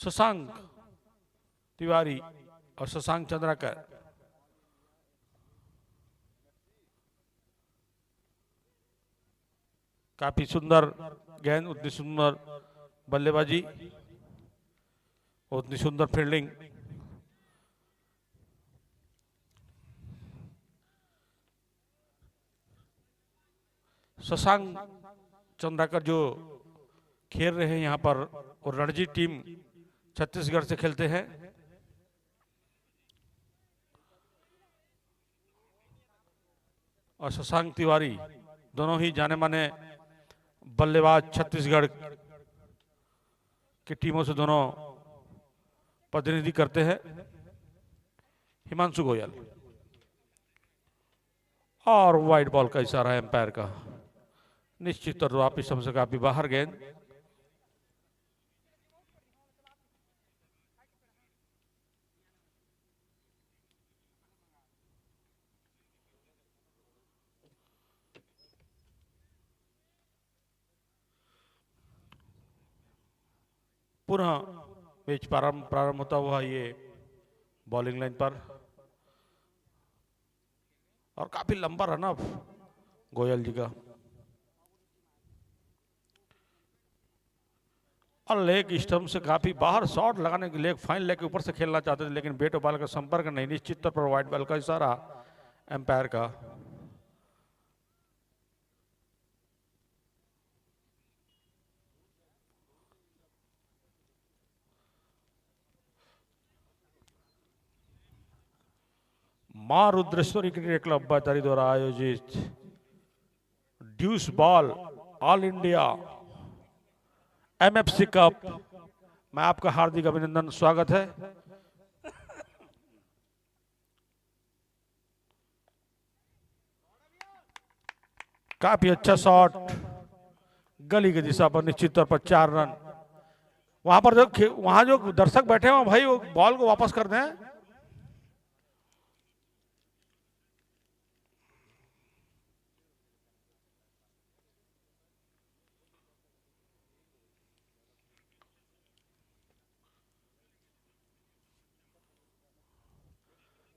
शशांक तिवारी और शशांक चंद्राकर। काफी सुंदर गेंद, उतनी सुंदर बल्लेबाजी, उतनी सुंदर फील्डिंग। शशांक चंद्राकर जो खेल रहे हैं यहाँ पर, और रणजी टीम छत्तीसगढ़ से खेलते हैं। और शशांक तिवारी दोनों ही जाने माने बल्लेबाज छत्तीसगढ़ की टीमों से दोनों प्रतिनिधि करते हैं। हिमांशु गोयल और वाइड बॉल का इशारा है एम्पायर का। निश्चित तौर पर वापिस हमसे काफी बाहर गेंद। पुनः मैच प्रारंभ होता हुआ ये बॉलिंग लाइन पर, और काफी लंबा रन अप गोयल जी का। और लेग स्टंप से काफी बाहर शॉट लगाने के लिए फाइन लेग के ऊपर से खेलना चाहते थे, लेकिन बैट और बॉल का संपर्क नहीं। निश्चित तौर पर वाइड बॉल का इशारा एम्पायर का। मां रुद्रेश्वरी क्रिकेट क्लब बातारी द्वारा आयोजित deuce ball all India MFC cup में आपका हार्दिक अभिनंदन, स्वागत है। काफी अच्छा शॉट गली की दिशा पर, निश्चित तौर पर 4 रन। वहां जो दर्शक बैठे हैं भाई, वो बॉल को वापस कर दें।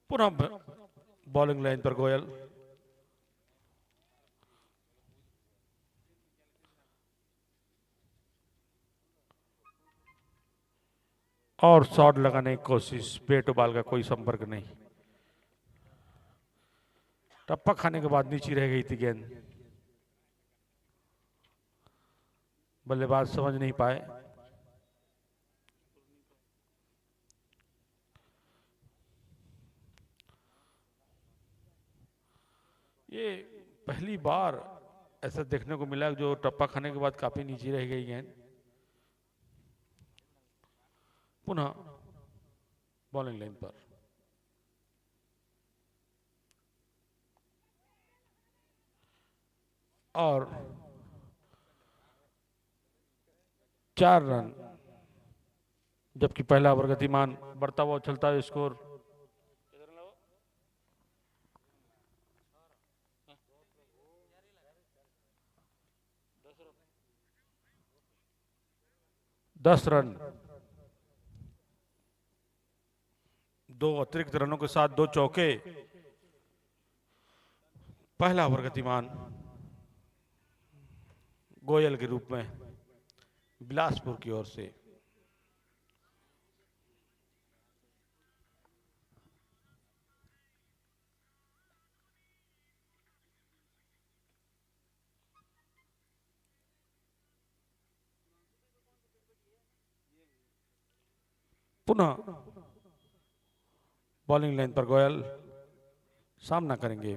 पुनः बॉलिंग लाइन पर गोयल। और शॉट लगाने की कोशिश, बैट और बॉल का कोई संपर्क नहीं। टप्पा खाने के बाद नीचे रह गई थी गेंद, बल्लेबाज समझ नहीं पाए। ये पहली बार ऐसा देखने को मिला जो टप्पा खाने के बाद काफी नीचे रह गई गेंद। पुनः बॉलिंग लाइन पर और 4 रन, जबकि पहला ओवर गतिमान बढ़ता हुआ चलता है स्कोर। दस रन, 2 अतिरिक्त रनों के साथ 2 चौके। पहला ओवर गतिमान गोयल के रूप में बिलासपुर की ओर से। पुनः बॉलिंग लाइन पर गोयल सामना करेंगे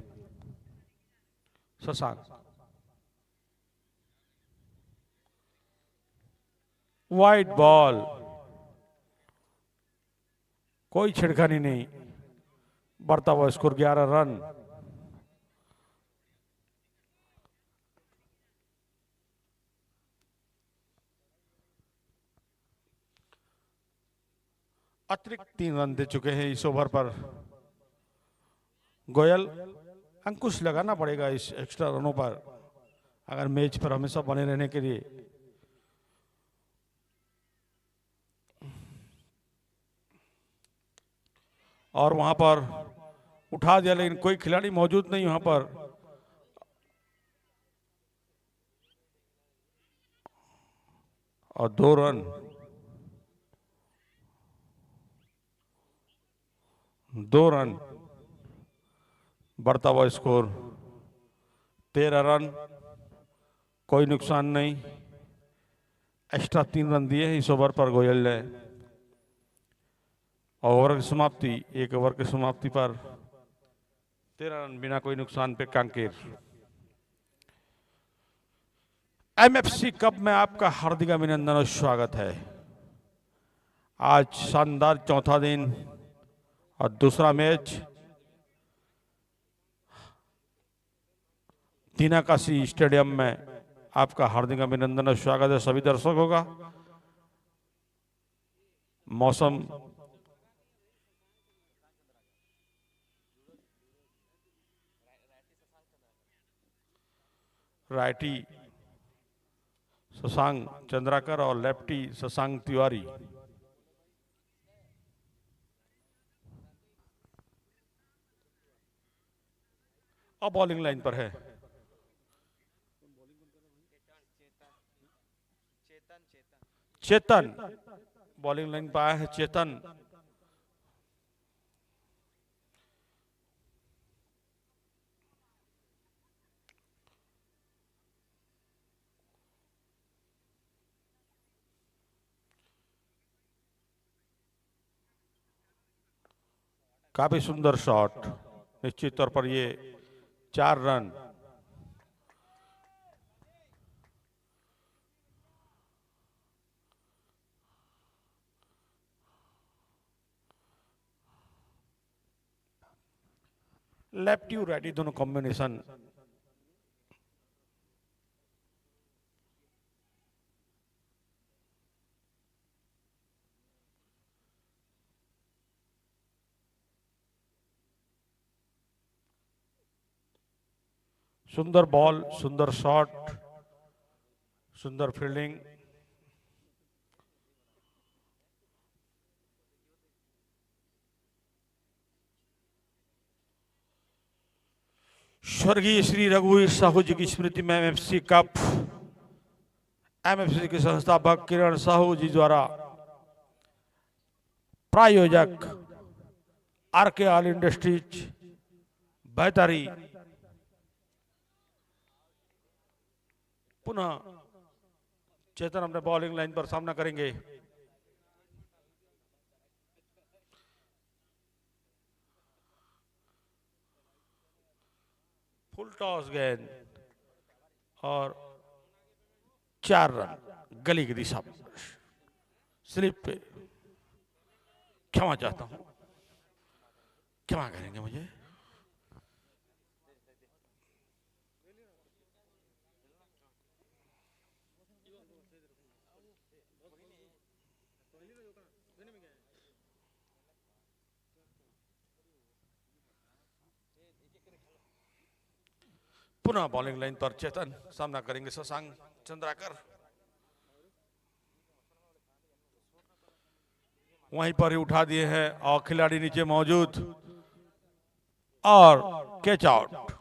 शशांक। वाइड बॉल, कोई छिड़खानी नहीं, बढ़ता हुआ स्कोर 11 रन। अतिरिक्त 3 रन दे चुके हैं इस ओवर पर गोयल। अंकुश लगाना पड़ेगा इस एक्स्ट्रा रनों पर अगर मैच पर हमेशा बने रहने के लिए। और वहां पर उठा दिया, लेकिन कोई खिलाड़ी मौजूद नहीं वहां पर। और 2 रन, 2 रन बढ़ता हुआ स्कोर 13 रन, कोई नुकसान नहीं। एक्स्ट्रा 3 रन दिए इस ओवर पर गोयल ने। ओवर की समाप्ति, 1 ओवर की समाप्ति पर 13 रन बिना कोई नुकसान पे कांकेर। एमएफसी कप में आपका हार्दिक अभिनंदन और स्वागत है। आज शानदार चौथा दिन और दूसरा मैच तीनाकाशी स्टेडियम में। आपका हार्दिक अभिनंदन और स्वागत है सभी दर्शकों का। मौसम राइटी शशांक चंद्राकर और लेफ्टी शशांक तिवारी। अब बॉलिंग लाइन पर है चेतन। बॉलिंग लाइन पर आया है चेतन। काफी सुंदर शॉट, निश्चित तौर पर ये 4 रन। लेफ्टी और राइटी दोनों कॉम्बिनेशन सुंदर बॉल, सुंदर शॉट, सुंदर फील्डिंग। स्वर्गीय श्री रघुवीर साहू जी की स्मृति में एमएफसी कप, एमएफसी के संस्थापक किरण साहू जी द्वारा प्रायोजक आरके ऑल इंडस्ट्रीज बेहतरी पुनः चेतन अपने बॉलिंग लाइन पर सामना करेंगे। फुल टॉस गेंद और 4 रन गली की दिशा में, स्लिप पे। क्षमा चाहता हूं, क्षमा करेंगे मुझे। पुनः बॉलिंग लाइन पर चेतन सामना करेंगे शशांक चंद्राकर। वहीं पर ही उठा दिए हैं और खिलाड़ी नीचे मौजूद और कैच आउट।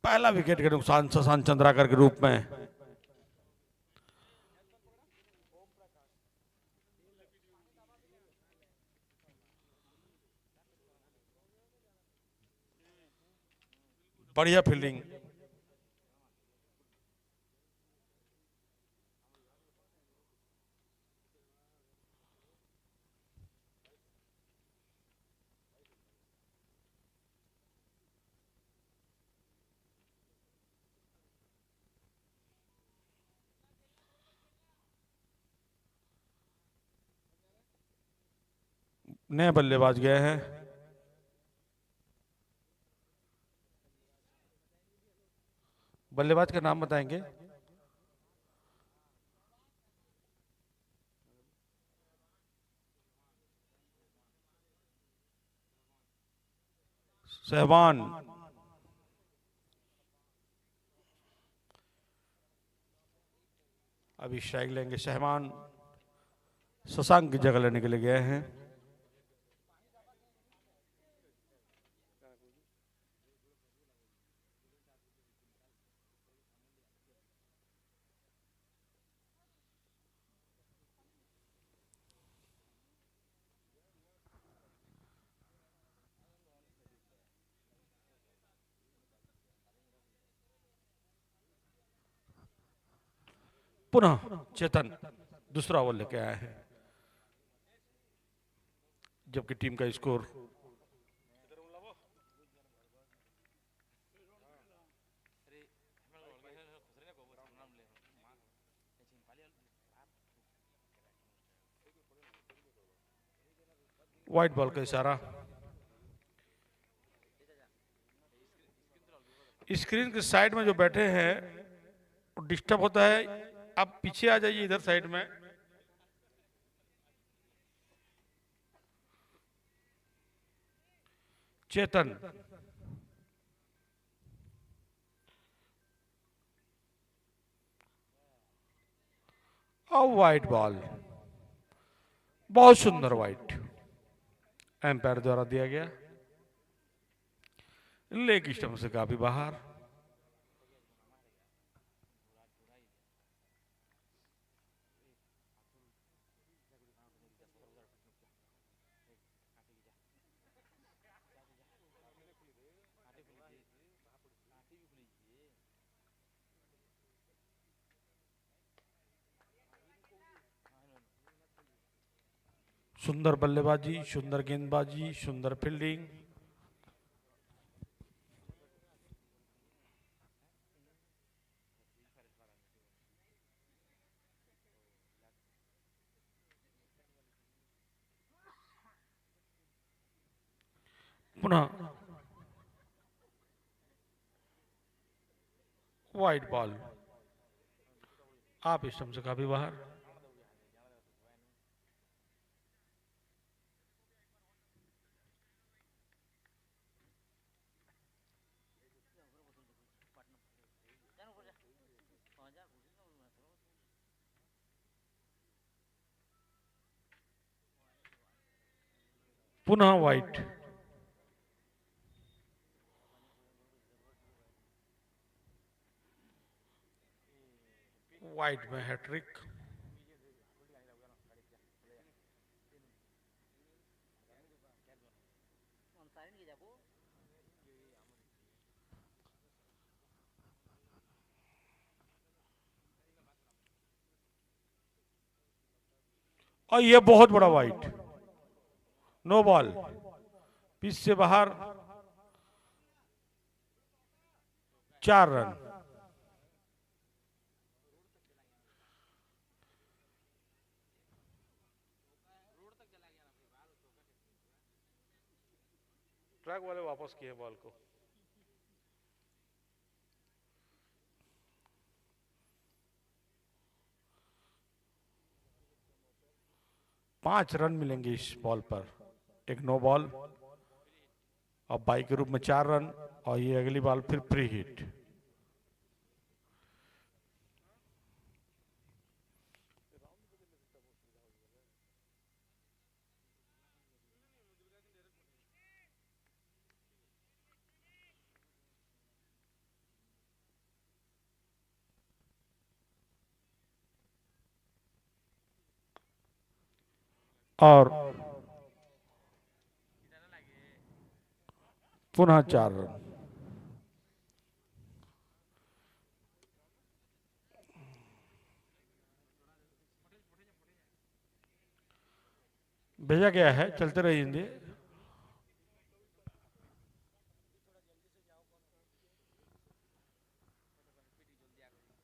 पहला विकेट के नुकसान शशांक चंद्राकर के रूप में। बढ़िया फील्डिंग। नए बल्लेबाज गए हैं। बल्लेबाज का नाम बताएंगे। सहवान। अभी स्ट्राइक लेंगे सहवान। शशांक की जगह लेने के लिए गए हैं। पुनः चेतन दूसरा ओवर लेके आए हैं, जबकि टीम का स्कोर 'वाइट बॉल का इशारा। स्क्रीन के साइड में जो बैठे हैं वो डिस्टर्ब होता है, आप पीछे आ जाइए इधर साइड में। चेतन और 'वाइट बॉल, बहुत सुंदर वाइट एम्पायर द्वारा दिया गया। लेग स्टंप से काफी बाहर। सुंदर बल्लेबाजी, सुंदर गेंदबाजी, सुंदर फील्डिंग। पुनः 'वाइट बॉल, आप स्टंप से काफी बाहर। पुनः वाइट। वाइट में हैट्रिक। और यह बहुत बड़ा वाइट, नो बॉल, पिच से बाहर, 4 रन। ट्रैक वाले वापस किए बॉल को। पांच रन मिलेंगे इस बॉल पर, एक नो बॉल और बाई के रूप में 4 रन, और ये अगली बॉल फिर फ्री हिट। और पुनः 4 रन। भेजा गया है, चलते रहेंगे।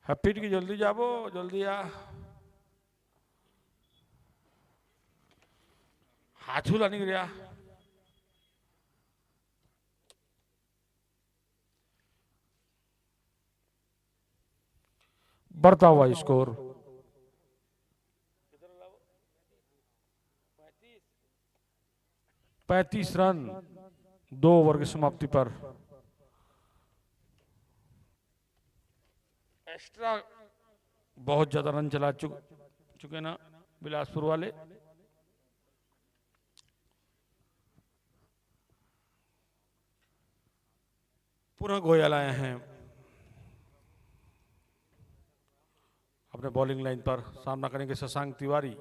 हैप्पी की जल्दी जाबो, जल्दी आ। हाथू लानी गया। बढ़ता हुआ स्कोर 35 रन 2 ओवर की समाप्ति पर। एक्स्ट्रा बहुत ज्यादा रन चला चुके ना, बिलासपुर वाले। पुनः गोयल आए हैं अपने बॉलिंग लाइन पर, सामना करेंगे शशांक तिवारी।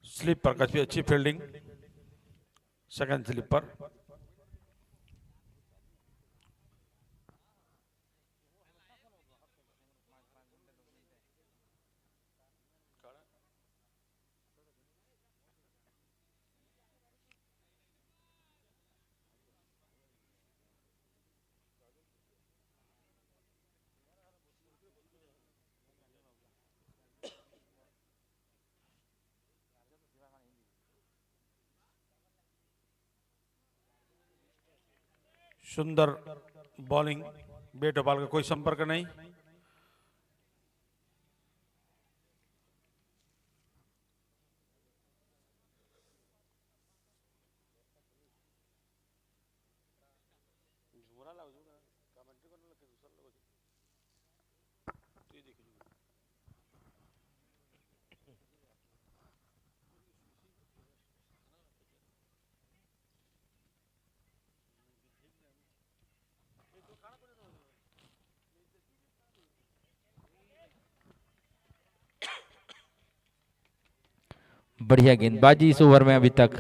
स्लिप पर काफी अच्छी फील्डिंग, सेकंड स्लिप पर। सुंदर बॉलिंग, बैट और बॉल का कोई संपर्क नहीं। बढ़िया गेंदबाजी इस ओवर में, अभी तक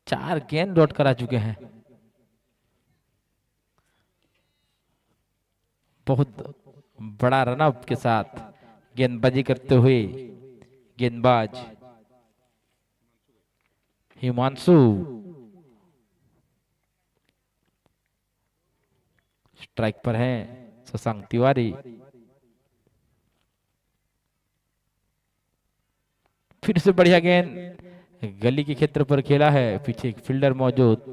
4 गेंद लौट कर आ चुके हैं। बहुत बड़ा रनअप के साथ गेंदबाजी करते हुए गेंदबाज हिमांशु स्ट्राइक पर हैं शशांक तिवारी। फिर से बढ़िया गेंद गली के क्षेत्र पर खेला है, पीछे एक फील्डर मौजूद।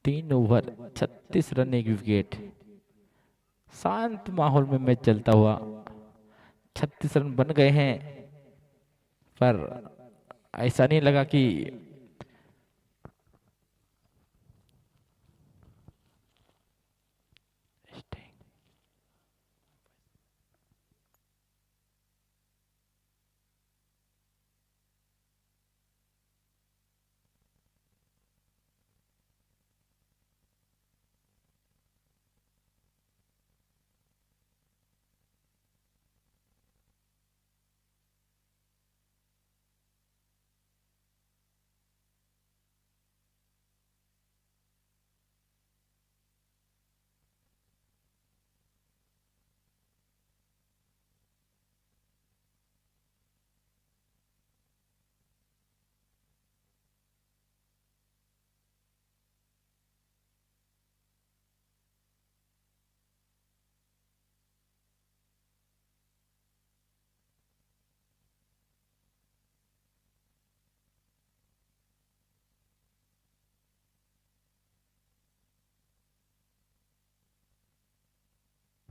तीन ओवर 36 रन, 1 विकेट। शांत माहौल में मैच चलता हुआ 36 रन बन गए हैं, पर ऐसा नहीं लगा कि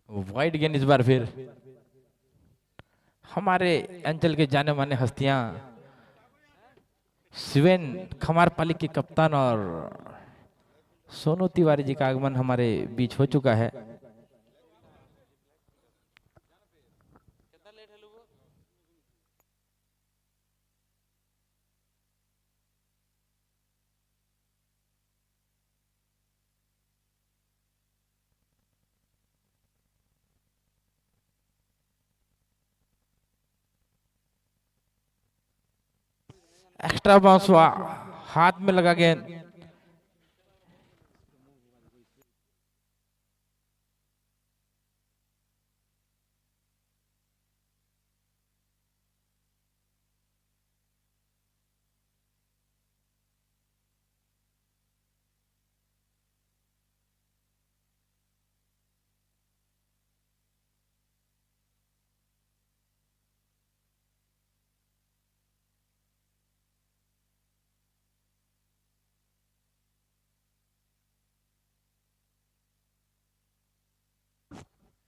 वाइड गेंद इस बार फिर हमारे अंचल के जाने माने हस्तियां शिवेन खमारपाली के कप्तान और सोनू तिवारी जी का आगमन हमारे बीच हो चुका है। एक्स्ट्रा बाउंस हुआ, हाथ में लगा गेंद।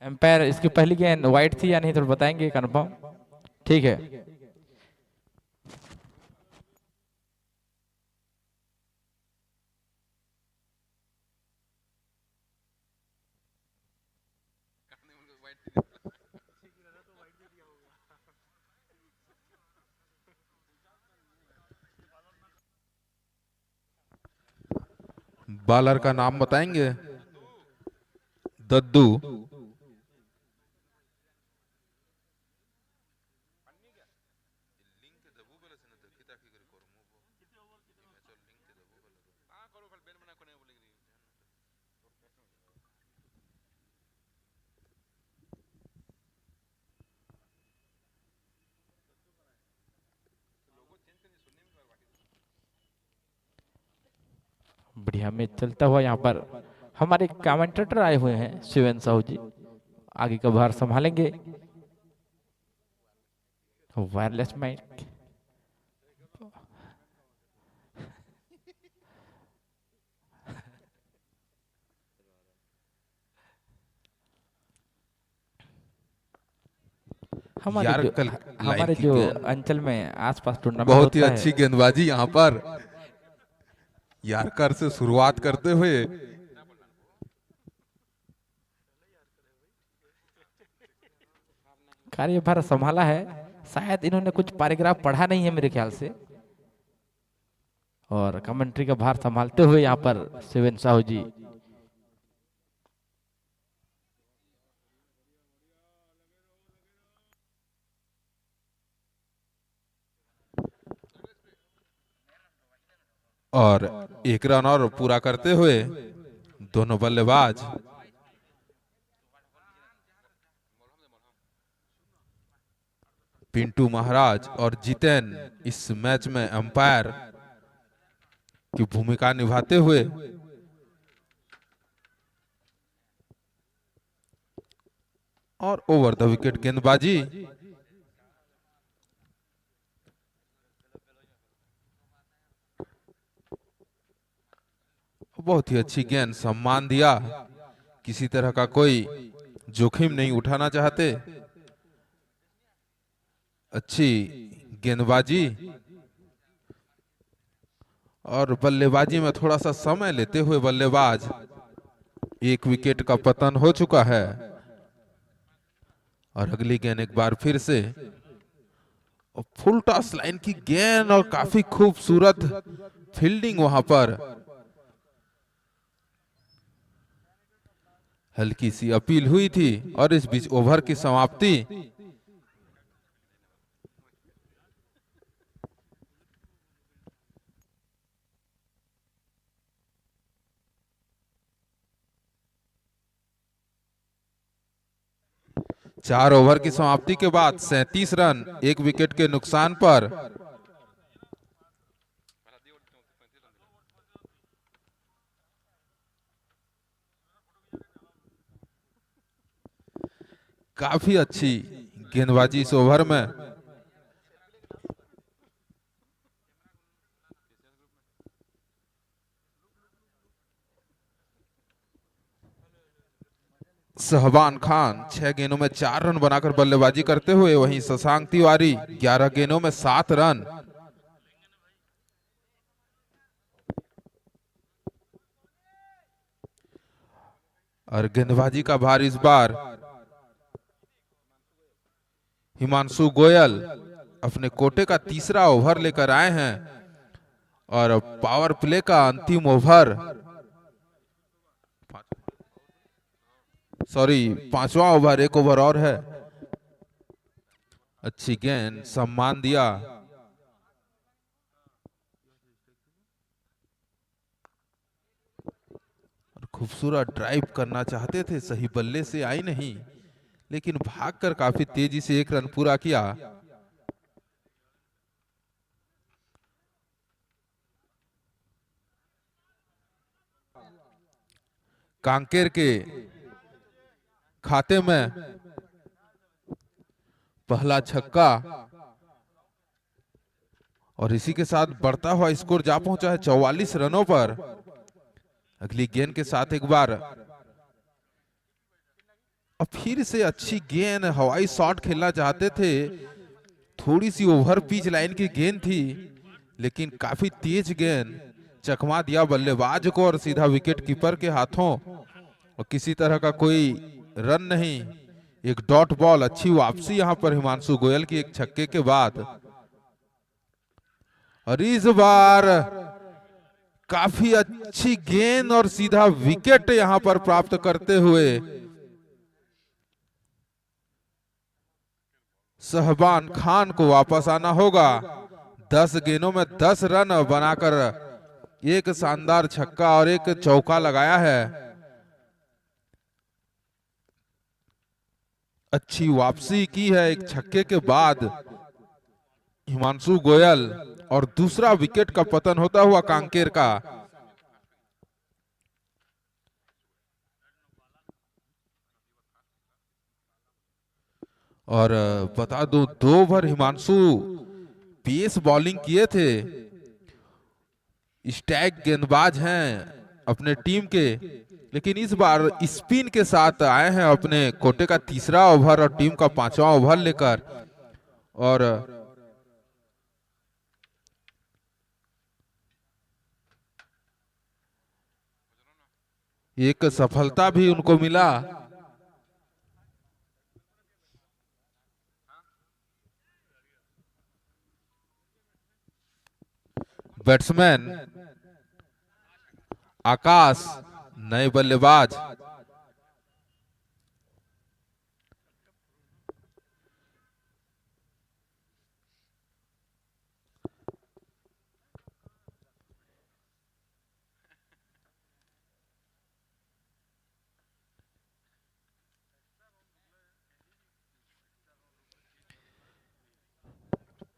एम्पायर इसकी पहली गेंद वाइड थी या नहीं तो बताएंगे कंफर्म। ठीक है, बॉलर का नाम बताएंगे? दद्दू। बढ़िया मैच चलता हुआ यहाँ पर हमारे कमेंटेटर आए हुए हैं शिवेन साहू जी, आगे का भार संभालेंगे। वायरलेस माइक हमारे यार जो कल लाइन हमारे की जो गेंद, अंचल में आसपास टूर्नामेंट बहुत ही होता अच्छी है, गेंदबाजी यहाँ पर यारकर से शुरुआत करते हुए कार्यभार संभाला है। शायद इन्होंने कुछ पैराग्राफ पढ़ा नहीं है मेरे ख्याल से, और कमेंट्री का भार संभालते हुए यहाँ पर शिवेन साहू जी। और एक रन और पूरा करते हुए दोनों बल्लेबाज पिंटू महाराज और जितेन इस मैच में अंपायर की भूमिका निभाते हुए और ओवर द विकेट गेंदबाजी बहुत ही अच्छी गेंद, सम्मान दिया, किसी तरह का कोई जोखिम नहीं उठाना चाहते। अच्छी गेंदबाजी और बल्लेबाजी में थोड़ा सा समय लेते हुए बल्लेबाज, एक विकेट का पतन हो चुका है और अगली गेंद एक बार फिर से फुल टॉस लाइन की गेंद और काफी खूबसूरत फील्डिंग वहां पर। हल्की सी अपील हुई थी और इस बीच ओवर की समाप्ति। चार ओवर की समाप्ति के बाद 37 रन एक विकेट के नुकसान पर काफी अच्छी गेंदबाजी इस ओवर में। शहबान खान 6 गेंदों में 4 रन बनाकर बल्लेबाजी करते हुए, वहीं शशांक तिवारी 11 गेंदों में 7 रन। और गेंदबाजी का भार इस बार हिमांशु गोयल अपने कोटे का तीसरा ओवर लेकर आए हैं और पावर प्ले का अंतिम ओवर, सॉरी 5वां ओवर, एक ओवर और है। अच्छी गेंद, सम्मान दिया। और खूबसूरत ड्राइव करना चाहते थे, सही बल्ले से आई नहीं, लेकिन भागकर काफी तेजी से एक रन पूरा किया। कांकेर के खाते में पहला छक्का और इसी के साथ बढ़ता हुआ स्कोर जा पहुंचा है 44 रनों पर। अगली गेंद के साथ एक बार अब फिर से अच्छी गेंद, हवाई शॉट खेलना चाहते थे, थोड़ी सी ओवर पिच लाइन की गेंद थी, लेकिन काफी तेज गेंद चकमा दिया बल्लेबाज को और सीधा विकेट कीपर के हाथों, और किसी तरह का कोई रन नहीं। एक डॉट बॉल, अच्छी वापसी यहां पर हिमांशु गोयल की एक छक्के के बाद। और इस बार काफी अच्छी गेंद और सीधा विकेट यहां पर प्राप्त करते हुए शहबान खान को वापस आना होगा। 10 गेंदों में 10 रन बनाकर एक शानदार छक्का और एक चौका लगाया है। अच्छी वापसी की है एक छक्के के बाद हिमांशु गोयल, और दूसरा विकेट का पतन होता हुआ कांकेर का। और बता दूं, 2 ओवर हिमांशु पेस बॉलिंग किए थे। स्टैग गेंदबाज हैं अपने टीम के, लेकिन इस बार स्पिन के साथ आए हैं अपने कोटे का तीसरा ओवर और टीम का 5वां ओवर लेकर। और एक सफलता भी उनको मिला। बैट्समैन आकाश, नए बल्लेबाज।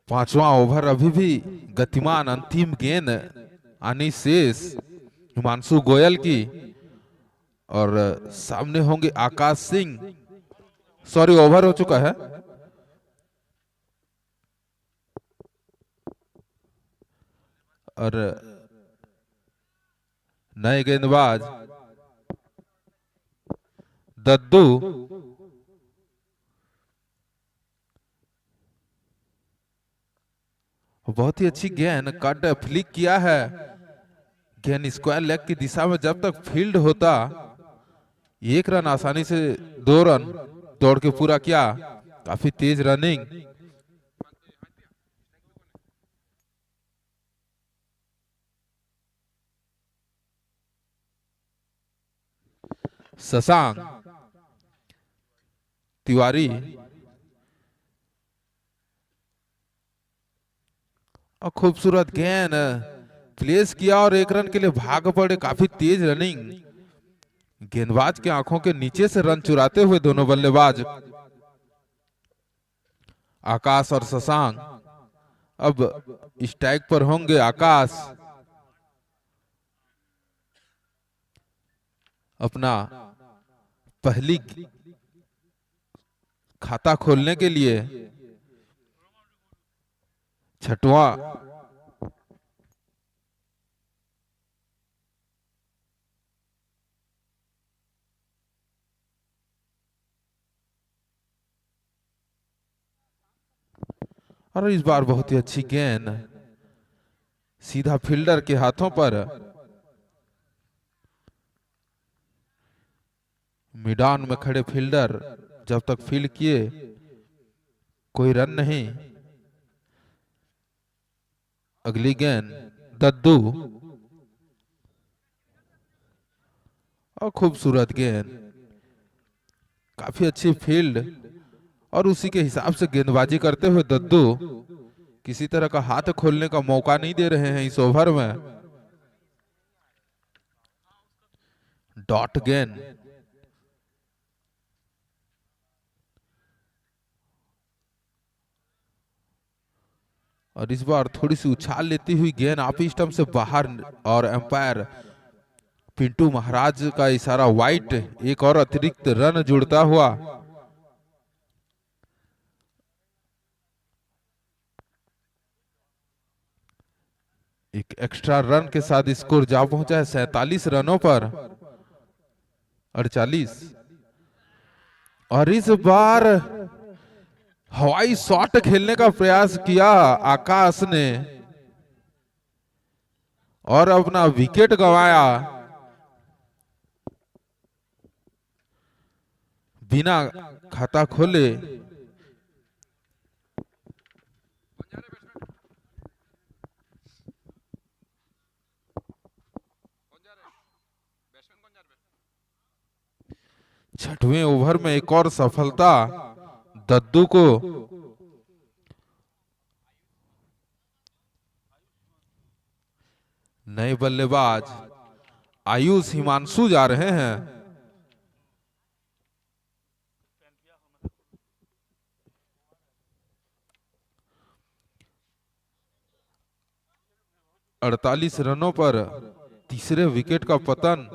पांचवा ओवर अभी भी गतिमान, अंतिम गेंद आनी शेष हिमांशु गोयल की, और सामने होंगे आकाश सिंह। सॉरी, ओवर हो चुका है। और नए गेंदबाज दद्दू। बहुत ही अच्छी गेंद, कट फ्लिक किया है। गेंद स्क्वायर लेग की दिशा में जब तक फील्ड होता, 1 रन आसानी से 2 रन दौड़ के पूरा किया। काफी तेज रनिंग। शशांक तिवारी, और खूबसूरत गेंद प्लेस किया और 1 रन के लिए भाग पड़े। काफी तेज रनिंग, गेंदबाज के आंखों के नीचे से रन चुराते हुए दोनों बल्लेबाज आकाश और शशांक। अब स्ट्राइक पर होंगे आकाश, अपना पहली खाता खोलने के लिए। 6वां और इस बार बहुत ही अच्छी गेंद सीधा फील्डर के हाथों पर। मैदान में खड़े फील्डर जब तक फील्ड किए कोई रन नहीं। अगली गेंद दद्दू, और खूबसूरत गेंद, काफी अच्छी फील्ड, और उसी के हिसाब से गेंदबाजी करते हुए दद्दू किसी तरह का हाथ खोलने का मौका नहीं दे रहे हैं इस ओवर में। डॉट गेंद, और इस बार थोड़ी सी उछाल लेती हुई गेंद आप स्टंप से बाहर, और एम्पायर पिंटू महाराज का इशारा वाइट, एक और अतिरिक्त रन जुड़ता हुआ। एक एक्स्ट्रा रन के साथ स्कोर जा पहुंचा है 47 रनों पर 48। और इस बार हवाई शॉट खेलने का प्रयास किया आकाश ने और अपना विकेट गंवाया बिना खाता खोले। छठवें ओवर में एक और सफलता दद्दू को। नए बल्लेबाज आयुष हिमांशु जा रहे हैं। अड़तालीस रनों पर तीसरे विकेट का पतन।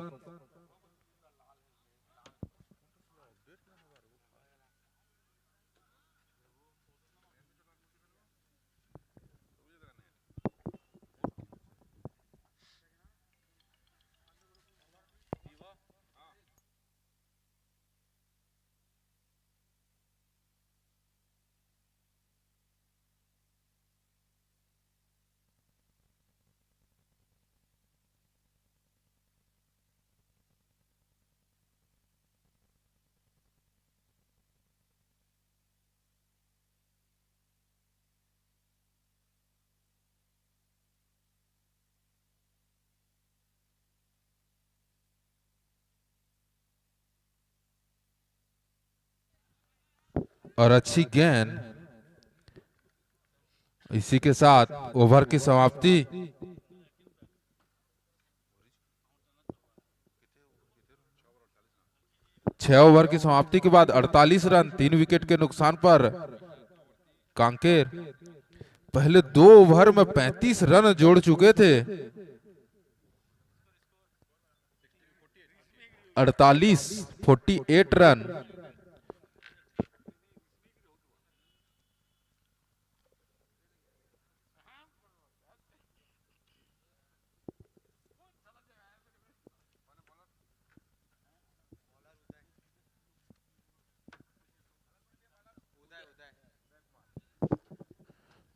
और अच्छी गेंद। इसी के साथ ओवर की समाप्ति। छह ओवर की समाप्ति के बाद 48 रन 3 विकेट के नुकसान पर कांकेर पहले 2 ओवर में 35 रन जोड़ चुके थे। 48 रन।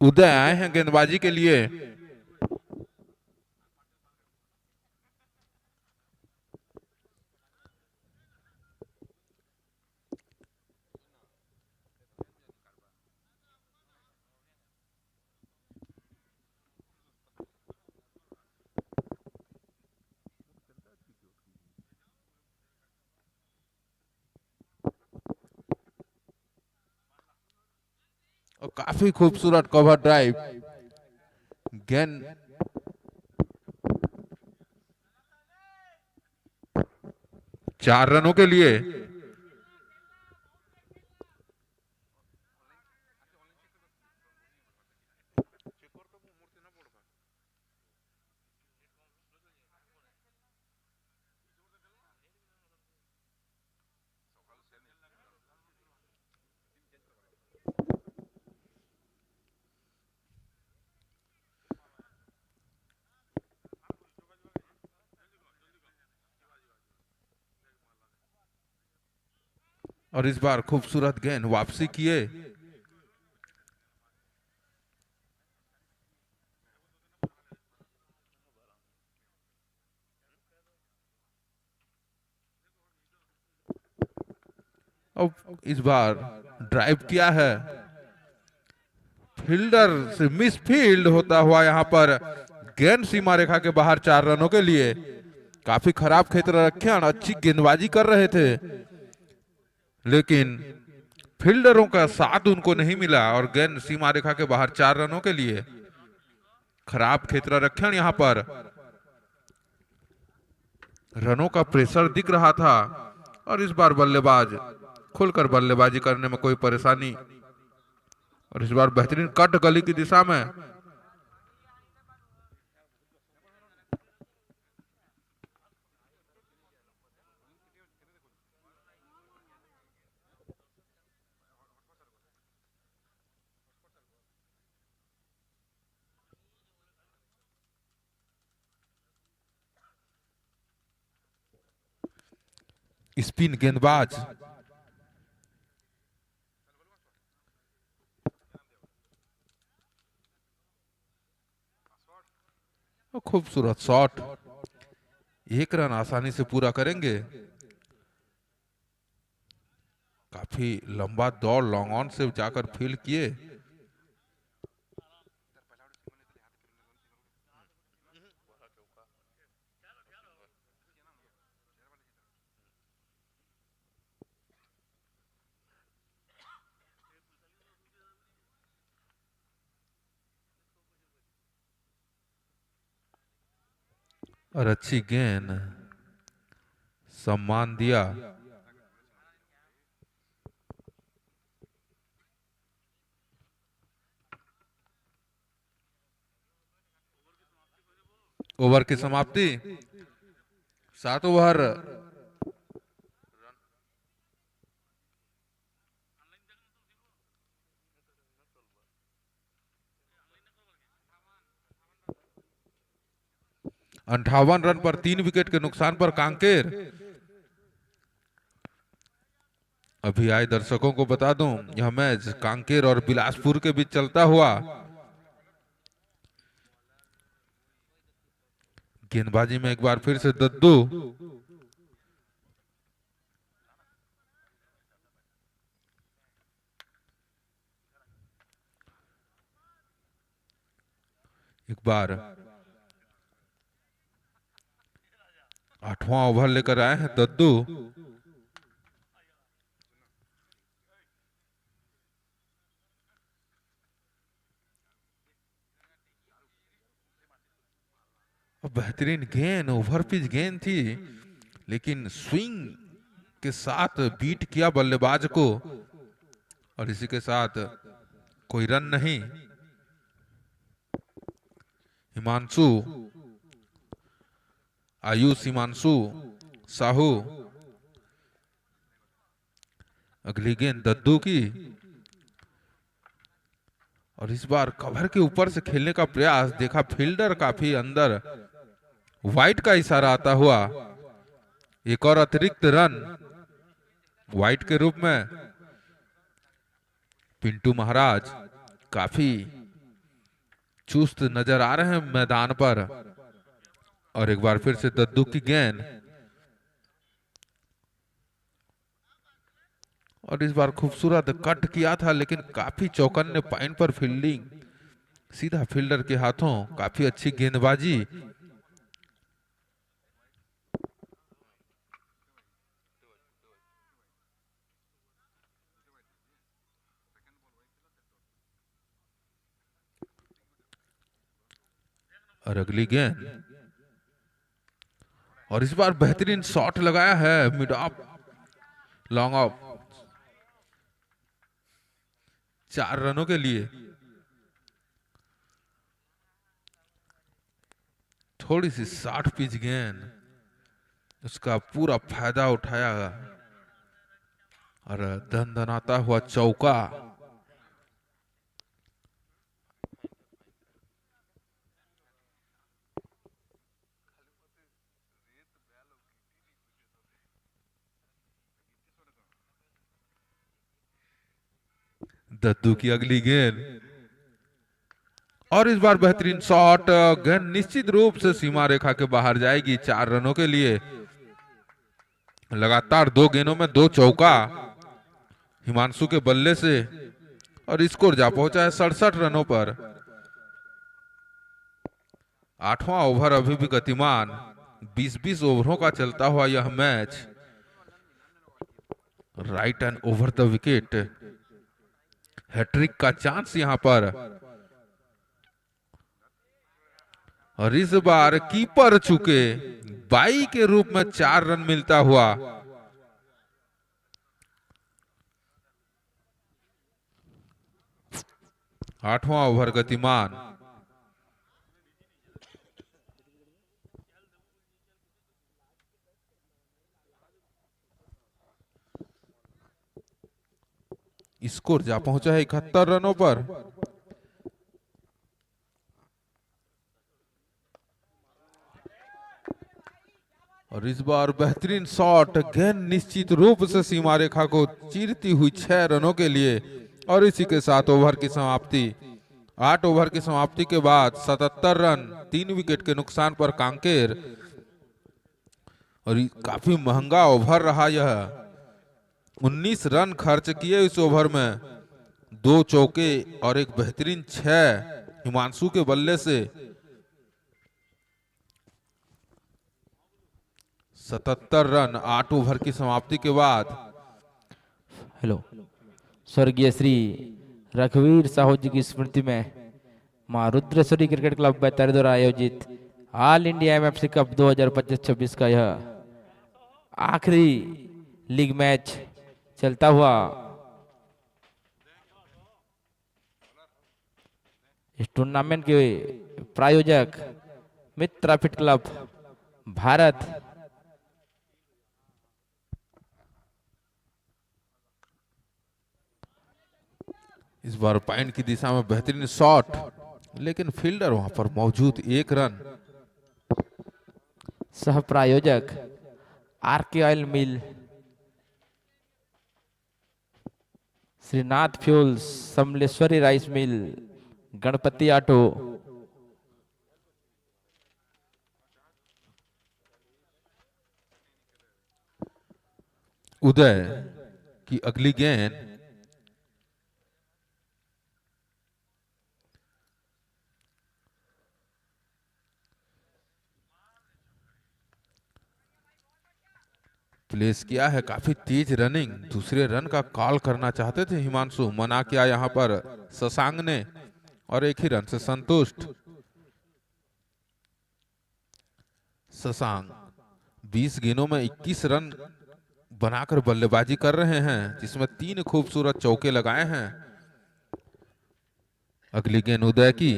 उदय आए हैं गेंदबाजी के लिए। और काफी खूबसूरत कवर ड्राइव। गेंद 4 रनों के लिए। और इस बार खूबसूरत गेंद वापसी किए। और इस बार ड्राइव किया है। फील्डर से मिस फील्ड होता हुआ यहां पर गेंद सीमा रेखा के बाहर 4 रनों के लिए। काफी खराब क्षेत्र रक्षण, अच्छी गेंदबाजी कर रहे थे लेकिन फील्डरों का साथ उनको नहीं मिला और गेंद सीमा रेखा के बाहर 4 रनों के लिए। खराब क्षेत्र रक्षण यहां पर। रनों का प्रेशर दिख रहा था और इस बार बल्लेबाज खुलकर बल्लेबाजी करने में कोई परेशानी। और इस बार बेहतरीन कट गली की दिशा में। स्पिन गेंदबाज और खूबसूरत शॉट, 1 रन आसानी से पूरा करेंगे। काफी लंबा दौड़ लॉन्ग ऑन से जाकर फील्ड किए। और अच्छी गेंद, सम्मान दिया। ओवर की समाप्ति, 7 ओवर। अंठावन रन पर 3 विकेट के नुकसान पर कांकेर। अभी आए दर्शकों को बता दूं, यह मैच कांकेर और बिलासपुर के बीच चलता हुआ। गेंदबाजी में एक बार फिर से दद्दू, एक बार 8वां ओवर लेकर आए हैं दद्दू। बेहतरीन गेंद, ओवर पिच गेंद थी, लेकिन स्विंग के साथ बीट किया बल्लेबाज को, और इसी के साथ कोई रन नहीं। हिमांशु, आयुष हिमांशु साहू, अगली गेंद दद्दू की, और इस बार कवर के ऊपर से खेलने का प्रयास, देखा फील्डर काफी अंदर, वाइड का इशारा आता हुआ। एक और अतिरिक्त रन वाइड के रूप में। पिंटू महाराज काफी चुस्त नजर आ रहे हैं मैदान पर, और एक बार फिर से दद्दू की गेंद, और इस बार खूबसूरत कट किया था, लेकिन काफी चौकन्ने पॉइंट पर फील्डिंग, सीधा फील्डर के हाथों, काफी अच्छी गेंदबाजी। और अगली गेंद, और इस बार बेहतरीन शॉट लगाया है मिड ऑफ, लॉन्ग ऑफ, 4 रनों के लिए। थोड़ी सी 60 पिच गेंद, उसका पूरा फायदा उठाया और धनधनाता हुआ चौका। दद्दू की अगली गेंद, और इस बार बेहतरीन शॉट, गेंद निश्चित रूप से सीमा रेखा के बाहर जाएगी। 4 रनों के लिए। लगातार 2 गेंदों में 2 चौका हिमांशु के बल्ले से, और स्कोर जा पहुंचा है 67 रनों पर। 8वां ओवर अभी भी गतिमान, 20-20 ओवरों का चलता हुआ यह match. Right and over the wicket, hattrick का चांस यहां पर, और इस बार कीपर चुके, बाई के रूप में 4 रन मिलता हुआ। आठवां ओवर गतिमान, स्कोर जा पहुंचा है 71 रनों पर। और इस बार बेहतरीन शॉट, गेंद निश्चित रूप से सीमा रेखा को चीरती हुई 6 रनों के लिए, और इसी के साथ ओवर की समाप्ति। 8 ओवर की समाप्ति के बाद 77 रन 3 विकेट के नुकसान पर कांकेर। और काफी महंगा ओवर रहा यह। 19 रन खर्च किए इस ओवर में, 2 चौके और एक बेहतरीन 6 हिमांशु के बल्ले से। 77 रन 8 ओवर की समाप्ति के बाद। हेलो, स्वर्गीय श्री रघुवीर साहू जी की स्मृति में मां रुद्रेश्वरी क्रिकेट क्लब बैतारी द्वारा आयोजित ऑल इंडिया एमएफसी कप 2025-26 का यह आखिरी लीग मैच चलता हुआ इस टूर्नामेंट के प्रायोजक मित्रा फिट क्लब भारत इस बार पॉइंट की दिशा में बेहतरीन शॉट, लेकिन फील्डर वहां पर मौजूद। 1 रन। सह प्रायोजक RK oil mill, Shrinath fuels, Samaleshwari rice mill, Ganpati auto. Uday की अगली गेंद। प्लेस किया है, काफी तेज रनिंग। दूसरे रन का कॉल करना चाहते थे हिमांशु, मना किया यहां पर शशांक ने, और 1 ही रन से संतुष्ट। शशांक 20 गेंदों में 21 रन बनाकर बल्लेबाजी कर रहे हैं, जिसमें 3 खूबसूरत चौके लगाए हैं। अगली गेंद उदय की,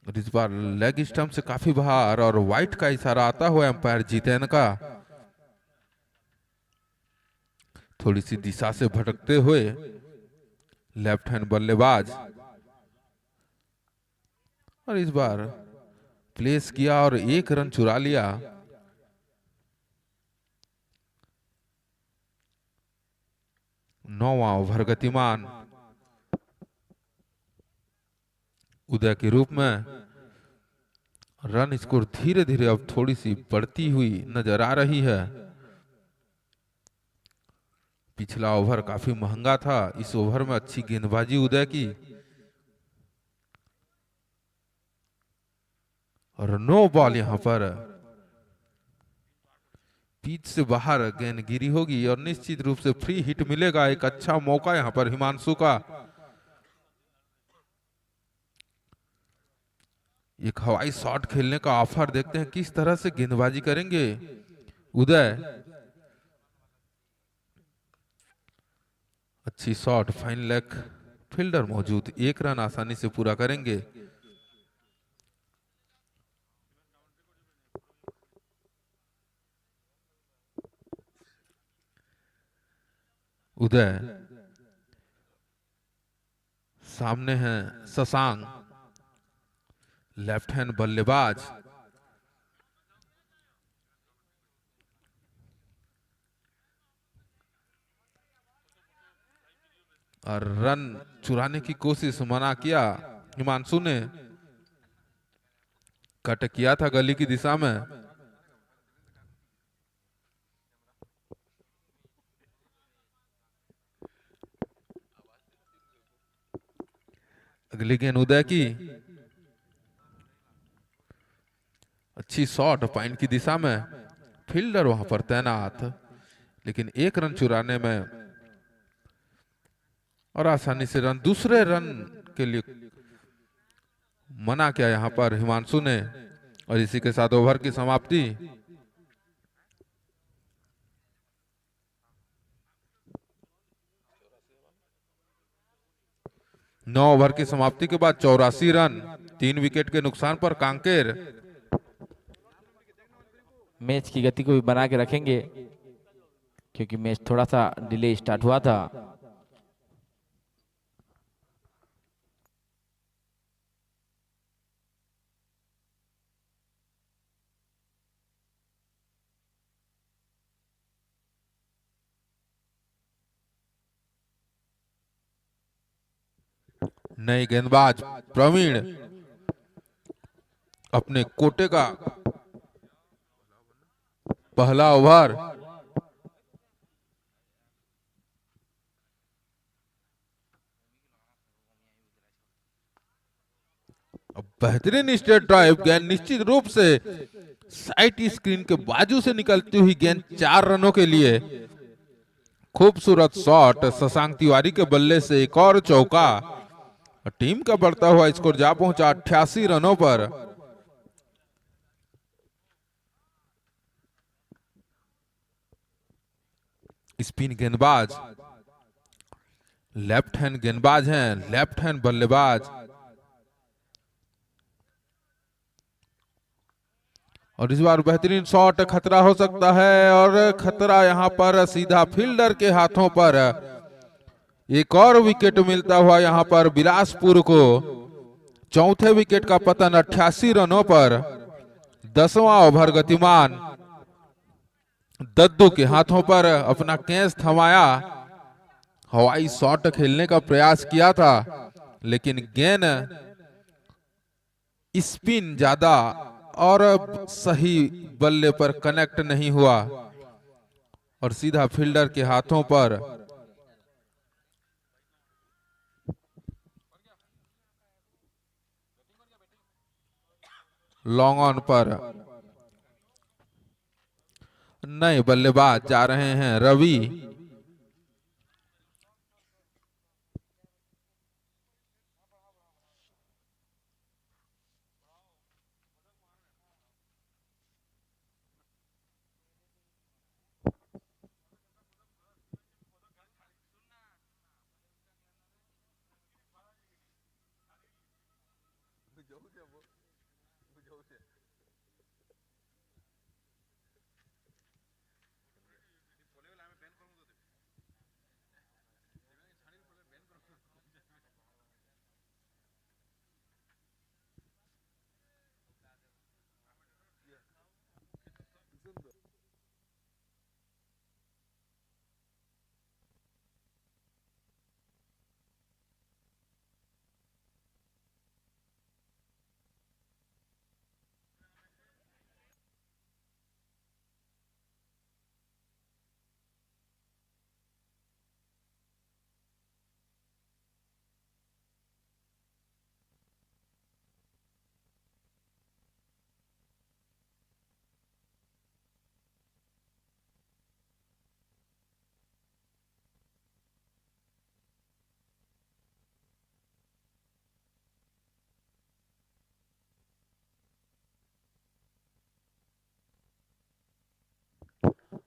और इस बार लेग स्टंप से काफी बाहर, और वाइट का इशारा आता हुआ एम्पायर जीतेन का। थोड़ी सी दिशा से भटकते हुए लेफ्ट हैंड बल्लेबाज, और इस बार प्लेस किया और 1 रन चुरा लिया। नौवां ओवर गतिमान उदय के रूप में। रन स्कोर धीरे धीरे अब थोड़ी सी बढ़ती हुई नजर आ रही है। पिछला ओवर काफी महंगा था, इस ओवर में अच्छी गेंदबाजी उदय की, और नो बॉल। यहां पर पिच से बाहर गेंद गिरी होगी, और निश्चित रूप से फ्री हिट मिलेगा। एक अच्छा मौका यहां पर हिमांशु का। एक हवाई शॉट खेलने का ऑफर, देखते हैं किस तरह से गेंदबाजी करेंगे उदय। अच्छी शॉट, फाइन लेग, फील्डर मौजूद। 1 रन आसानी से पूरा करेंगे। उदय सामने हैं शशांक, लेफ्ट हैंड बल्लेबाज। और रन चुराने की कोशिश, मना किया हिमांशु ने। कट किया था गली की दिशा में। अगली गेंद उदय की, अच्छी शॉट पॉइंट की दिशा में, फील्डर वहां पर तैनात, लेकिन 1 रन चुराने में, और आसानी से रन, दूसरे रन के लिए मना किया यहां पर हिमांशु ने। और इसी के साथ ओवर की समाप्ति। नौ ओवर की समाप्ति के बाद 84 रन 3 विकेट के नुकसान पर कांकेर। मैच की गति को भी बना के रखेंगे, क्योंकि मैच थोड़ा सा डिले स्टार्ट हुआ था। नए गेंदबाज प्रवीण अपने कोटे का पहला ओवर बेहतरीन स्ट्रेट ड्राइव गेंद निश्चित रूप से साइट स्क्रीन के बाजू से निकलती हुई गेंद 4 रनों के लिए। खूबसूरत शॉट शशांक तिवारी के बल्ले से एक और चौका। टीम का बढ़ता हुआ स्कोर जा पहुंचा 88 रनों पर। स्पिन गेंदबाज लेफ्ट हैंड गेंदबाज हैं, लेफ्ट हैंड बल्लेबाज। और इस बार बेहतरीन शॉट, खतरा हो सकता है और खतरा यहां पर सीधा फील्डर के हाथों पर। एक और विकेट मिलता हुआ यहां पर बिलासपुर को। चौथे विकेट का पतन 88 रनों पर। 10वां ओवर गतिमान दद्दू के हाथों पर अपना कैच थमाया। हवाई शॉट खेलने का प्रयास किया था लेकिन गेंद स्पिन ज्यादा और सही बल्ले पर कनेक्ट नहीं हुआ और सीधा फील्डर के हाथों पर। लॉन्ग ऑन पर नए बल्लेबाज जा रहे हैं रवि।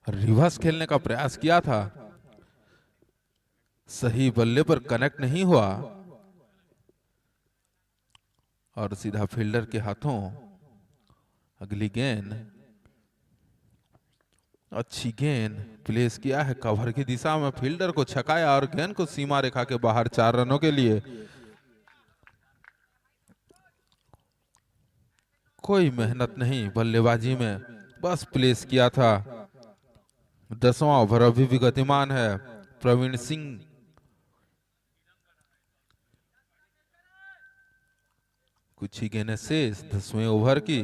रिवर्स खेलने का प्रयास किया था, सही बल्ले पर कनेक्ट नहीं हुआ और सीधा फील्डर के हाथों। अगली गेंद, अच्छी गेंद प्लेस किया है कवर की दिशा में, फील्डर को छकाया और गेंद को सीमा रेखा के बाहर 4 रनों के लिए। कोई मेहनत नहीं बल्लेबाजी में, बस प्लेस किया था। 10वां ओवर अभी भी गतिमान है। प्रवीण सिंह कुछ ही गेंदें शेष 10वें ओवर की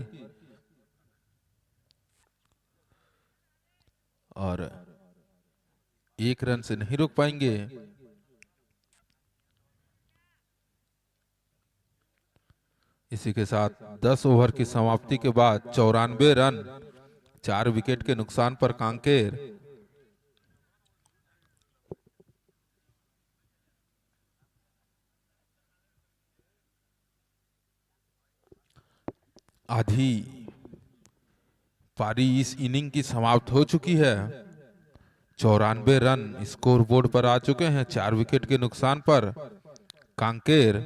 और 1 रन से नहीं रुक पाएंगे। इसी के साथ 10 ओवर की समाप्ति के बाद 94 रन, 4 विकेट के नुकसान पर कांकेर। आधी पारी इस इनिंग की समाप्त हो चुकी है। 94 रन स्कोर बोर्ड पर आ चुके हैं 4 विकेट के नुकसान पर। कांकेर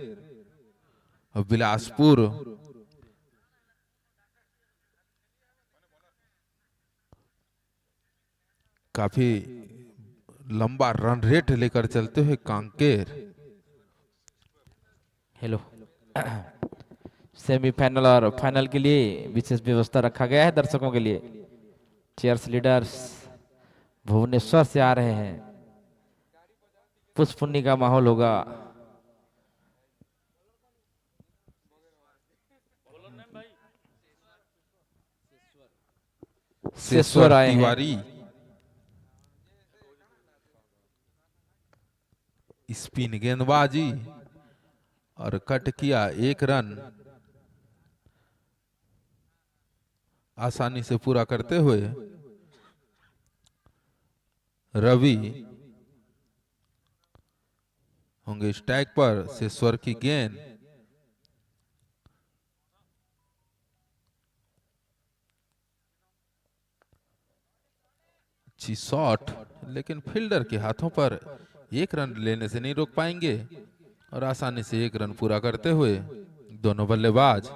और बिलासपुर काफी लंबा रन रेट लेकर चलते हुए कांकेर। हेलो सेमीफाइनल और फाइनल के लिए विशेष व्यवस्था रखा गया है दर्शकों के लिए। चेयर्स लीडर्स भुवनेश्वर से आ रहे हैं। पुष्पुन्नी का माहौल होगा। सेश्वर आए हैं। तिवारी स्पिन गेंदबाजी और कट किया 1 रन आसानी से पूरा करते हुए रवि होंगे स्ट्राइक पर। सेश्वर की गेंद अच्छी शॉट, लेकिन फील्डर के हाथों पर 1 रन लेने से नहीं रोक पाएंगे और आसानी से 1 रन पूरा करते हुए दोनों बल्लेबाज।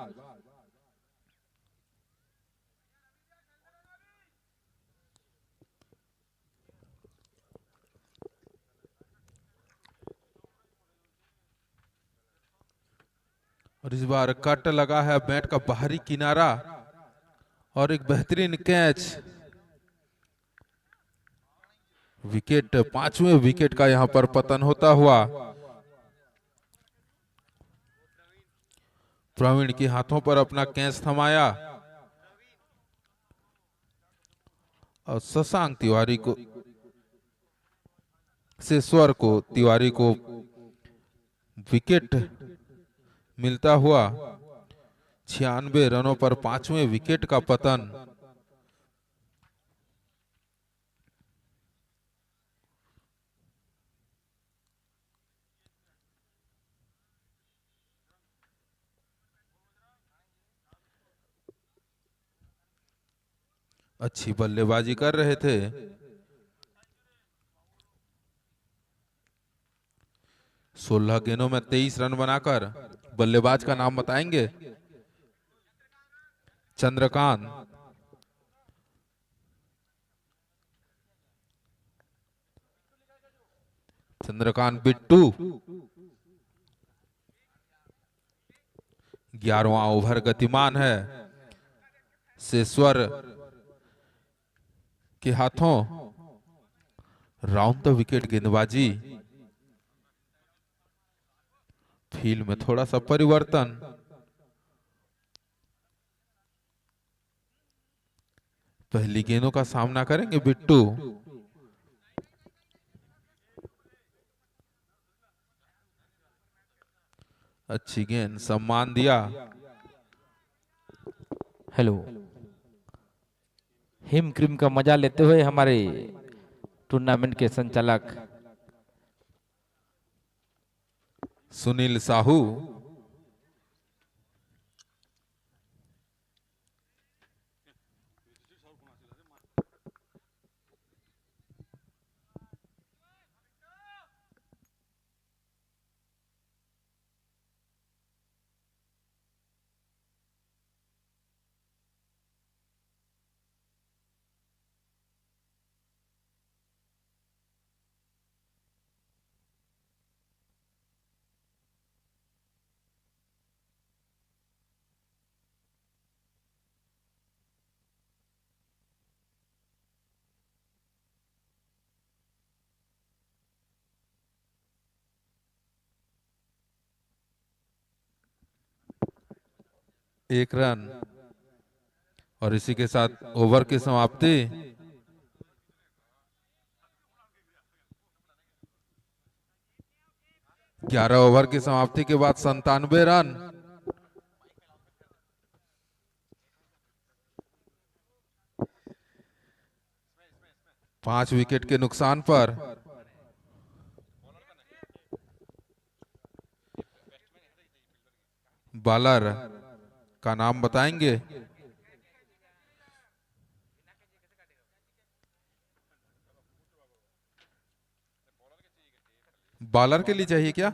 और इस बार कट लगा है बैट का बाहरी किनारा और एक बेहतरीन कैच। विकेट, 5वें विकेट का यहां पर पतन होता हुआ प्रवीण के हाथों पर अपना कैच थमाया और शशांक तिवारी को, सेश्वर को, तिवारी को विकेट मिलता हुआ 96 रनों पर 5वें विकेट का पतन। अच्छी बल्लेबाजी कर रहे थे। सोलह गेंदों में 23 रन बनाकर बल्लेबाज का नाम बताएंगे। चंद्रकांत, चंद्रकांत बिट्टू 11वां ओवर गतिमान है। सेश्वर के हाथों राउंड द विकेट गेंदबाजी। फील्ड में थोड़ा सा परिवर्तन। पहली गेंदों का सामना करेंगे बिट्टू। अच्छी गेंद, सम्मान दिया। हेलो, हिम क्रीम का मजा लेते हुए हमारे टूर्नामेंट के संचालक सुनील साहू, एक रन और इसी के साथ ओवर की समाप्ति। ग्यारह ओवर की समाप्ति के बाद 97 रन। पांच विकेट के नुकसान पर बॉलर का नाम बताएंगे। बॉलर के लिए चाहिए क्या?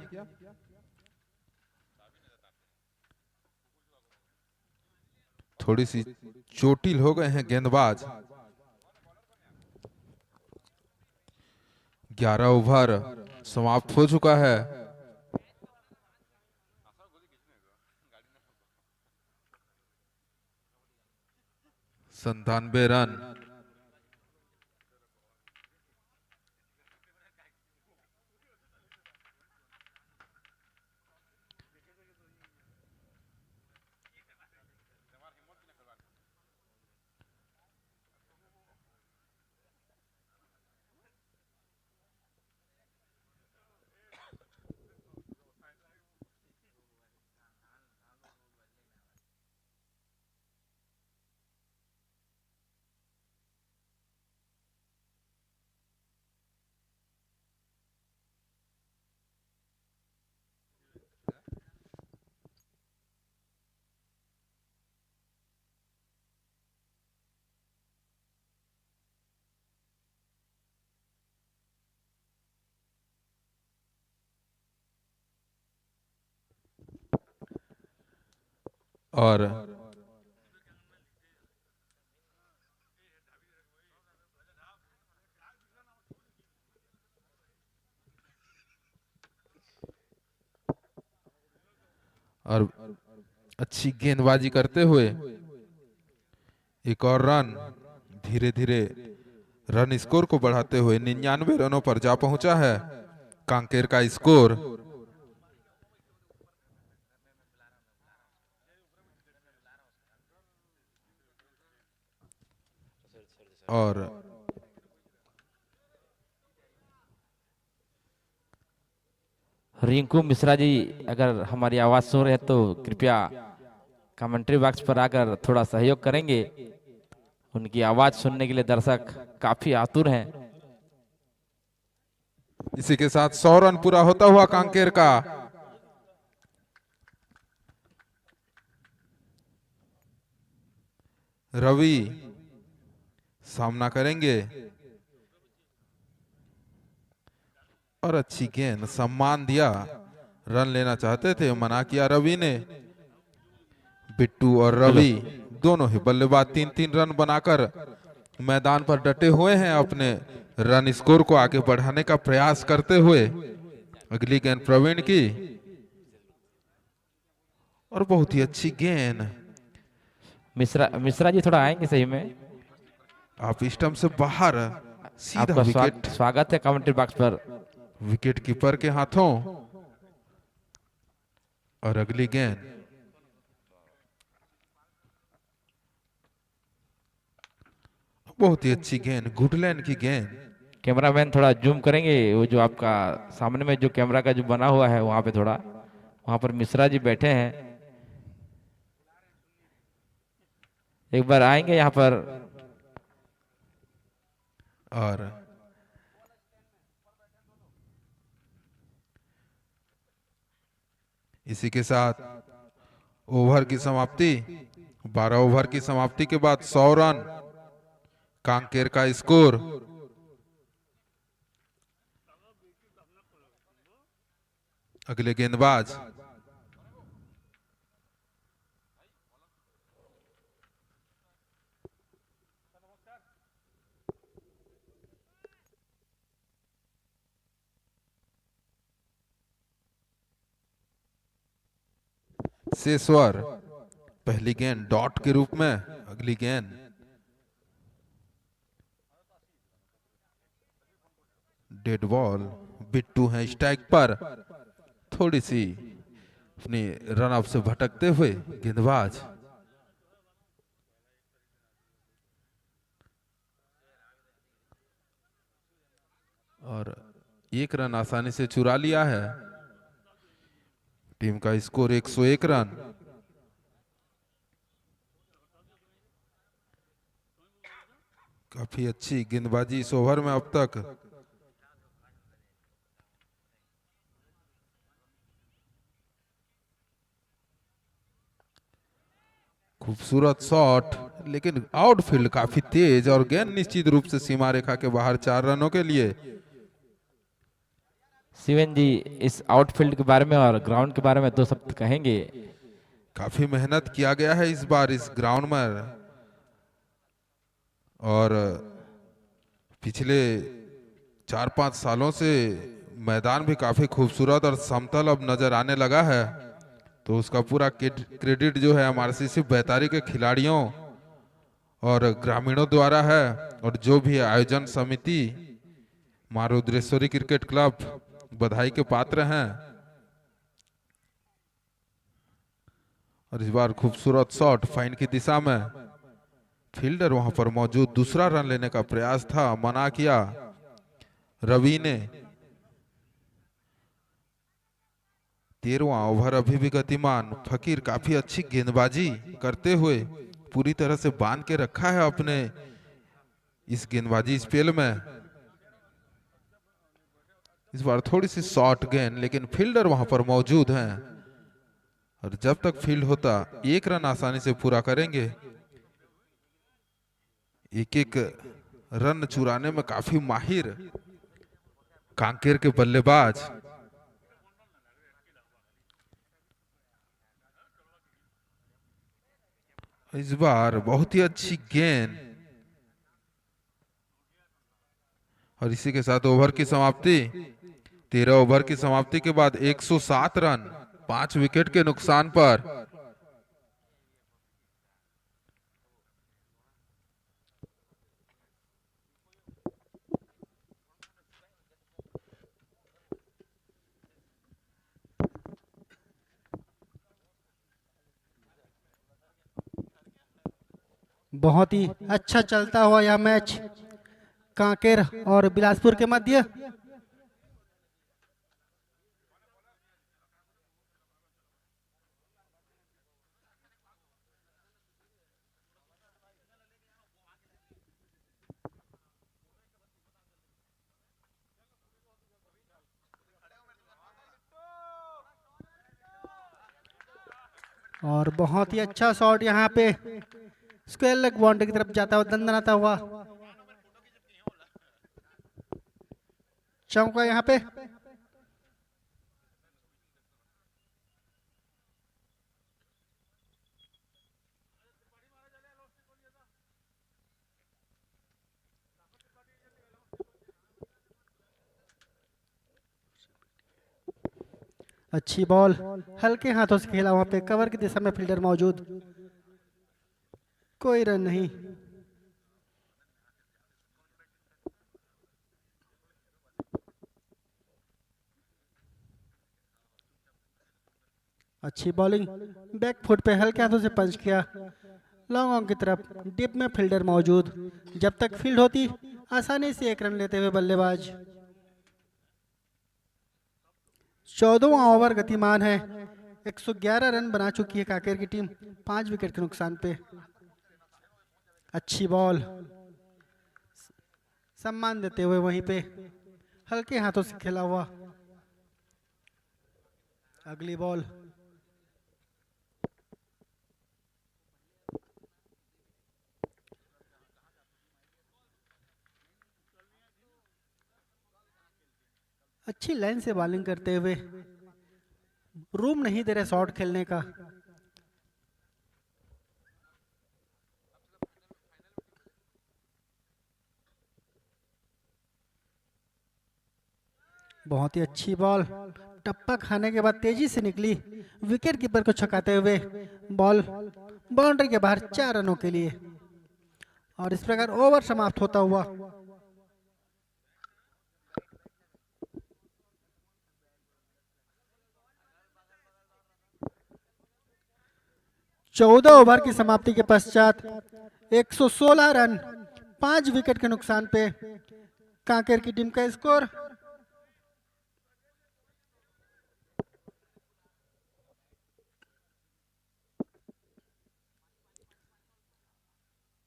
थोड़ी सी चोटिल हो गए हैं गेंदबाज। 11 ओवर समाप्त हो चुका है। संतानवे रन। और और अच्छी गेंदबाजी करते हुए एक और रन, धीरे धीरे रन स्कोर को बढ़ाते हुए 99 रनों पर जा पहुंचा है कांकेर का स्कोर। और रिंकू मिश्रा जी, अगर हमारी आवाज सुन रहे हैं तो कृपया कमेंट्री बॉक्स पर आकर थोड़ा सहयोग करेंगे। उनकी आवाज सुनने के लिए दर्शक काफी आतुर हैं। इसी के साथ 100 रन पूरा होता हुआ कांकेर का। रवि सामना करेंगे और अच्छी गेंद, सम्मान दिया, रन लेना चाहते थे, मना किया रवि ने। बिट्टू और रवि दोनों ही बल्लेबाज 3-3 रन बनाकर मैदान पर डटे हुए हैं, अपने रन स्कोर को आगे बढ़ाने का प्रयास करते हुए। अगली गेंद प्रवीण की और बहुत ही अच्छी गेंद। मिश्रा जी थोड़ा आएंगे सही में। आप स्टंप से बाहर, सीधा आपका विकेट, स्वागत है कमेंट्री बॉक्स पर। विकेट कीपर के हाथों। और अगली गेंद बहुत ही अच्छी गेंद, गुडलैंड की गेंद। कैमरामैन थोड़ा जूम करेंगे, वो जो आपका सामने में जो कैमरा का जो बना हुआ है वहां पे थोड़ा, वहां पर मिश्रा जी बैठे हैं, एक बार आएंगे यहाँ पर। और इसी के साथ ओवर की समाप्ति, 12 ओवर की समाप्ति के बाद 100 रन कांकेर का स्कोर। अगले गेंदबाज शेश्वर, पहली गेंद डॉट के रूप में। अगली गेंद डेड बॉल। बिट्टू है स्ट्राइक पर, थोड़ी सी अपनी रन अप से भटकते हुए गेंदबाज। और एक रन आसानी से चुरा लिया है। टीम का स्कोर 101 रन। काफी अच्छी गेंदबाजी इस ओवर में अब तक। खूबसूरत शॉट, लेकिन आउटफील्ड काफी तेज और गेंद निश्चित रूप से सीमा रेखा के बाहर 4 रनों के लिए। शिवन जी, इस आउटफील्ड के बारे में और ग्राउंड के बारे में 2 शब्द कहेंगे। काफी मेहनत किया गया है इस बार इस ग्राउंड में, और पिछले 4-5 सालों से मैदान भी काफी खूबसूरत और समतल अब नजर आने लगा है। तो उसका पूरा क्रेडिट जो है MRCC बेतारी के खिलाड़ियों और ग्रामीणों द्वारा है, और जो भी आयोजन समिति मां रुद्रेश्वरी क्रिकेट क्लब बधाई के पात्र हैं। और इस बार खूबसूरत शॉट फाइन की दिशा में, फील्डर वहां पर मौजूद, दूसरा रन लेने का प्रयास था, मना किया रवि ने। 13वां ओवर अभी भी गतिमान। फकीर काफी अच्छी गेंदबाजी करते हुए पूरी तरह से बांध के रखा है अपने इस गेंदबाजी स्पेल में। इस बार थोड़ी सी शॉर्ट गेंद, लेकिन फील्डर वहां पर मौजूद हैं, और जब तक फील्ड होता 1 रन आसानी से पूरा करेंगे। एक एक रन चुराने में काफी माहिर कांकेर के बल्लेबाज। इस बार बहुत ही अच्छी गेंद, और इसी के साथ ओवर की समाप्ति। 13 ओवर की समाप्ति के बाद 107 रन 5 विकेट के नुकसान पर। बहुत ही अच्छा चलता हुआ यह मैच कांकेर और बिलासपुर के मध्य। और बहुत ही अच्छा शॉट यहाँ पे स्क्वायर लेग बाउंड्री की तरफ जाता हुआ दंदनाता हुआ चौका यहाँ पे। अच्छी बॉल हल्के हाथों से खेला, वहां पे कवर की दिशा में फील्डर मौजूद, कोई रन नहीं। अच्छी बॉलिंग, बैक फुट पे हल्के हाथों से पंच किया, लॉन्ग ऑन की तरफ, डिप में फील्डर मौजूद, जब तक फील्ड होती आसानी से एक रन लेते हुए बल्लेबाज। 14वां ओवर गतिमान है, 111 रन बना चुकी है कांकेर की टीम 5 विकेट के नुकसान पे। अच्छी बॉल, सम्मान देते हुए वहीं पे हल्के हाथों से खेला हुआ। अगली बॉल, अच्छी लाइन से बॉलिंग करते हुए, रूम नहीं दे रहे शॉट खेलने का। बहुत ही अच्छी बॉल, टप्पा खाने के बाद तेजी से निकली, विकेट कीपर को छकाते हुए बॉल बाउंड्री के बाहर 4 रनों के लिए। और इस प्रकार ओवर समाप्त होता हुआ 14 ओवर की समाप्ति के पश्चात 116 रन 5 विकेट के नुकसान पे कांकेर की टीम का स्कोर।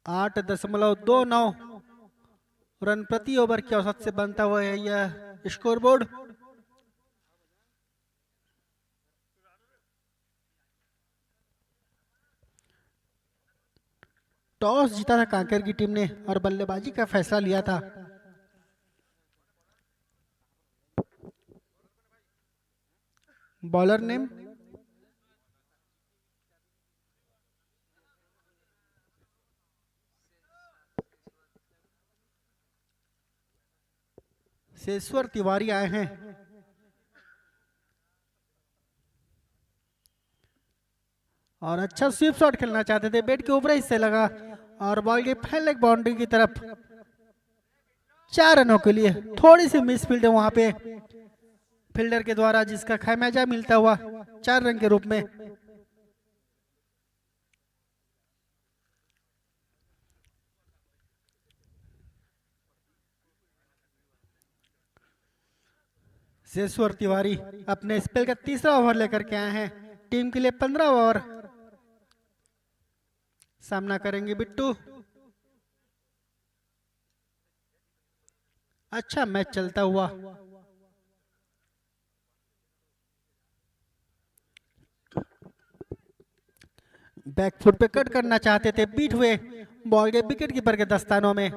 आठ 8.29 रन प्रति ओवर की औसत से बनता हुआ है यह स्कोरबोर्ड। टॉस जीता था कांकेर की टीम ने और बल्लेबाजी का फैसला लिया था। बॉलर नेम शेश्वर तिवारी आए हैं। और अच्छा स्वीप शॉट खेलना चाहते थे, बैट के ऊपरी हिस्से लगा और बॉल के फैल लेग बाउंड्री की तरफ 4 रनों के लिए। थोड़ी सी मिस फील्ड है वहां पे फील्डर के द्वारा, जिसका खामियाजा मिलता हुआ 4 रन के रूप में। शेश्वर तिवारी अपने स्पेल का तीसरा ओवर लेकर के आए हैं। टीम के लिए 15 ओवर सामना करेंगे बिट्टू। अच्छा मैच चलता हुआ, बैक फुट पे कट करना चाहते थे, बीट हुए, बॉल के विकेट कीपर के दस्तानों में।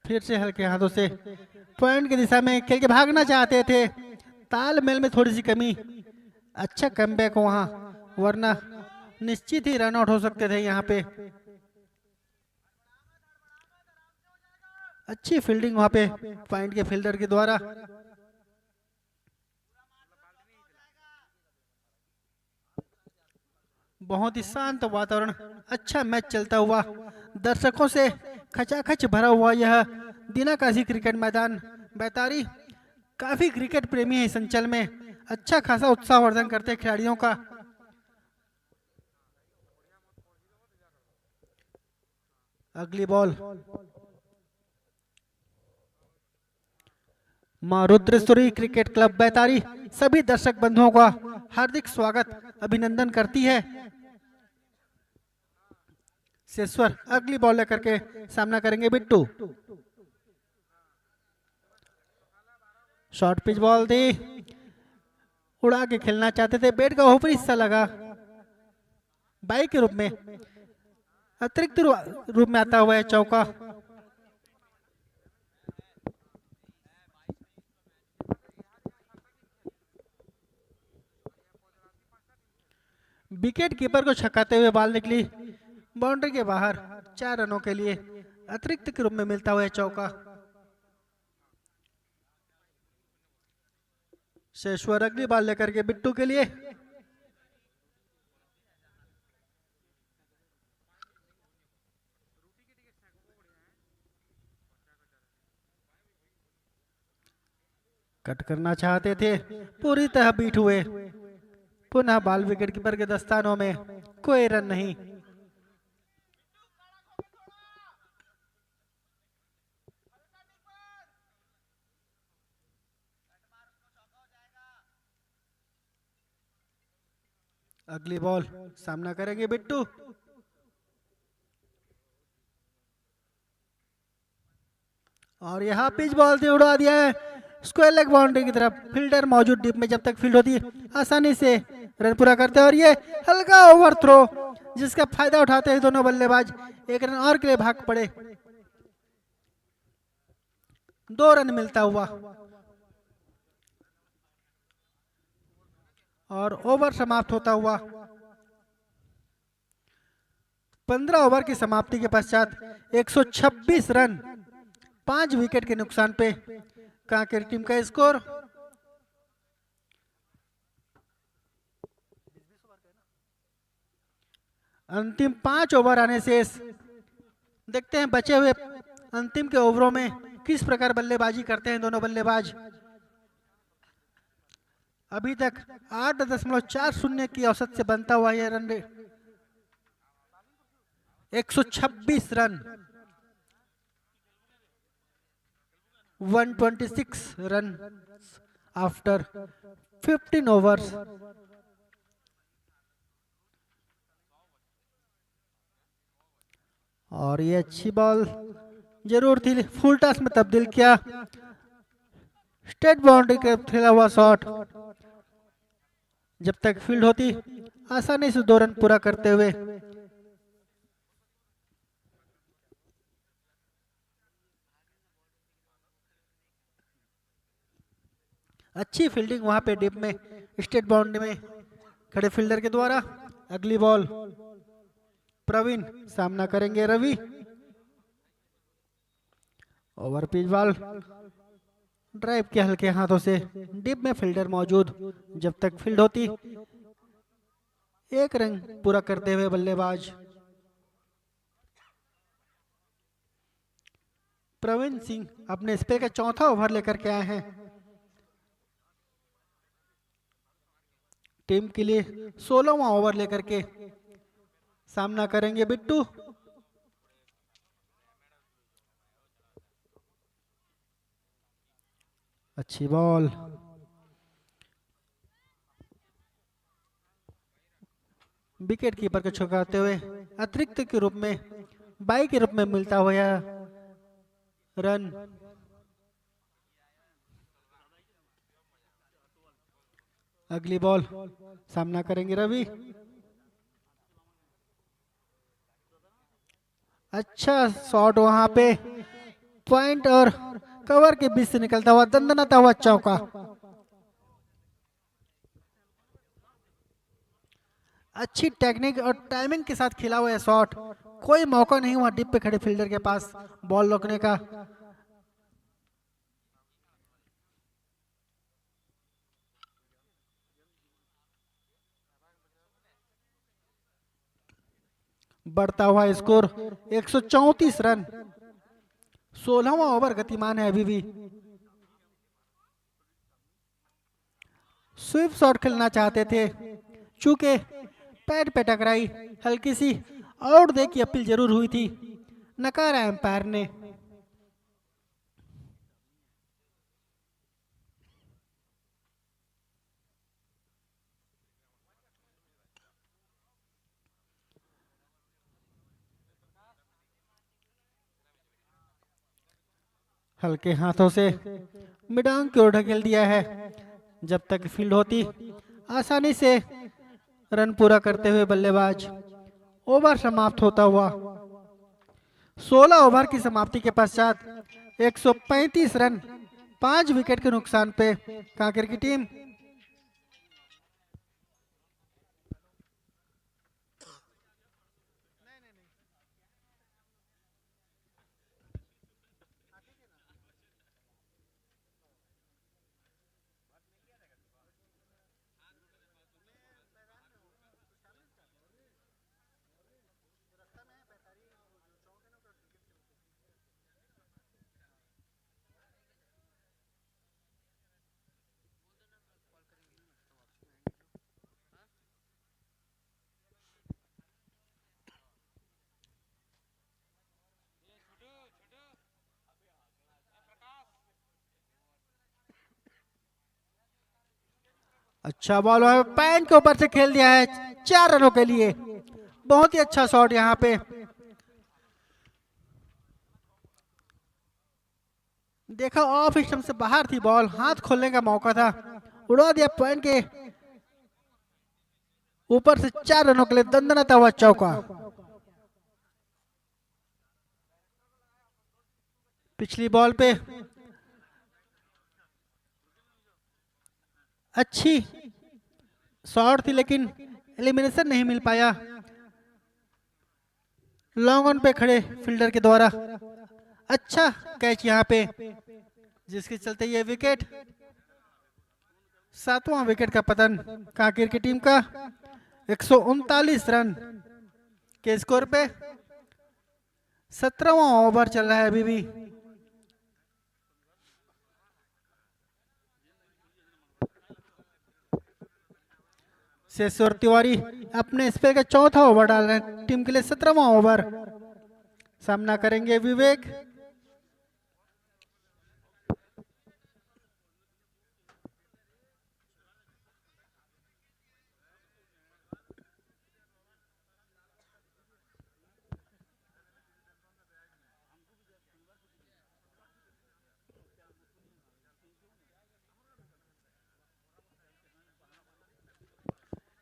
फिर से हल्के हाथों से पॉइंट की दिशा में खेल के भागना चाहते थे, तालमेल में थोड़ी सी कमी। अच्छा कमबैक वहां, वरना निश्चित ही रन आउट हो सकते थे यहाँ पे। अच्छी फील्डिंग वहां पे पॉइंट के फील्डर के द्वारा। बहुत ही शांत वातावरण, अच्छा मैच चलता हुआ, दर्शकों से खचाखच भरा हुआ यह दीनाकाशी क्रिकेट मैदान बैतारी। काफी क्रिकेट प्रेमी है इस अंचल में, अच्छा खासा उत्साहवर्धन करते हैं खिलाड़ियों का। अगली बॉल मां रुद्रेश्वरी क्रिकेट क्लब बैतारी सभी दर्शक बंधुओं का हार्दिक स्वागत अभिनंदन करती है। शेश्वर अगली बॉल लेकर के सामना करेंगे बिट्टू। शॉर्ट पिच बॉल थी, उड़ा के खेलना चाहते थे, बैट का ऊपरी हिस्सा लगा, बाई के रूप में अतिरिक्त रूप में आता हुआ है चौका। विकेट कीपर को छकाते हुए बॉल निकली बाउंड्री के बाहर, 4 रनों के लिए अतिरिक्त के रूप में मिलता हुआ है चौका। शेश्वर अगली बॉल लेकर के बिट्टू के लिए। कट करना चाहते थे, पूरी तरह बीट हुए। पुनः बॉल विकेट कीपर के दस्तानों में, कोई रन नहीं। अगली बॉल सामना करेंगे बिट्टू। और यहाँ पिच बॉल से उड़ा दिया है स्क्वायर लेग बाउंड्री की तरफ। फील्डर मौजूद डीप में, जब तक फील्ड होती है आसानी से रन पूरा करते हैं। और ये हल्का ओवर थ्रो, जिसका फायदा उठाते हैं दोनों बल्लेबाज, 1 रन और के लिए भाग पड़े। 2 रन मिलता हुआ और ओवर समाप्त होता हुआ। 15 ओवर की समाप्ति के पश्चात 126 रन 5 विकेट के नुकसान पे कांकेर टीम का स्कोर। अंतिम 5 ओवर आने से देखते हैं बचे हुए अंतिम के ओवरों में किस प्रकार बल्लेबाजी करते हैं दोनों बल्लेबाज। अभी तक 8.40 की औसत से बनता हुआ यह run rate 126 run 126 run after 15 overs. और ये अच्छी बॉल जरूर थी, फुल टॉस में तब्दील किया, स्ट्रेट बाउंड्री के खेला हुआ शॉट। जब तक फील्ड होती आसानी से 2 रन पूरा करते हुए। अच्छी फील्डिंग वहां पे डीप में, स्ट्रेट बाउंड्री में खड़े फील्डर के द्वारा। अगली बॉल प्रवीण सामना करेंगे Ravi. Over pitch ball drive के हल्के हाथों से, डीप में फील्डर मौजूद, जब तक फील्ड होती 1 रन पूरा करते हुए बल्लेबाज। प्रवीण सिंह अपने स्पेल का 4था ओवर लेकर के आए हैं। टीम के लिए 16वां ओवर लेकर के सामना करेंगे बिट्टू। अच्छी बॉल, विकेट कीपर को छुड़ाते हुए अतिरिक्त के रूप में, बाई के रूप में मिलता हुआ रन। अगली बॉल सामना करेंगे रवि। अच्छा शॉट वहां पे, पॉइंट और कवर के बीच से निकलता हुआ दंदनाता हुआ चौका। अच्छी टेक्निक और टाइमिंग के साथ खेला हुआ है शॉट, कोई मौका नहीं हुआ डिप पे खड़े फील्डर के पास बॉल रोकने का। बढ़ता हुआ स्कोर 134 रन। 16वां ओवर गतिमान है अभी भी। स्वीप शॉट खेलना चाहते थे, चूंकि पैड पे टकराई, हल्की सी आउट दे की अपील जरूर हुई थी, नकारा एम्पायर ने। हल्के हाथों से मिडांग की ओर ढकेल दिया है। जब तक फील्ड होती आसानी से रन पूरा करते हुए बल्लेबाज। ओवर समाप्त होता हुआ 16 ओवर की समाप्ति के पश्चात 135 रन 5 विकेट के नुकसान पे कांकेर की टीम अच्छा बॉल पैन के ऊपर से खेल दिया है 4 रनों के लिए। बहुत ही अच्छा शॉट यहाँ पे। देखा ऑफ स्टंप से बाहर थी बॉल, हाथ खोलने का मौका था, उड़ा दिया पॉइंट के ऊपर से 4 रनों के लिए दंदनाता हुआ चौका। पिछली बॉल पे अच्छी शॉट थी लेकिन एलिमिनेशन नहीं मिल पाया लॉन्ग ऑन पे खड़े फील्डर के द्वारा। अच्छा कैच यहाँ पे, जिसके चलते ये विकेट, 7वां विकेट का पतन कांकेर की टीम का। 139 रन के स्कोर पे 17वां ओवर चल रहा है अभी भी। शेषवर तिवारी अपने स्पेल का चौथा ओवर डाल रहे हैं, टीम के लिए 17वां ओवर। सामना करेंगे विवेक।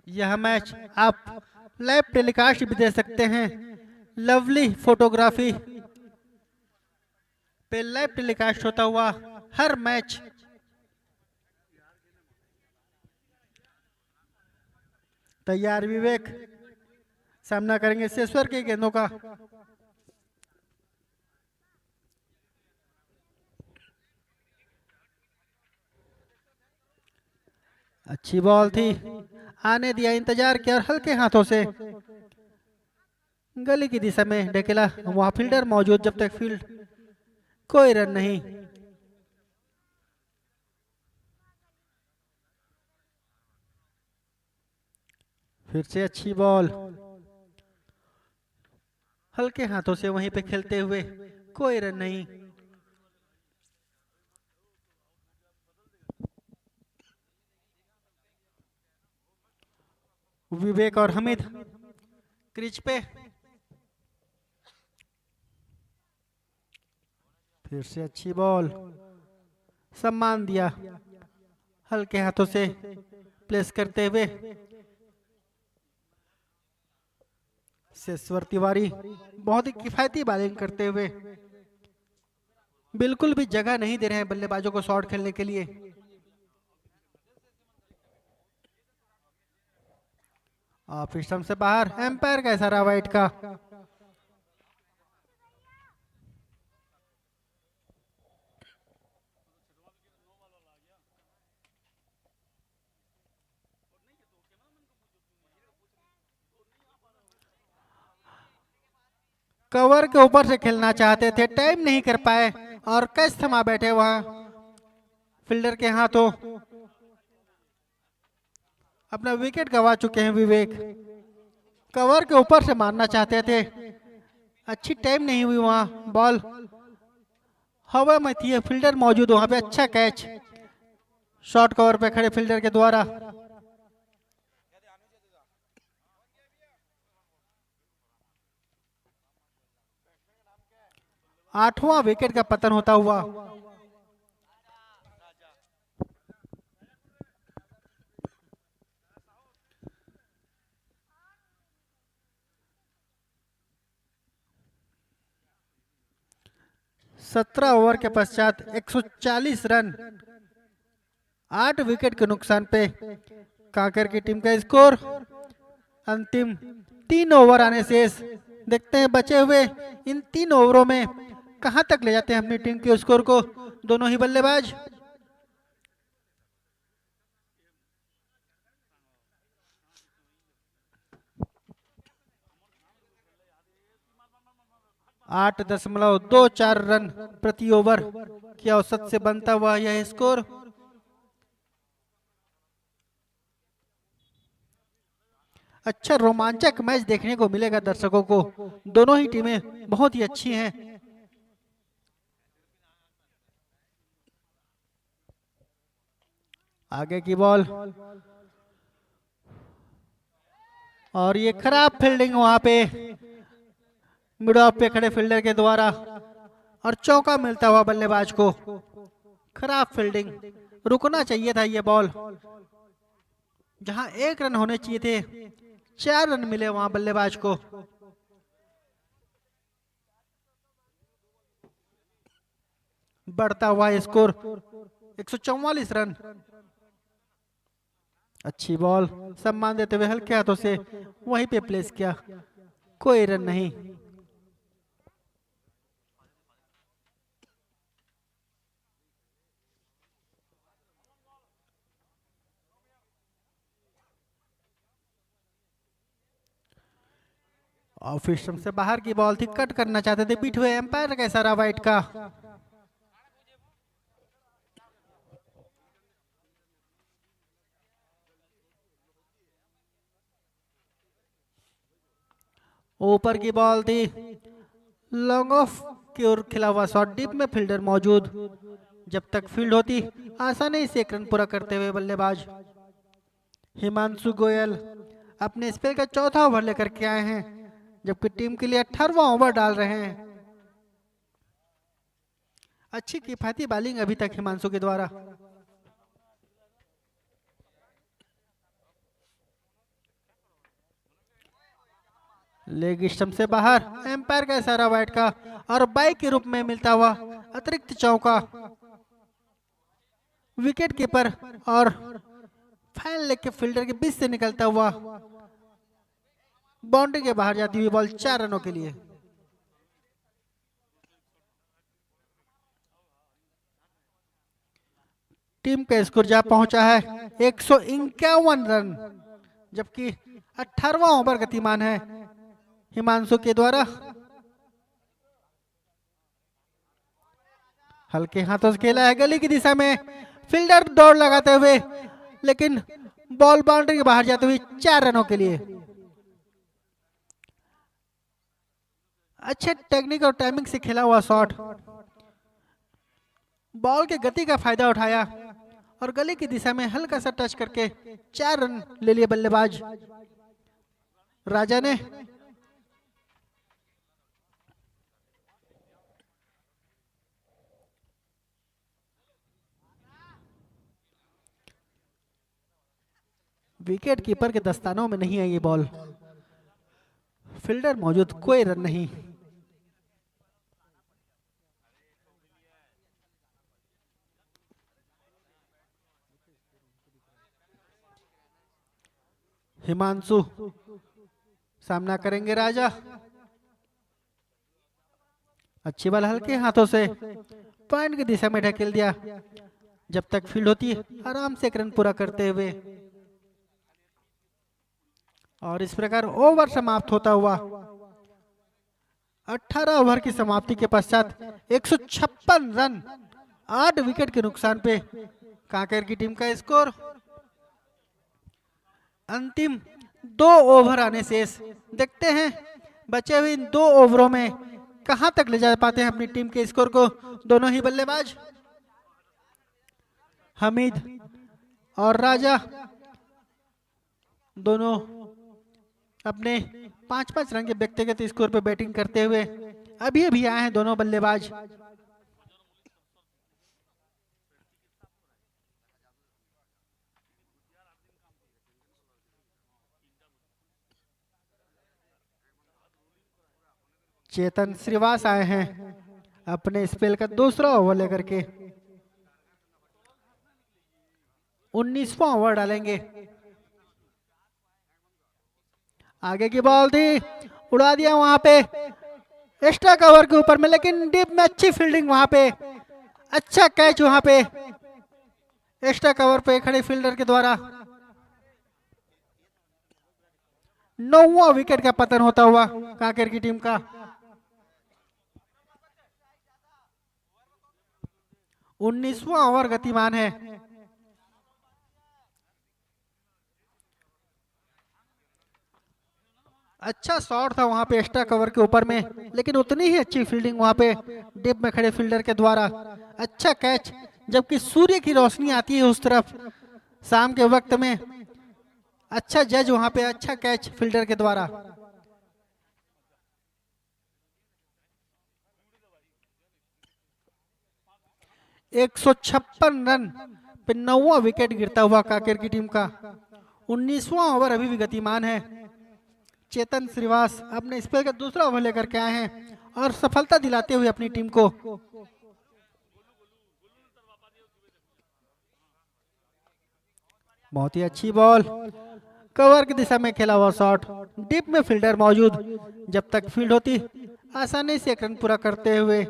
यह मैच आप लाइव टेलीकास्ट भी दे सकते हैं। लवली फोटोग्राफी पे लाइव टेलीकास्ट होता हुआ हर मैच। तैयार विवेक, सामना करेंगे शेषवर के गेंदों का। अच्छी बॉल थी, आने दिया, इंतजार किया और हल्के हाथों से गली की दिशा में ढकेला। वहां फील्डर मौजूद, जब तक फील्ड कोई रन नहीं। फिर से अच्छी बॉल, हल्के हाथों से वहीं पे खेलते हुए, कोई रन नहीं। विवेक और हमिद क्रीज पे। फिर से अच्छी बॉल, सम्मान दिया हल्के हाथों से प्लेस करते हुए। शेषवर तिवारी बहुत ही किफायती बॉलिंग करते हुए बिल्कुल भी जगह नहीं दे रहे हैं बल्लेबाजों को शॉट खेलने के लिए। ऑफ स्टंप से बाहर, एम्पायर का इशारा वाइड का। कवर के ऊपर से खेलना चाहते थे, टाइम नहीं कर पाए और कैच थमा बैठे वहां फील्डर के हाथों। अपना विकेट गंवा चुके हैं विवेक। कवर के ऊपर से मारना चाहते थे, अच्छी टाइम नहीं हुई वहां। बॉल हवा में थी, फील्डर मौजूद वहां पे, अच्छा कैच शॉर्ट कवर पे खड़े फील्डर के द्वारा। आठवां विकेट का पतन होता हुआ। सत्रह ओवर के पश्चात 140 रन, 8 विकेट के नुकसान पे कांकर की टीम का स्कोर। अंतिम 3 ओवर आने शेष, देखते हैं बचे हुए इन 3 ओवरों में कहां तक ले जाते हैं अपनी टीम के स्कोर को दोनों ही बल्लेबाज। आठ 8.24 रन प्रति ओवर की औसत से बनता हुआ यह स्कोर। अच्छा रोमांचक मैच देखने को मिलेगा दर्शकों को, दोनों ही टीमें बहुत ही अच्छी हैं। आगे की बॉल और ये खराब फील्डिंग वहां पे मिड ऑफ पे खड़े फील्डर के द्वारा, और चौका मिलता हुआ बल्लेबाज को। खराब फील्डिंग, रुकना चाहिए था ये बॉल। जहां 1 रन होने चाहिए थे, 4 रन मिले वहां बल्लेबाज को। बढ़ता हुआ स्कोर 144 रन। अच्छी बॉल, सम्मान देते हुए हल्के हाथों से वहीं पे प्लेस किया, कोई रन नहीं। ऑफ स्टंप से बाहर की बॉल थी, कट करना चाहते थे, बीट हुए एम्पायर का इशारा वाइड का। ऊपर की बॉल थी, लॉन्ग ऑफ की ओर खिला हुआ शॉट, डीप में फील्डर मौजूद। जब तक फील्ड होती आसानी से 1 रन पूरा करते हुए बल्लेबाज हिमांशु गोयल अपने स्पेल का चौथा ओवर लेकर के आए हैं, जबकि टीम के लिए 18वां ओवर डाल रहे हैं। अच्छी किफायती बॉलिंग अभी तक हिमांशु के द्वारा। लेग स्टंप से बाहर, एम्पायर का इशारा वाइड का, और बाई के रूप में मिलता हुआ अतिरिक्त चौका। विकेट कीपर और फाइन लेग के फील्डर के बीच से निकलता हुआ बाउंड्री के बाहर जाती हुई बॉल 4 रनों के लिए। टीम का स्कोर जा पहुंचा है 151 रन, जबकि 18वां ओवर गतिमान है हिमांशु के द्वारा। हल्के हाथों से खेला है गली की दिशा में, फील्डर दौड़ लगाते हुए, लेकिन बॉल बाउंड्री के बाहर जाते हुए 4 रनों के लिए। अच्छे टेक्निक और टाइमिंग से खेला हुआ शॉट, बॉल के गति का फायदा उठाया और गली की दिशा में हल्का सा टच करके 4 रन ले लिए बल्लेबाज राजा ने। विकेट कीपर के दस्तानों में नहीं है ये बॉल, फील्डर मौजूद, कोई रन नहीं। हिमांशु सामना करेंगे राजा। अच्छी बॉल हल्के हाथों से पॉइंट की दिशा में ढकेल दिया। जब तक फील्ड होती है आराम से एक रन पूरा करते हुए, और इस प्रकार ओवर समाप्त होता हुआ 18 ओवर की समाप्ति के पश्चात 156 रन 8 विकेट के नुकसान पे कांकेर की टीम का स्कोर। अंतिम 2 ओवर आने शेष, देखते हैं बचे हुए इन 2 ओवरों में कहां तक ले जा पाते हैं अपनी टीम के स्कोर को दोनों ही बल्लेबाज। हमीद और राजा दोनों अपने 5-5 रन के व्यक्तिगत स्कोर पर बैटिंग करते हुए अभी अभी आए हैं दोनों बल्लेबाज। चेतन श्रीवास आए हैं अपने स्पेल का दूसरा ओवर लेकर के। 19वां ओवर डालेंगे। आगे की बॉल थी, उड़ा दिया वहां पे एक्स्ट्रा कवर के ऊपर में, लेकिन डीप में अच्छी फील्डिंग वहां पे, अच्छा कैच वहां पे एक्स्ट्रा कवर पे खड़े फील्डर के द्वारा। 9वां विकेट का पतन होता हुआ कांकेर की टीम का। 19वां ओवर गतिमान है। अच्छा शॉट था वहां पे एक्स्ट्रा कवर के ऊपर में, लेकिन उतनी ही अच्छी फील्डिंग वहां पे डिप में खड़े फील्डर के द्वारा। अच्छा कैच, जबकि सूर्य की रोशनी आती है उस तरफ शाम के वक्त में। अच्छा जज वहां पे, अच्छा कैच फील्डर के द्वारा। एक 156 रन पे 9वां विकेट गिरता हुआ कांकेर की टीम का। 19वां ओवर अभी भी गतिमान है। चेतन श्रीवास अपने स्पेल का दूसरा ओवर लेकर के आए हैं और सफलता दिलाते हुए अपनी टीम को। बहुत ही अच्छी बॉल, कवर की दिशा में खेला हुआ शॉट, डीप में फील्डर मौजूद, जब तक फील्ड होती आसानी से एक रन पूरा करते हुए।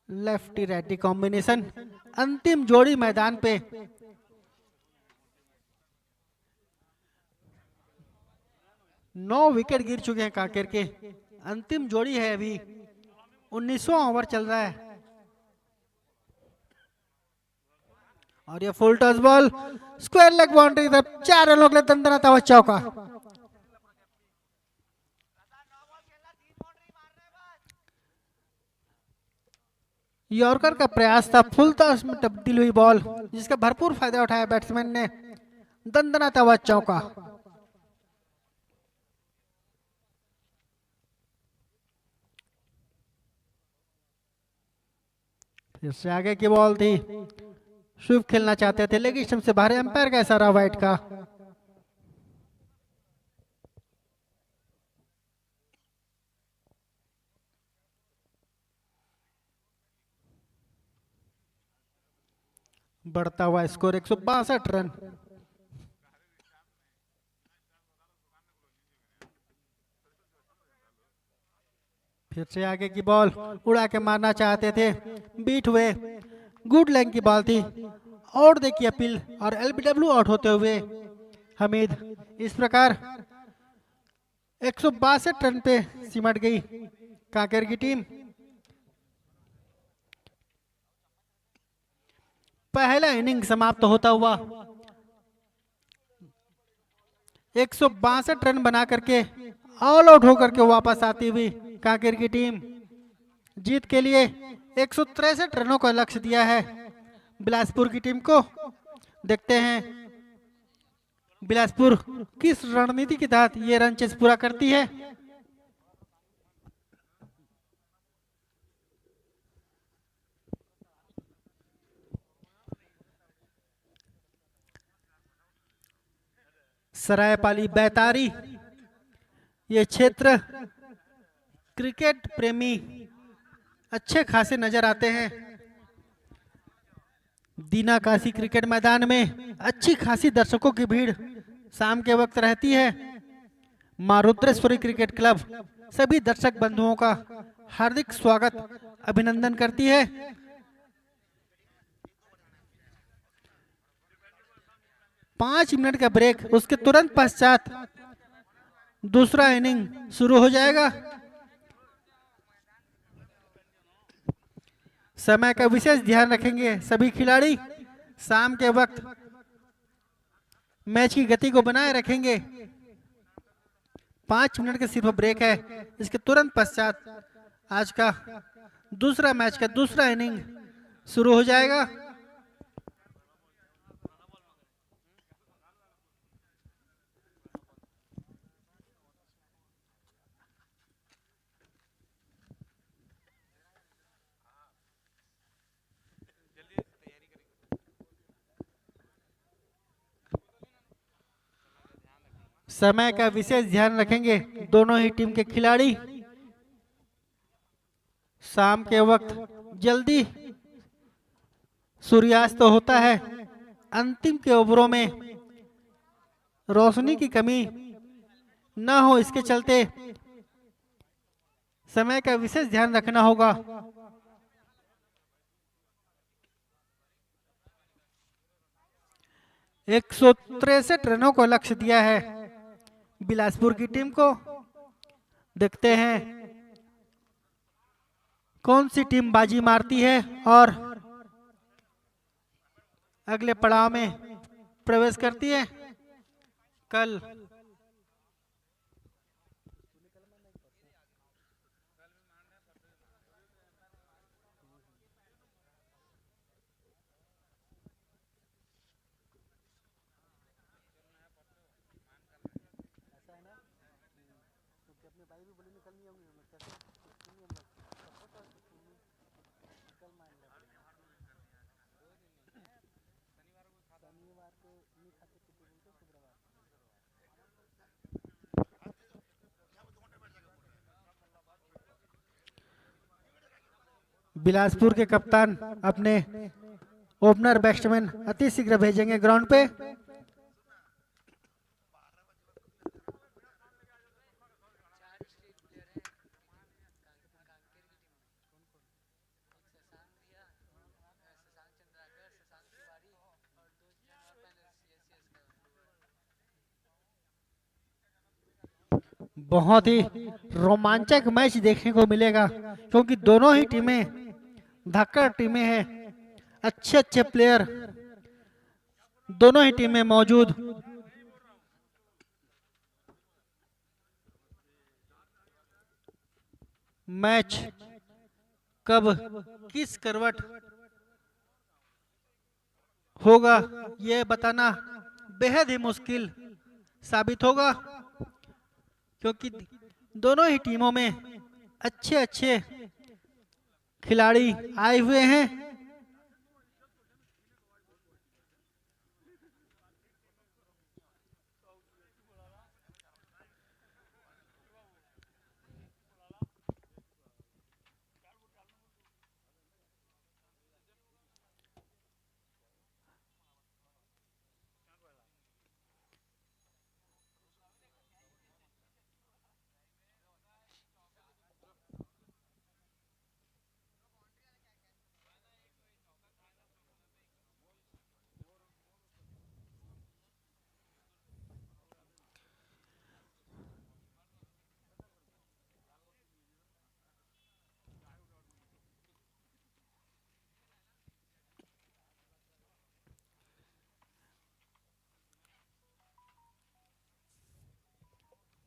लेफ्टी राइटी कॉम्बिनेशन, अंतिम जोड़ी मैदान पे। नौ विकेट गिर चुके हैं कांकेर के, अंतिम जोड़ी है अभी। 19वां ओवर चल रहा है और ये full toss ball square leg boundary की तरफ, 4 रनों के लिए दंदनाता हुआ चौका। यॉर्कर का प्रयास था, फुल टॉस में तब्दील हुई बॉल, जिसका भरपूर फायदा उठाया बैट्समैन ने, दंदनाता हुआ चौका। फिर से आगे की बॉल थी, स्वीप खेलना चाहते थे लेकिन स्टंप से बाहर, एम्पायर का इशारा वाइड का। बढ़ता हुआ स्कोर 162 रन। फिर से आगे की बॉल उड़ा के मारना चाहते थे, बीट हुए, गुड लेंथ की बॉल थी, और देखिए अपील और एलबीडब्ल्यू आउट होते हुए हमीद। इस प्रकार 162 रन पे सिमट गई कांकेर की टीम। पहला इनिंग समाप्त होता हुआ 162 रन बना करके ऑल आउट होकर के वापस आती हुई कांकेर की टीम जीत के लिए 163 रनों का लक्ष्य दिया है बिलासपुर की टीम को। देखते हैं बिलासपुर किस रणनीति के तहत ये रन चेस पूरा करती है। सरायपाली बैतारी, ये क्षेत्र क्रिकेट प्रेमी अच्छे खासे नजर आते हैं। दीना काशी क्रिकेट मैदान में अच्छी खासी दर्शकों की भीड़ शाम के वक्त रहती है। मां रुद्रेश्वरी क्रिकेट क्लब सभी दर्शक बंधुओं का हार्दिक स्वागत अभिनंदन करती है। पांच मिनट का ब्रेक, उसके तुरंत पश्चात दूसरा इनिंग शुरू हो जाएगा। समय का विशेष ध्यान रखेंगे सभी खिलाड़ी। शाम के वक्त मैच की गति को बनाए रखेंगे। 5 मिनट का सिर्फ ब्रेक है। इसके तुरंत पश्चात आज का दूसरा मैच का दूसरा इनिंग शुरू हो जाएगा। समय का विशेष ध्यान रखेंगे दोनों ही टीम के खिलाड़ी। शाम के वक्त जल्दी सूर्यास्त होता है। अंतिम के ओवरों में रोशनी की कमी न हो, इसके चलते समय का विशेष ध्यान रखना होगा। एक 163 रनों को लक्ष्य दिया है बिलासपुर की टीम को। देखते हैं कौन सी टीम बाजी मारती है और अगले पड़ाव में प्रवेश करती है। कल बिलासपुर के कप्तान अपने ओपनर बैट्समैन अति शीघ्र भेजेंगे ग्राउंड पे। बहुत ही रोमांचक मैच देखने को मिलेगा क्योंकि दोनों ही टीमें धाकड़ टीमें हैं। अच्छे अच्छे प्लेयर दोनों ही टीमें मौजूद। मैच कब किस करवट होगा यह बताना बेहद ही मुश्किल साबित होगा क्योंकि दोनों ही टीमों में अच्छे अच्छे खिलाड़ी आए हुए हैं।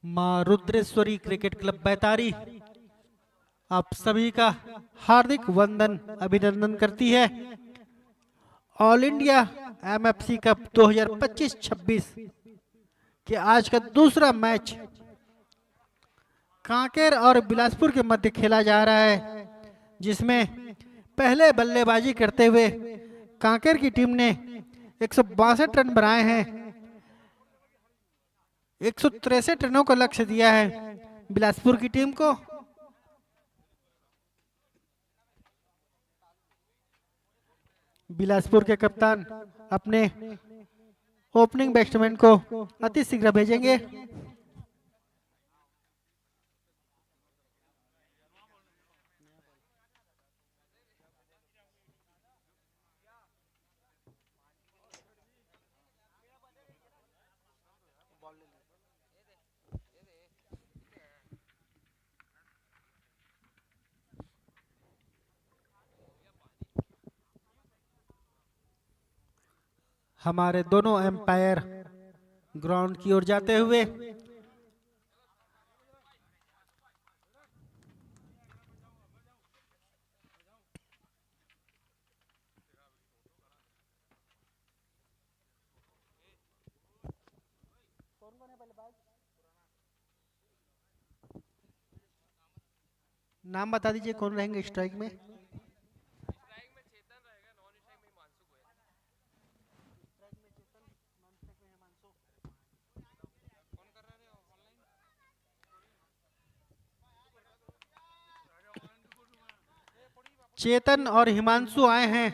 मां रुद्रेश्वरी क्रिकेट क्लब बैतारी आप सभी का हार्दिक वंदन अभिनंदन करती है। ऑल इंडिया एमएफसी कप 2025-26 के आज का दूसरा मैच कांकेर और बिलासपुर के मध्य खेला जा रहा है, जिसमें पहले बल्लेबाजी करते हुए कांकेर की टीम ने 162 रन बनाए हैं। 163 रनों का लक्ष्य दिया है बिलासपुर की टीम को। बिलासपुर के कप्तान अपने ओपनिंग बैट्समैन को अति शीघ्र भेजेंगे। हमारे दोनों एम्पायर ग्राउंड की ओर जाते हुए नाम बता दीजिए कौन रहेंगे स्ट्राइक में। चेतन और हिमांशु आए हैं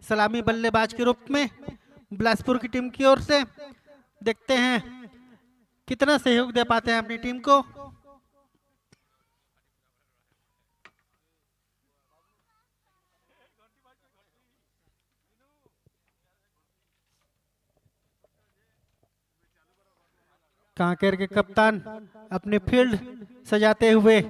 सलामी बल्लेबाज के रूप में बिलासपुर की टीम की ओर से। देखते हैं कितना सहयोग दे पाते हैं अपनी टीम को। कांकेर के कप्तान अपनी फील्ड सजाते हुए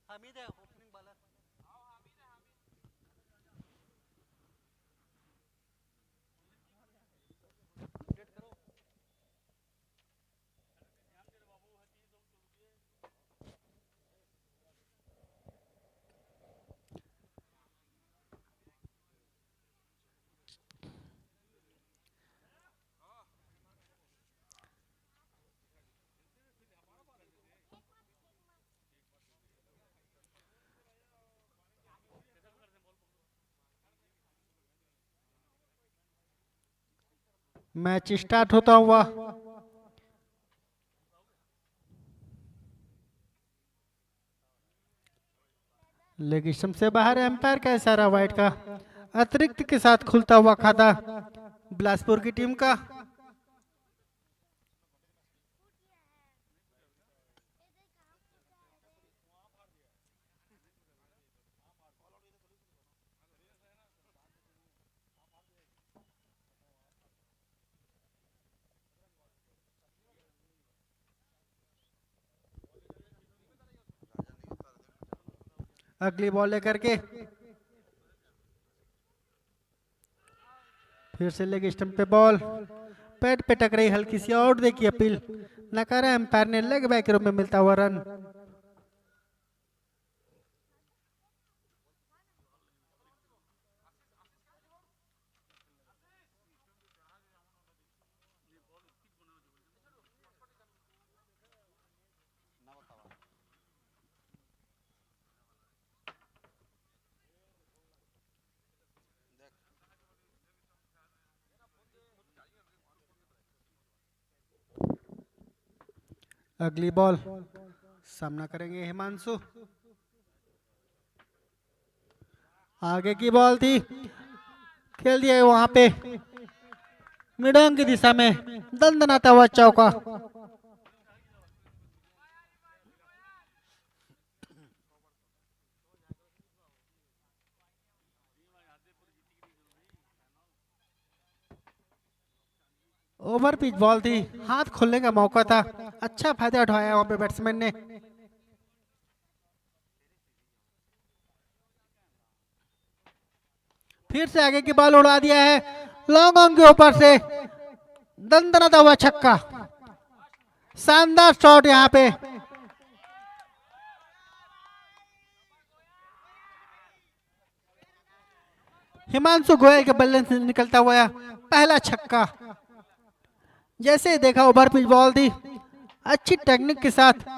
हामिद है ओपनिंग बॉलर। मैच स्टार्ट होता हुआ लेग स्टंप से बाहर एम्पायर का इशारा वाइड का अतिरिक्त के साथ खुलता हुआ खाता बिलासपुर की टीम का। अगली बॉल लेकर के फिर से लेग स्टंप पे बॉल पैड पे टकराई, हल्की सी आउट दे की अपील नकारा एम्पायर ने। लेग बैक रूप में मिलता हुआ रन। अगली बॉल सामना करेंगे हिमांशु। आगे की बॉल थी, खेल दिया वहां पे मिडोंग की दिशा में दंदनाता हुआ चौका। ओवर पिच बॉल थी, हाथ खोलने का मौका था, अच्छा फायदा उठाया वहां पे बैट्समैन ने। फिर से आगे की बॉल उड़ा दिया है, लॉन्ग ऑन के ऊपर से दंदनाता हुआ छक्का। शानदार शॉट यहाँ पे। हिमांशु गोयल के बल्ले से निकलता हुआ पहला छक्का। जैसे ही देखा ओवर पिच बॉल थी, अच्छी टेक्निक के साथ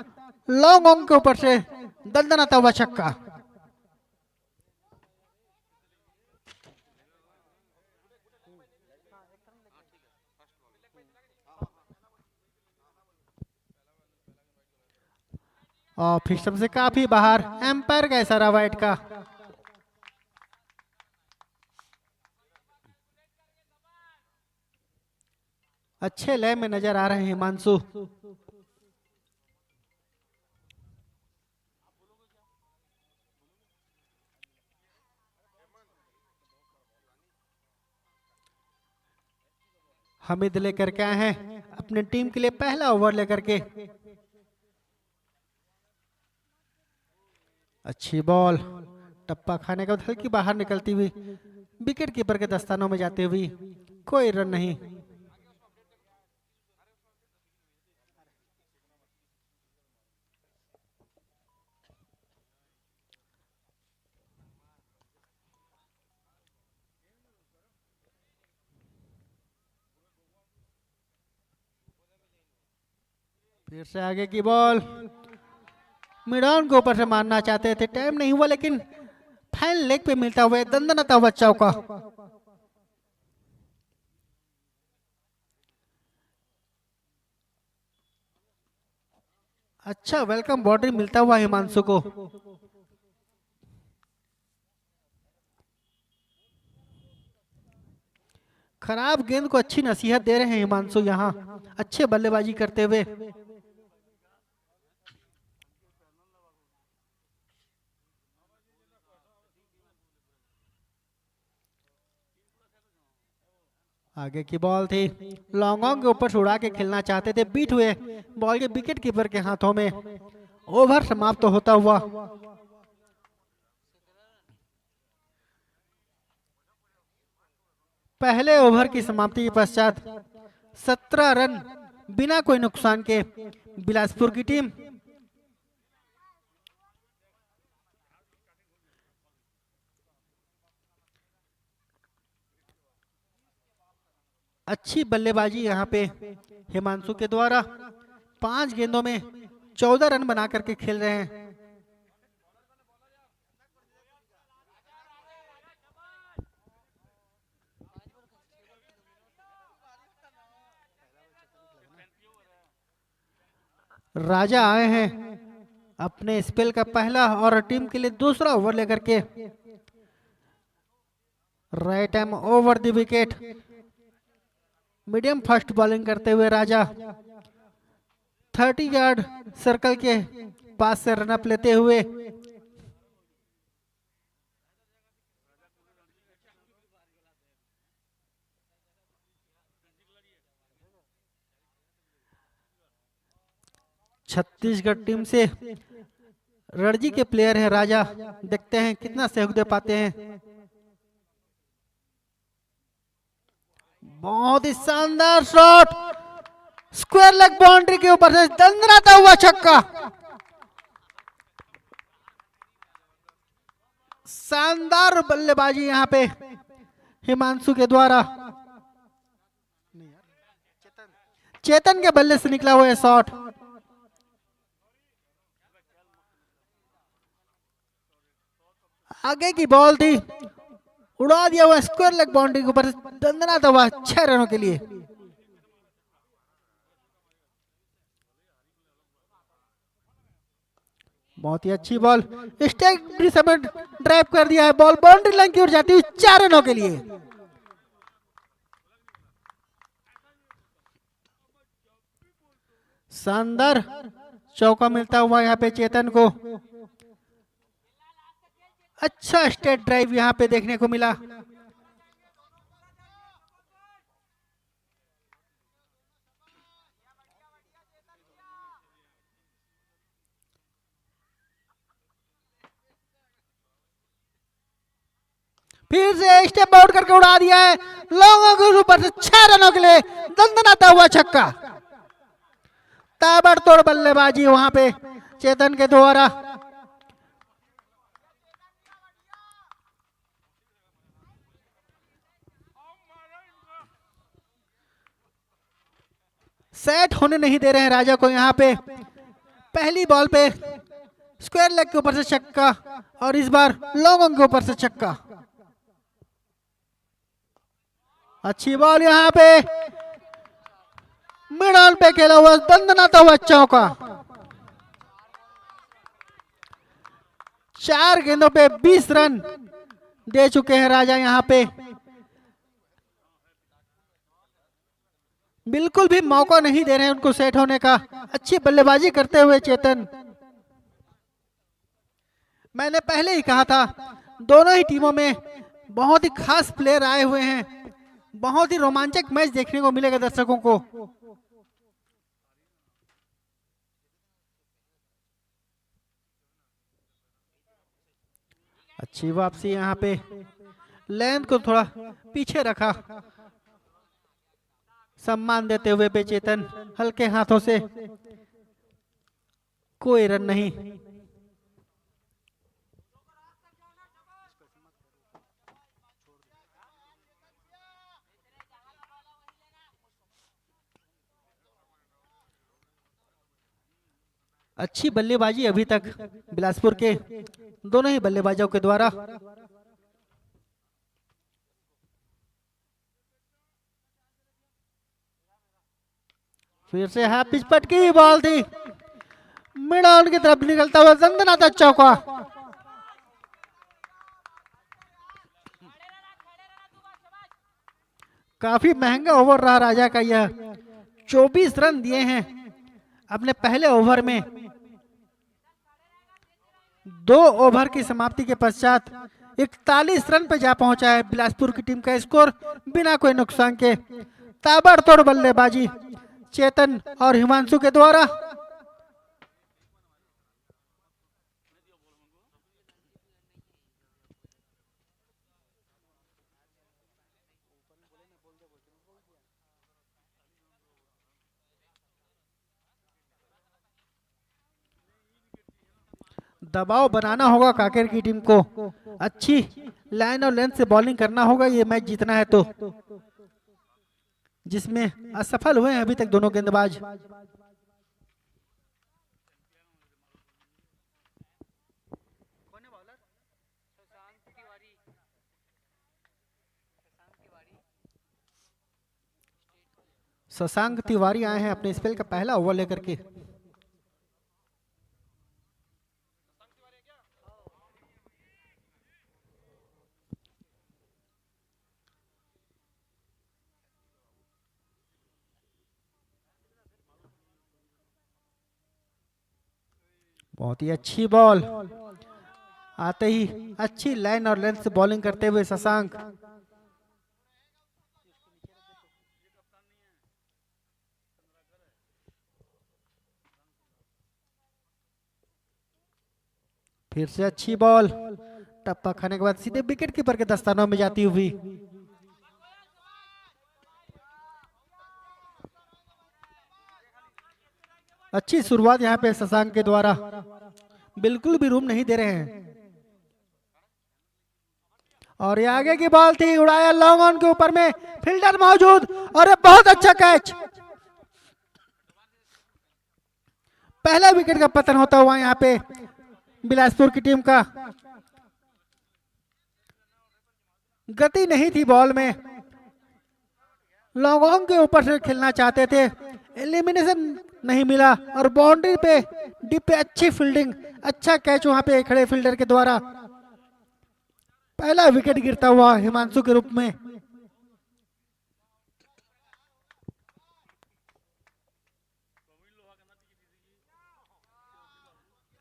लॉन्ग ऑन के ऊपर से दंदनाता हुआ छक्का। और फिर से काफी बाहर, एम्पायर का इशारा वाइड का। अच्छे लय में नजर आ रहे हैं हिमांशु। हमिद लेकर के आए हैं अपने टीम के लिए पहला ओवर लेकर के। अच्छी बॉल, टप्पा खाने के बाद हल्की बाहर निकलती हुई, विकेट कीपर के दस्तानों में जाती हुई, कोई रन नहीं। फिर से आगे की बॉल, मिड ऑन के ऊपर से मारना चाहते थे, टाइम नहीं हुआ, लेकिन फाइन लेग पे मिलता हुआ दंदनाता हुआ चौका। अच्छा वेलकम बाउंड्री मिलता हुआ हिमांशु को। खराब गेंद को अच्छी नसीहत दे रहे हैं हिमांशु यहाँ, अच्छे बल्लेबाजी करते हुए। आगे की बॉल थी, लॉन्ग ऑन के ऊपर से उड़ा के खेलना चाहते थे, बीट हुए बॉल के विकेट कीपर के हाथों में। ओवर समाप्त होता हुआ। पहले ओवर की समाप्ति के पश्चात 17 रन बिना कोई नुकसान के बिलासपुर की टीम अच्छी बल्लेबाजी यहाँ पे हिमांशु के द्वारा 5 गेंदों में 14 रन बना करके खेल रहे हैं। राजा आए हैं अपने स्पेल का पहला और टीम के लिए दूसरा ओवर लेकर के। Right hand over the wicket, medium fast bowling करते हुए राजा 30 यार्ड सर्कल के पास से रनअप लेते हुए छत्तीसगढ़ टीम से रणजी के प्लेयर हैं राजा, देखते हैं कितना सहयोग दे पाते हैं। बहुत ही शानदार शॉट, स्क्वायर लेग बाउंड्री के ऊपर से दंदनाता हुआ छक्का। शानदार बल्लेबाजी यहाँ पे हिमांशु के द्वारा। चेतन के बल्ले से निकला हुआ शॉट। आगे की बॉल थी, उड़ा दिया हुआ स्क्वायर लेग बाउंड्री के ऊपर, दंदनाता हुआ 6 रनों के लिए। बहुत ही अच्छी बॉल, स्टेक समेत ड्राइव कर दिया है, बॉल बाउंड्री लाइन की ओर जाती हुई 4 रनों के लिए। शानदार चौका मिलता हुआ यहाँ पे चेतन को। अच्छा स्टेट ड्राइव यहाँ पे देखने को मिला। फिर से स्टेप आउट करके उड़ा दिया है लॉन्ग के ऊपर से 6 रनों के लिए दंदनाता हुआ छक्का। ताबड़तोड़ बल्लेबाजी वहां पे चेतन के द्वारा। सेट होने नहीं दे रहे हैं राजा को यहाँ पे। पहली बॉल पे स्क्वायर लेग के ऊपर से छक्का और इस बार लॉन्ग ऑन के ऊपर से छक्का। अच्छी बॉल यहाँ पे मिड ऑन पे खेला हुआ दंदनाता हुआ चौका। 4 गेंदों पे 20 रन दे चुके हैं राजा यहाँ पे। बिल्कुल भी मौका नहीं दे रहे हैं उनको सेट होने का। अच्छी बल्लेबाजी करते हुए चेतन। मैंने पहले ही कहा था दोनों ही टीमों में बहुत ही खास प्लेयर आए हुए हैं। बहुत ही रोमांचक मैच देखने को मिलेगा दर्शकों को। अच्छी वापसी यहाँ पे लेंथ को थोड़ा पीछे रखा सम्मान देते हुए पे चेतन हल्के हाथों से। कोई रन नहीं। अच्छी बल्लेबाजी अभी तक बिलासपुर के दोनों ही बल्लेबाजों के द्वारा। फिर से हाफ पिच पटकी बॉल थी मिड ऑन की तरफ निकलता हुआ दंदनाता चौका। काफी महंगा ओवर रहा राजा का यह। 24 रन दिए हैं अपने पहले ओवर में। 2 ओवर की समाप्ति के पश्चात 41 रन पर जा पहुंचा है बिलासपुर की टीम का स्कोर बिना कोई नुकसान के। ताबड़तोड़ बल्लेबाजी चेतन और हिमांशु के द्वारा। दबाव बनाना होगा काकेर की टीम को। अच्छी लाइन और लेंथ से बॉलिंग करना होगा ये मैच जीतना है तो, जिसमें असफल हुए हैं अभी तक दोनों गेंदबाज। शशांक तिवारी आए हैं अपने स्पेल का पहला ओवर लेकर के। बहुत ही अच्छी बॉल आते ही अच्छी लाइन और लेंथ से बॉलिंग करते हुए शशांक। फिर से अच्छी बॉल टप्पा खाने के बाद सीधे विकेट कीपर के दस्तानों में जाती हुई। अच्छी शुरुआत यहाँ पे शशांक के द्वारा। बिल्कुल भी रूम नहीं दे रहे हैं। और ये आगे की बॉल थी, उड़ाया लॉन्ग ऑन के ऊपर में, फील्डर मौजूद और ये बहुत अच्छा कैच। पहला विकेट का पतन होता हुआ यहाँ पे बिलासपुर की टीम का। गति नहीं थी बॉल में, लॉन्ग ऑन के ऊपर से खेलना चाहते थे, एलिमिनेशन नहीं मिला और बाउंड्री पे डीप पे अच्छी फील्डिंग, अच्छा कैच वहां पे खड़े फील्डर के द्वारा। पहला विकेट गिरता हुआ हिमांशु के रूप में।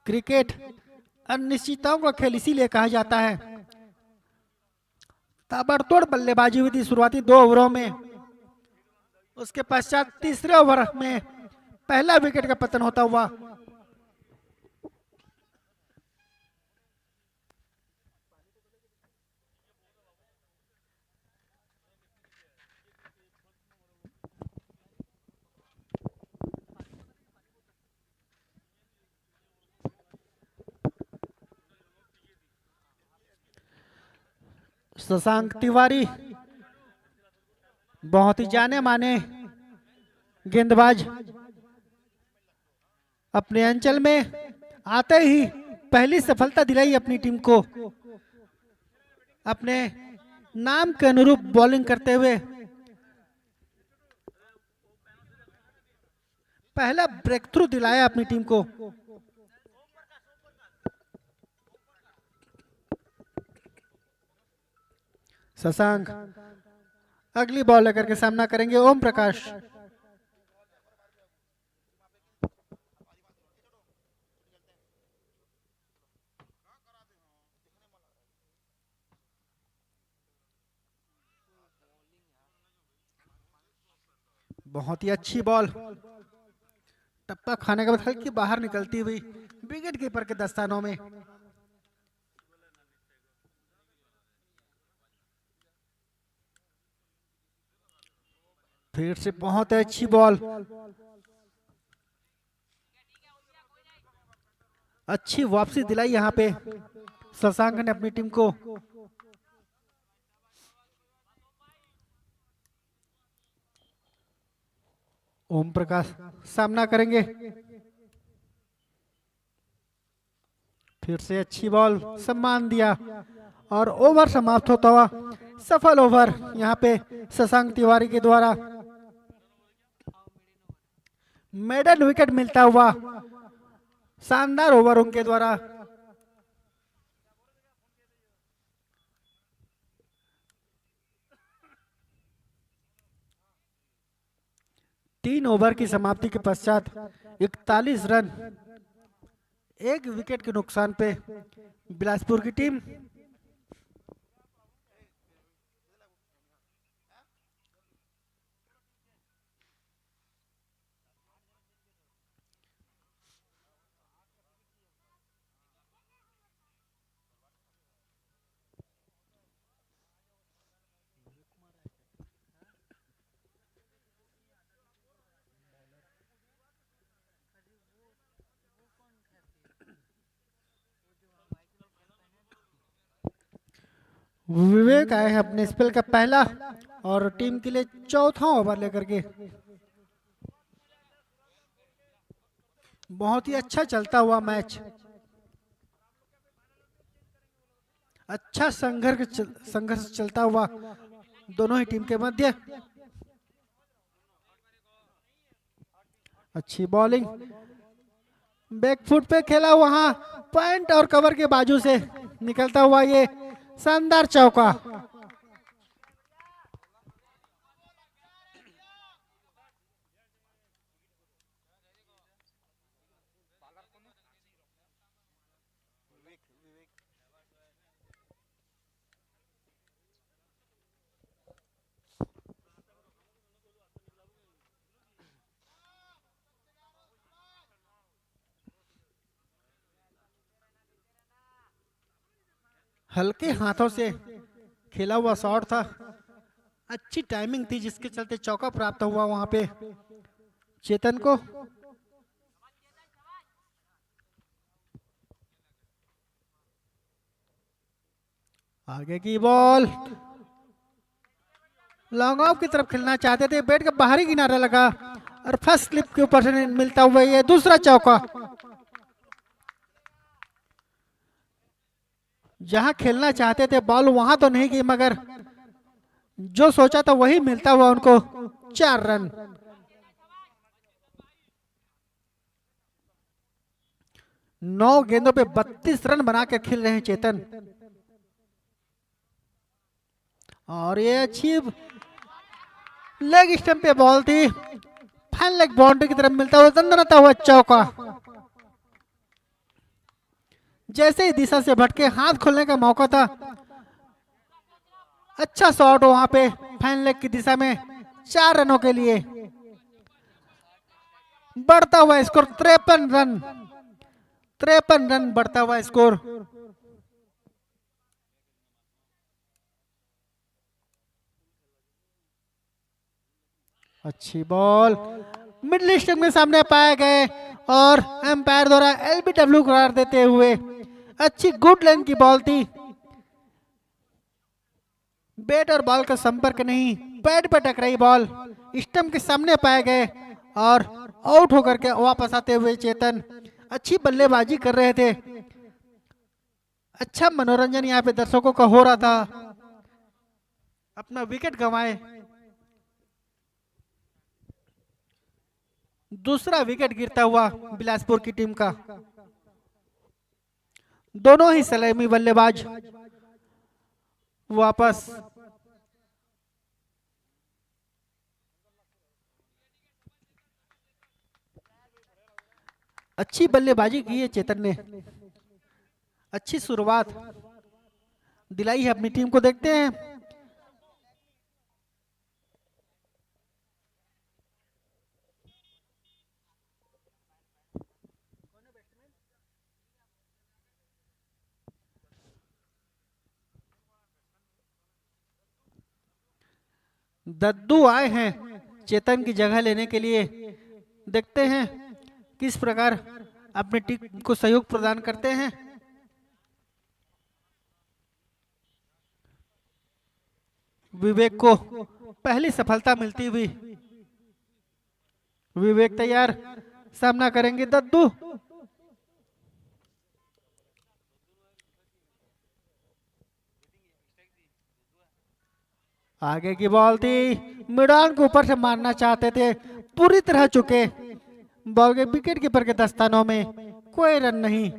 क्रिकेट अनिश्चितताओं का खेल इसीलिए कहा जाता है। ताबड़तोड़ बल्लेबाजी हुई थी शुरुआती 2 ओवरों में। उसके पश्चात तीसरे ओवर में पहला विकेट का पतन होता हुआ। शशांक तिवारी बहुत ही जाने माने गेंदबाज अपने अंचल में आते ही पहली सफलता दिलाई अपनी टीम को, अपने नाम के अनुरूप बॉलिंग करते हुए पहला ब्रेक थ्रू दिलाया अपनी टीम को। शशांक अगली बॉल लेकर के सामना करेंगे ओम प्रकाश। बहुत ही अच्छी बॉल, टप्पा खाने के बाद हल्की बाहर निकलती हुई विकेट कीपर के दस्तानों में। फिर से बहुत अच्छी बॉल, अच्छी वापसी दिलाई यहां पे शशांक ने अपनी टीम को। ओम प्रकाश सामना करेंगे। फिर से अच्छी बॉल, सम्मान दिया और ओवर समाप्त होता हुआ सफल ओवर यहां पे शशांक तिवारी के द्वारा मेडल विकेट मिलता हुआ शानदार ओवर उनके द्वारा। तीन ओवर की समाप्ति के पश्चात 41 रन, एक विकेट के नुकसान पे बिलासपुर की टीम विवेक आए हैं अपने स्पेल का पहला और टीम के लिए चौथा ओवर लेकर के। बहुत ही अच्छा चलता हुआ मैच, अच्छा संघर्ष चलता हुआ दोनों ही टीम के मध्य। अच्छी बॉलिंग, बैकफुट पे खेला, वहां पॉइंट और कवर के बाजू से निकलता हुआ ये शानदार चौका। हल्के हाथों से खेला हुआ शॉट था, अच्छी टाइमिंग थी जिसके चलते चौका प्राप्त हुआ वहां पे चेतन को। आगे की बॉल लॉन्ग ऑफ की तरफ खेलना चाहते थे, बैट का बाहरी किनारा लगा और फर्स्ट स्लिप के ऊपर से मिलता हुआ ये दूसरा चौका। जहां खेलना चाहते थे बॉल वहां तो नहीं गई, मगर जो सोचा था वही मिलता हुआ उनको 4 रन। नौ गेंदों पे 32 रन बना के खेल रहे हैं चेतन। और ये अच्छी लेग स्टंप पे बॉल थी, फाइन लेग बाउंड्री की तरफ मिलता हुआ दंदनाता हुआ चौका। जैसे ही दिशा से भटके, हाथ खोलने का मौका था, अच्छा शॉट वहां पे फाइन लेग की दिशा में 4 रनों के लिए। बढ़ता हुआ स्कोर 53 रन, 53 रन बढ़ता हुआ स्कोर। अच्छी बॉल मिडिल स्टंप के सामने पाए गए और एम्पायर द्वारा एलबीडब्ल्यू करार देते हुए अच्छी गुड लेंथ की बॉल थी। बैट और बॉल का संपर्क नहीं, पैड पर टकराई बॉल स्टंप के सामने पाए गए और आउट होकर के वापस आते हुए चेतन अच्छी बल्लेबाजी कर रहे थे। अच्छा मनोरंजन यहाँ पे दर्शकों का हो रहा था। अपना विकेट गंवाए, दूसरा विकेट गिरता हुआ बिलासपुर की टीम का। दोनों ही सलामी बल्लेबाज वापस। अच्छी बल्लेबाजी की है चेतन ने, अच्छी शुरुआत दिलाई है अपनी टीम को। देखते हैं दद्दू आए हैं चेतन की जगह लेने के लिए। देखते हैं किस प्रकार अपनी टीम को सहयोग प्रदान करते हैं। विवेक को पहली सफलता मिलती हुई। विवेक तैयार, सामना करेंगे दद्दू। आगे की बॉल थी, मैदान के ऊपर से मारना चाहते थे, पूरी तरह चुके। बॉल के विकेट कीपर के दस्तानों में कोई रन नहीं।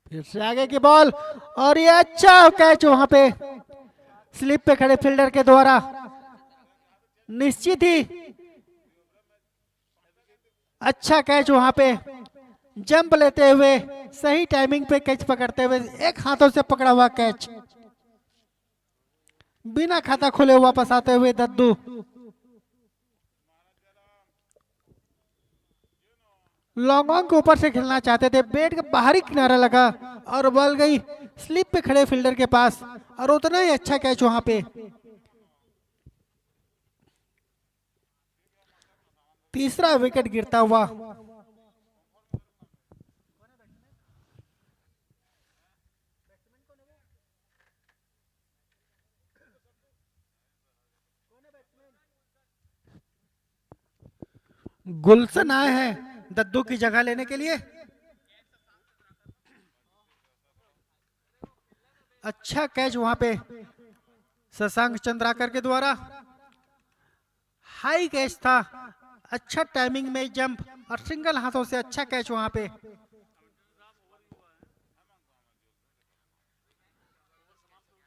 फिर से आगे की बॉल और ये अच्छा कैच वहां पे स्लिप पे खड़े फील्डर के द्वारा। निश्चित ही अच्छा कैच वहां पे, जंप लेते हुए सही टाइमिंग पे कैच पकड़ते हुए एक हाथों से पकड़ा हुआ कैच, बिना खाता खोले वापस आते हुए दद्दू। लॉन्ग ऑन के ऊपर से खेलना चाहते थे, बैट का बाहरी किनारा लगा और बॉल गई स्लिप पे खड़े फील्डर के पास और उतना ही अच्छा कैच वहां पे। तीसरा विकेट गिरता हुआ। गुलशन आए हैं दद्दू की जगह लेने के लिए। अच्छा कैच वहां पे शशांक चंद्राकर के द्वारा, हाई कैच था, अच्छा टाइमिंग में जंप और सिंगल हाथों से अच्छा कैच वहां पे।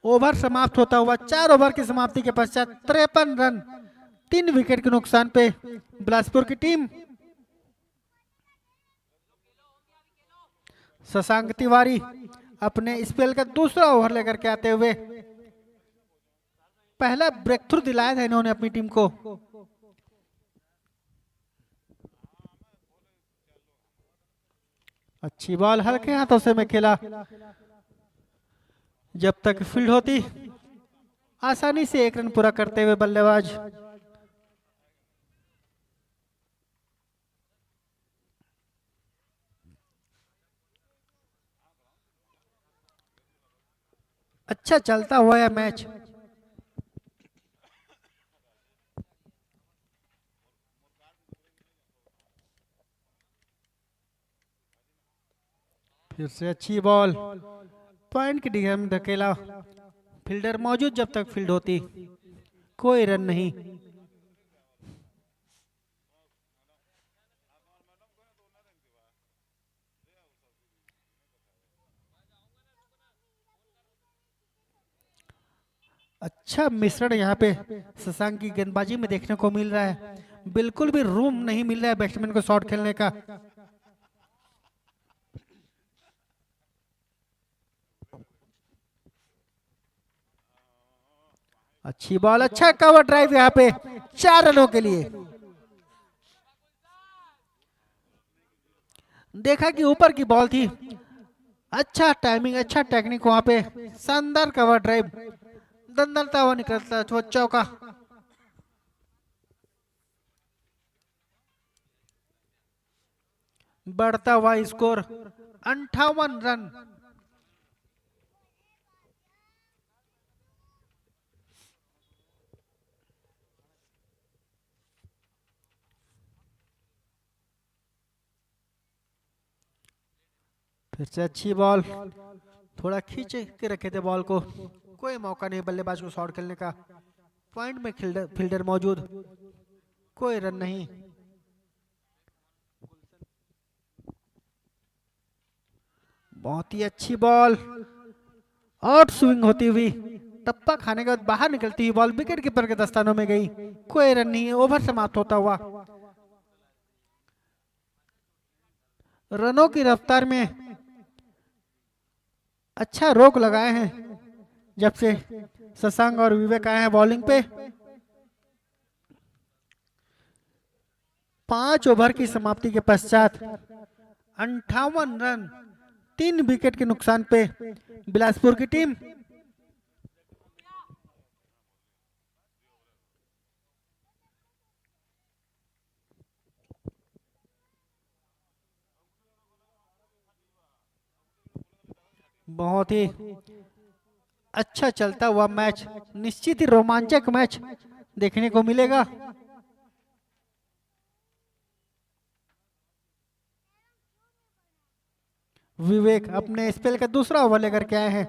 ओवर समाप्त होता हुआ 4 ओवर की समाप्ति के पश्चात 53 रन, 3 विकेट के नुकसान पे बिलासपुर की टीम। शशांक तिवारी अपने स्पेल का दूसरा ओवर लेकर के आते हुए पहला ब्रेक थ्रू दिलाया था इन्होंने अपनी टीम को। अच्छी बॉल हल्के हाथों से मैं खेला, जब तक फील्ड होती आसानी से 1 रन पूरा करते हुए बल्लेबाज। अच्छा चलता हुआ है मैच। फिर से अच्छी बॉल, पॉइंट की दिशा में धकेला, फील्डर मौजूद जब तक फील्ड होती कोई रन नहीं। अच्छा मिश्रण यहाँ पे शशांक की गेंदबाजी में देखने को मिल रहा है, बिल्कुल भी रूम नहीं मिल रहा है बैट्समैन को शॉट खेलने का। अच्छी बॉल, अच्छा कवर ड्राइव यहाँ पे 4 रनों के लिए। देखा कि ऊपर की बॉल थी, अच्छा टाइमिंग, अच्छा टेक्निक वहां पे, शानदार कवर ड्राइव, दंदलता हुआ निकलता हुआ चौका। बढ़ता हुआ स्कोर 58 रन। फिर से अच्छी बॉल, थोड़ा खींच के रखे थे बॉल को, कोई मौका नहीं बल्लेबाज को शॉट खेलने का। पॉइंट में फील्डर मौजूद, कोई रन नहीं। बहुत ही अच्छी बॉल, आउट स्विंग होती हुई, टप्पा खाने के बाद बाहर निकलती हुई बॉल विकेट कीपर के दस्तानों में गई, कोई रन नहीं। ओवर समाप्त होता हुआ। रनों की रफ्तार में अच्छा रोक लगाए हैं जब से शशांक और विवेक आए हैं बॉलिंग पे। 5 ओवर की समाप्ति के पश्चात 58 रन, 3 विकेट के नुकसान पे बिलासपुर की टीम बहुत ही अच्छा चलता हुआ मैच, निश्चित ही रोमांचक मैच देखने को मिलेगा। विवेक अपने स्पेल का दूसरा ओवर लेकर के आए हैं।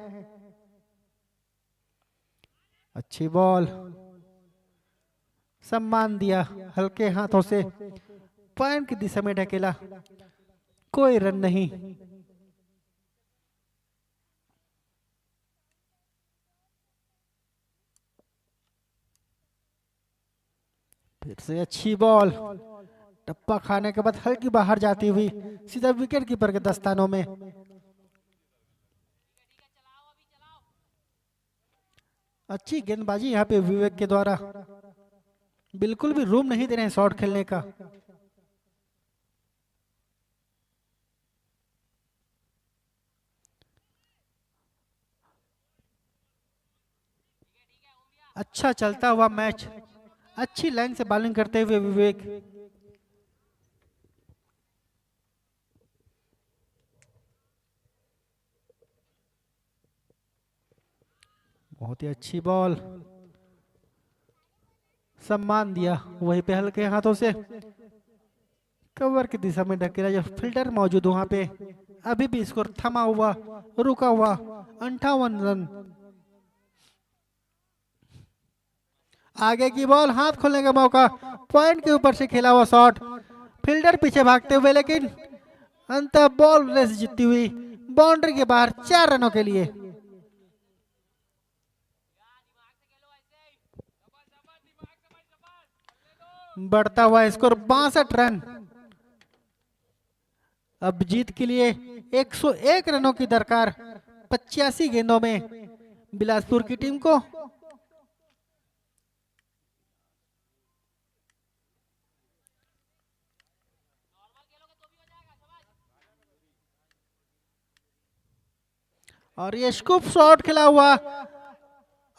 अच्छी बॉल, सम्मान दिया हल्के हाथों से, पॉइंट की दिशा में ढकेला, कोई रन नहीं। फिर से अच्छी बॉल, टप्पा खाने के बाद हल्की बाहर जाती हुई सीधा विकेट कीपर के दस्तानों में। अच्छी गेंदबाजी यहाँ पे विवेक के द्वारा, बिल्कुल भी रूम नहीं दे रहे हैं शॉट खेलने का। अच्छा चलता हुआ मैच, अच्छी लाइन से बॉलिंग करते हुए विवेक। बहुत ही अच्छी बॉल, सम्मान दिया वहीं पे हल्के हाथों से, कवर की दिशा में ढकेला। जो फील्डर मौजूद वहां पे, अभी भी स्कोर थमा हुआ, रुका हुआ, 58 रन। आगे की बॉल, हाथ खोलने का मौका, पॉइंट के ऊपर से खेला हुआ शॉट, फील्डर पीछे भागते हुए, लेकिन अंत बॉल रेस जीतती हुई बाउंड्री के बाहर 4 रनों के लिए। बढ़ता हुआ स्कोर 62 रन। अब जीत के लिए 101 रनों की दरकार 85 गेंदों में बिलासपुर की टीम को। और ये स्कूप शॉट खेला हुआ,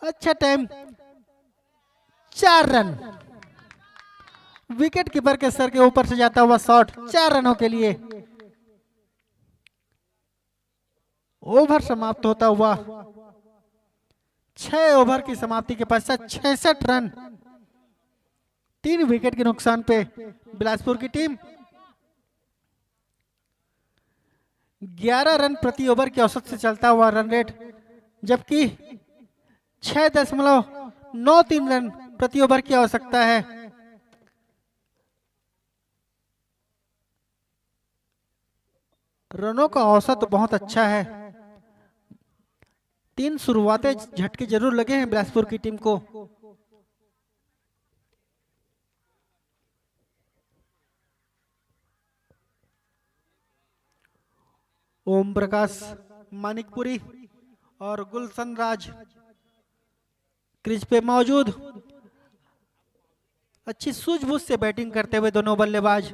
अच्छा टाइम, 4 रन। विकेट कीपर के सर के ऊपर से जाता हुआ शॉट, 4 रनों के लिए। ओवर समाप्त होता हुआ, 6 ओवर की समाप्ति के पश्चात 66 रन, 3 विकेट के नुकसान पे बिलासपुर की टीम 11 रन प्रति ओवर की औसत से चलता हुआ रन रेट, जबकि 6.93 रन प्रति ओवर की आवश्यकता है। रनों का औसत बहुत अच्छा है। 3 शुरुआतें झटके जरूर लगे हैं बिलासपुर की टीम को। ओम प्रकाश मानिकपुरी और गुलशन राज क्रीज पे मौजूद, अच्छी सूझबूझ से बैटिंग करते हुए दोनों बल्लेबाज।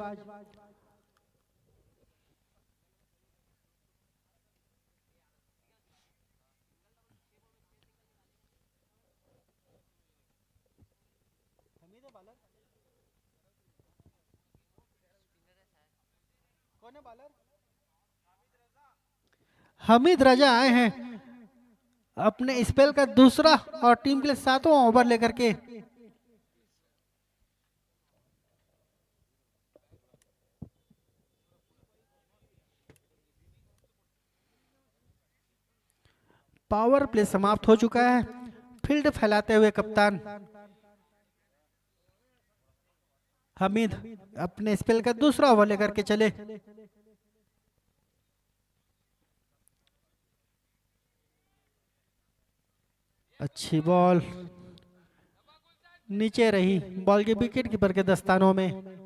हमीद रजा आए हैं अपने स्पेल का दूसरा और टीम के लिए 7वां ओवर लेकर के। पावर प्ले समाप्त हो चुका है। फील्ड फैलाते हुए कप्तान हमीद अपने स्पेल का दूसरा ओवर लेकर के चले। अच्छी बॉल नीचे रही, बॉल के विकेट कीपर के दस्तानों में।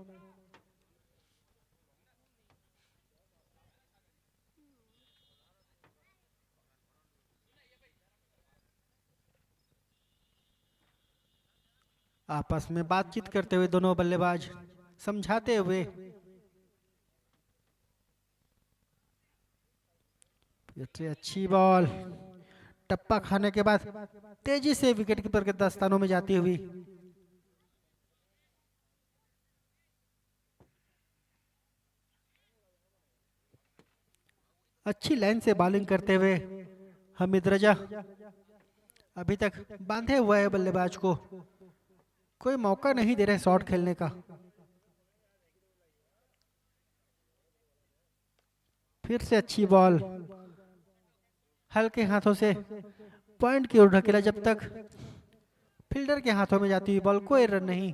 आपस में बातचीत करते हुए दोनों बल्लेबाज समझाते हुए। अच्छी बॉल टप्पा खाने के बाद तेजी से विकेट कीपर के दस्तानों में जाती हुई। अच्छी लाइन से बॉलिंग करते हुए हमीद रजा अभी तक बांधे हुए है बल्लेबाज को, कोई मौका नहीं दे रहे शॉट खेलने का। फिर से अच्छी बॉल हल्के हाथों से पॉइंट की ओर ढकेला, जब तक फील्डर के हाथों में जाती हुई बॉल, कोई रन नहीं।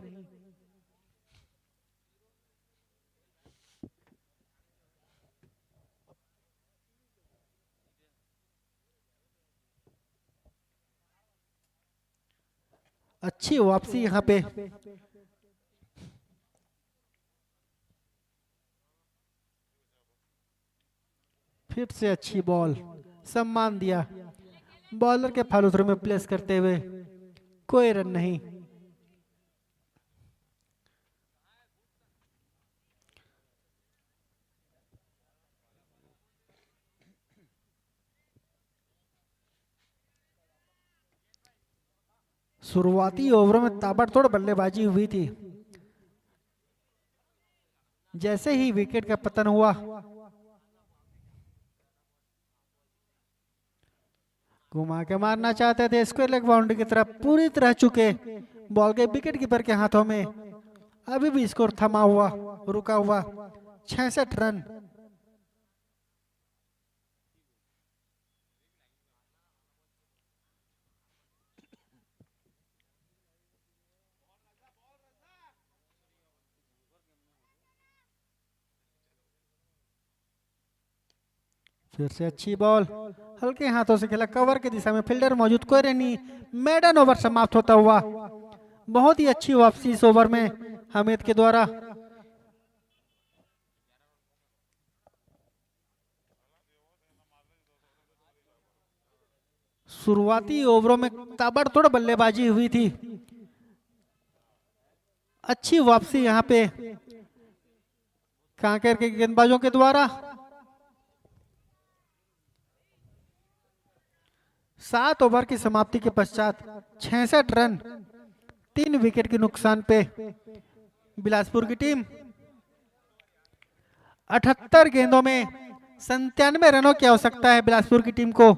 अच्छी वापसी यहाँ पे। फिर से अच्छी बॉल, सम्मान दिया बॉलर के फॉलो थ्रू में प्लेस करते हुए, कोई रन नहीं। शुरुआती ओवरों में ताबड़तोड़ बल्लेबाजी हुई थी। जैसे ही विकेट का पतन हुआ, घुमा के मारना चाहते थे स्क्वायर लेग बाउंड्री की तरफ, पूरी तरह चुके बॉल के विकेट कीपर के हाथों में। अभी भी स्कोर थमा हुआ, रुका हुआ, 66 रन। फिर से अच्छी बॉल हल्के हाथों से खेला, कवर की दिशा में फील्डर मौजूद, कोई रन नहीं। मेडन ओवर समाप्त होता हुआ। बहुत ही अच्छी वापसी इस ओवर में हमीद के द्वारा। शुरुआती ओवरों में ताबड़तोड़ बल्लेबाजी हुई थी। अच्छी वापसी यहाँ पे कांकेर के गेंदबाजों के द्वारा। 7 ओवर की समाप्ति के पश्चात 66 रन, 3 विकेट के नुकसान पे बिलासपुर की टीम 78 गेंदों में 97 रनों की आवश्यकता है बिलासपुर की टीम को।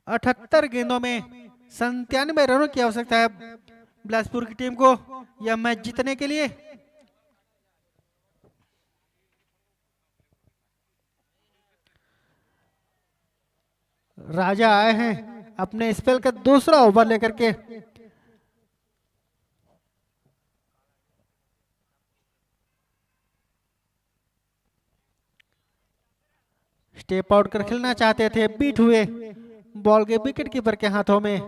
अठहत्तर गेंदों में 97 रनों की आवश्यकता है बिलासपुर की टीम को यह मैच जीतने के लिए। राजा आए हैं अपने स्पेल का दूसरा ओवर लेकर के। स्टेप आउट कर खेलना चाहते थे, बीट हुए बॉल के विकेट कीपर के हाथों में।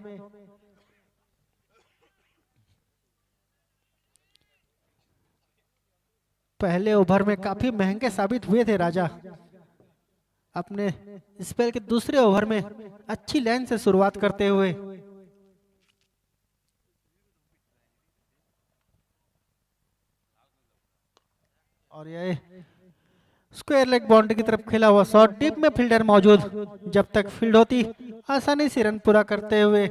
पहले ओवर में काफी महंगे साबित हुए थे राजा। अपने स्पेल के दूसरे ओवर में अच्छी लाइन से शुरुआत करते हुए और यह स्क्वायर लेग बाउंड्री की तरफ खेला हुआ शॉट, डीप में फील्डर मौजूद, जब तक फील्ड होती आसानी से रन पूरा करते हुए।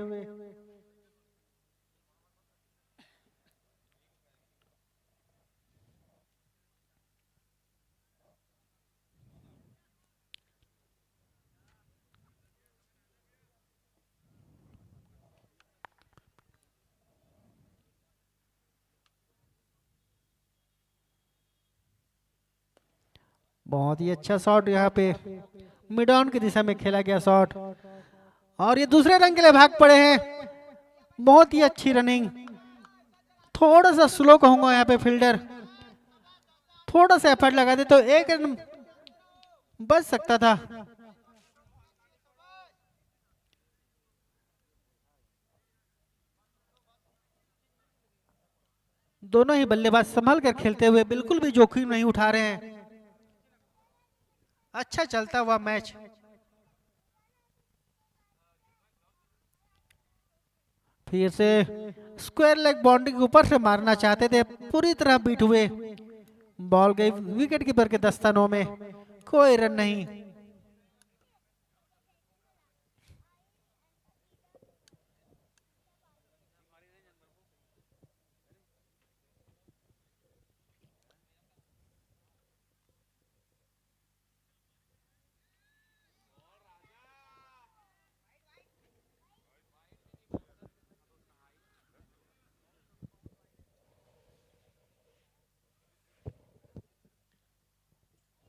बहुत ही अच्छा शॉट यहाँ पे मिड ऑन की दिशा में खेला गया शॉट, और ये दूसरे रन के लिए भाग पड़े हैं। बहुत ही अच्छी रनिंग, थोड़ा सा स्लो कहूंगा यहाँ पे फील्डर, थोड़ा सा एफर्ट लगा दे तो एक रन बच सकता था। दोनों ही बल्लेबाज संभल कर खेलते हुए बिल्कुल भी जोखिम नहीं उठा रहे हैं। अच्छा चलता हुआ मैच। फिर से स्क्वायर लेग बाउंड्री के ऊपर से मारना चाहते थे, पूरी तरह बीट हुए, बॉल गई विकेट कीपर के दस्तानों में, कोई रन नहीं।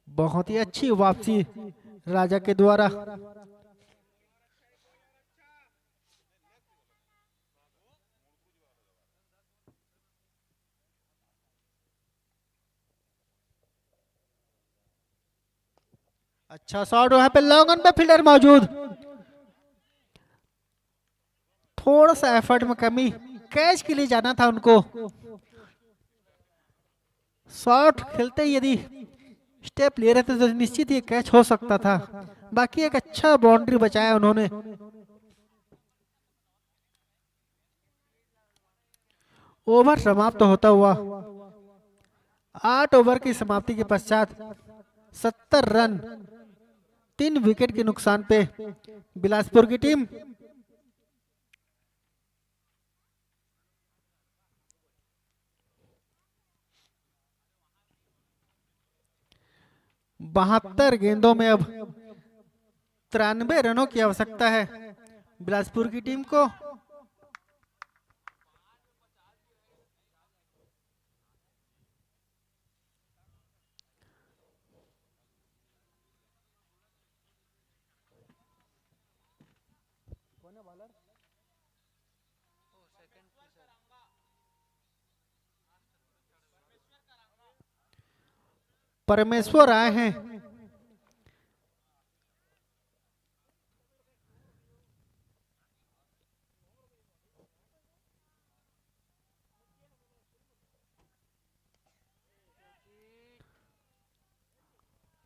बहुत ही अच्छी वापसी राजा के द्वारा। अच्छा शॉट वहां पे, लॉन्ग ऑन पे फील्डर मौजूद, थोड़ा सा एफर्ट में कमी, कैच के लिए जाना था उनको। शॉट खेलते ही यदि स्टेप ले रहे थे तो निश्चित ही कैच हो सकता था। बाकी एक अच्छा बाउंड्री बचाया उन्होंने। ओवर समाप्त होता हुआ 8 ओवर की समाप्ति के पश्चात 70 रन 3 विकेट के नुकसान पे बिलासपुर की टीम बहत्तर गेंदों में अब 93 रनों की आवश्यकता है बिलासपुर की टीम को। परमेश्वर आए हैं।